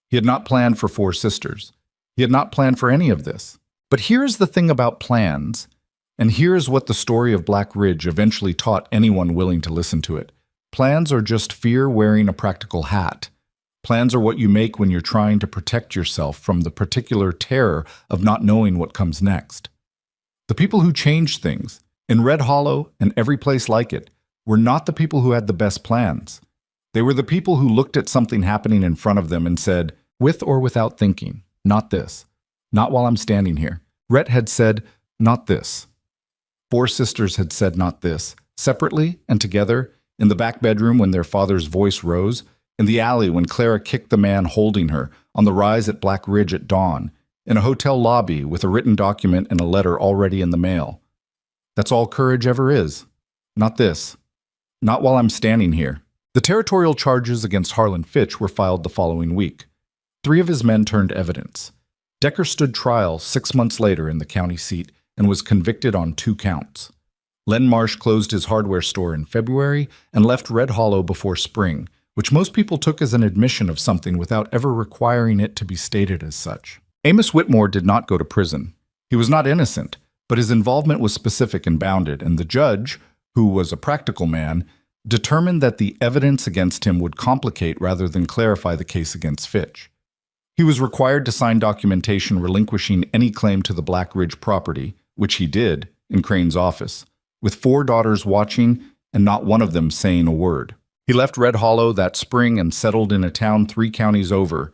He had not planned for 4 sisters. He had not planned for any of this. But here is the thing about plans, and here is what the story of Black Ridge eventually taught anyone willing to listen to it. Plans are just fear wearing a practical hat. Plans are what you make when you're trying to protect yourself from the particular terror of not knowing what comes next. The people who changed things, in Red Hollow and every place like it, were not the people who had the best plans. They were the people who looked at something happening in front of them and said, with or without thinking, not this. Not while I'm standing here. Rhett had said, not this. 4 sisters had said not this, separately and together, in the back bedroom when their father's voice rose, in the alley when Clara kicked the man holding her, on the rise at Black Ridge at dawn, in a hotel lobby with a written document and a letter already in the mail. That's all courage ever is. Not this. Not while I'm standing here. The territorial charges against Harlan Fitch were filed the following week. 3 of his men turned evidence. Decker stood trial 6 months later in the county seat and was convicted on 2 counts. Len Marsh closed his hardware store in February and left Red Hollow before spring, which most people took as an admission of something without ever requiring it to be stated as such. Amos Whitmore did not go to prison. He was not innocent, but his involvement was specific and bounded, and the judge, who was a practical man, determined that the evidence against him would complicate rather than clarify the case against Fitch. He was required to sign documentation relinquishing any claim to the Black Ridge property, which he did, in Crane's office, with 4 daughters watching and not one of them saying a word. He left Red Hollow that spring and settled in a town 3 counties over,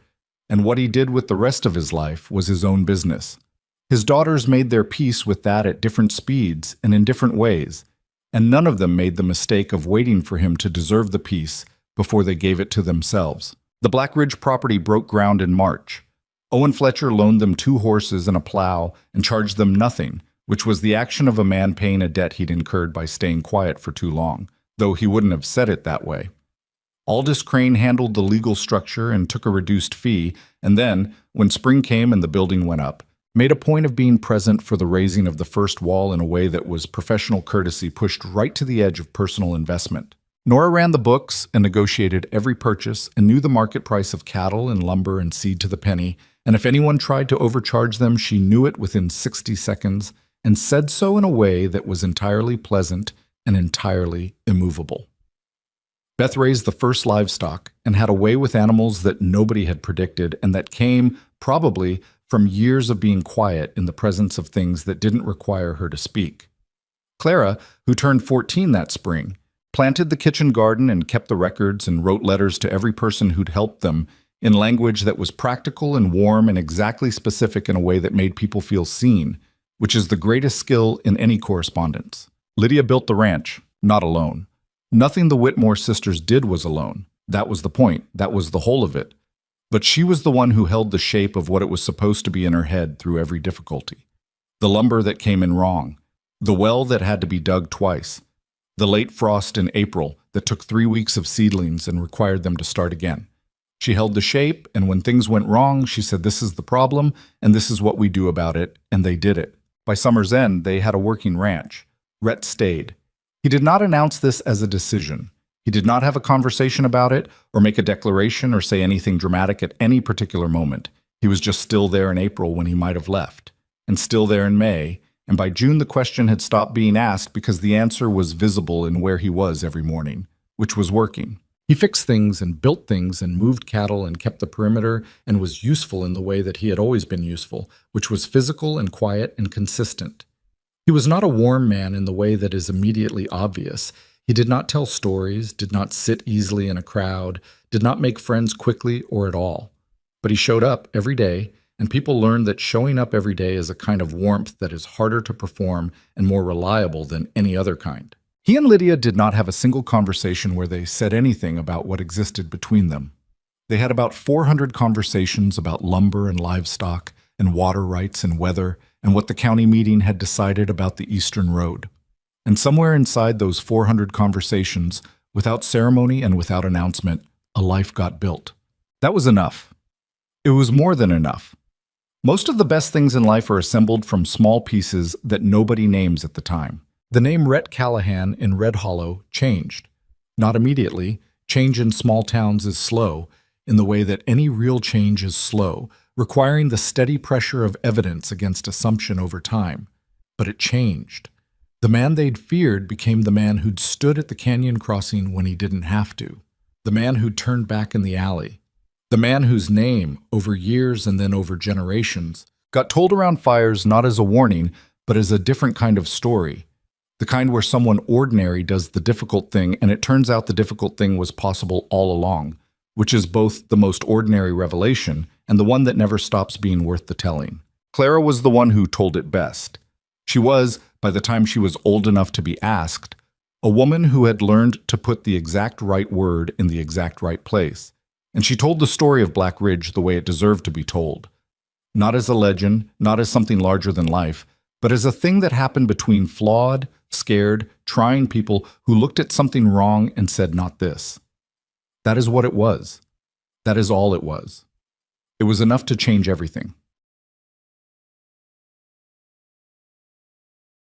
and what he did with the rest of his life was his own business. His daughters made their peace with that at different speeds and in different ways, and none of them made the mistake of waiting for him to deserve the peace before they gave it to themselves. The Black Ridge property broke ground in March. Owen Fletcher loaned them 2 horses and a plow and charged them nothing, which was the action of a man paying a debt he'd incurred by staying quiet for too long, though he wouldn't have said it that way. Aldous Crane handled the legal structure and took a reduced fee, and then, when spring came and the building went up, made a point of being present for the raising of the first wall in a way that was professional courtesy pushed right to the edge of personal investment. Nora ran the books and negotiated every purchase and knew the market price of cattle and lumber and seed to the penny, and if anyone tried to overcharge them, she knew it within 60 seconds and said so in a way that was entirely pleasant and entirely immovable. Beth raised the first livestock and had a way with animals that nobody had predicted and that came, probably, from years of being quiet in the presence of things that didn't require her to speak. Clara, who turned 14 that spring, planted the kitchen garden and kept the records and wrote letters to every person who'd helped them in language that was practical and warm and exactly specific in a way that made people feel seen, which is the greatest skill in any correspondence. Lydia built the ranch, not alone. Nothing the Whitmore sisters did was alone. That was the point. That was the whole of it. But she was the one who held the shape of what it was supposed to be in her head through every difficulty. The lumber that came in wrong. The well that had to be dug twice. The late frost in April that took 3 weeks of seedlings and required them to start again. She held the shape, and when things went wrong, she said, "This is the problem, and this is what we do about it," and they did it. By summer's end, they had a working ranch. Rhett stayed. He did not announce this as a decision. He did not have a conversation about it, or make a declaration, or say anything dramatic at any particular moment. He was just still there in April when he might have left, and still there in May, and by June the question had stopped being asked because the answer was visible in where he was every morning, which was working. He fixed things and built things and moved cattle and kept the perimeter and was useful in the way that he had always been useful, which was physical and quiet and consistent. He was not a warm man in the way that is immediately obvious. He did not tell stories, did not sit easily in a crowd, did not make friends quickly or at all. But he showed up every day, and people learned that showing up every day is a kind of warmth that is harder to perform and more reliable than any other kind. He and Lydia did not have a single conversation where they said anything about what existed between them. They had about 400 conversations about lumber and livestock and water rights and weather and what the county meeting had decided about the Eastern Road. And somewhere inside those 400 conversations, without ceremony and without announcement, a life got built. That was enough. It was more than enough. Most of the best things in life are assembled from small pieces that nobody names at the time. The name Rhett Callahan in Red Hollow changed. Not immediately. Change in small towns is slow, in the way that any real change is slow, requiring the steady pressure of evidence against assumption over time. But it changed. The man they'd feared became the man who'd stood at the canyon crossing when he didn't have to. The man who'd turned back in the alley. The man whose name, over years and then over generations, got told around fires not as a warning, but as a different kind of story. The kind where someone ordinary does the difficult thing and it turns out the difficult thing was possible all along, which is both the most ordinary revelation and the one that never stops being worth the telling. Clara was the one who told it best. She was, by the time she was old enough to be asked, a woman who had learned to put the exact right word in the exact right place. And she told the story of Black Ridge the way it deserved to be told. Not as a legend, not as something larger than life, but as a thing that happened between flawed, scared, trying people who looked at something wrong and said, "Not this." That is what it was. That is all it was. It was enough to change everything.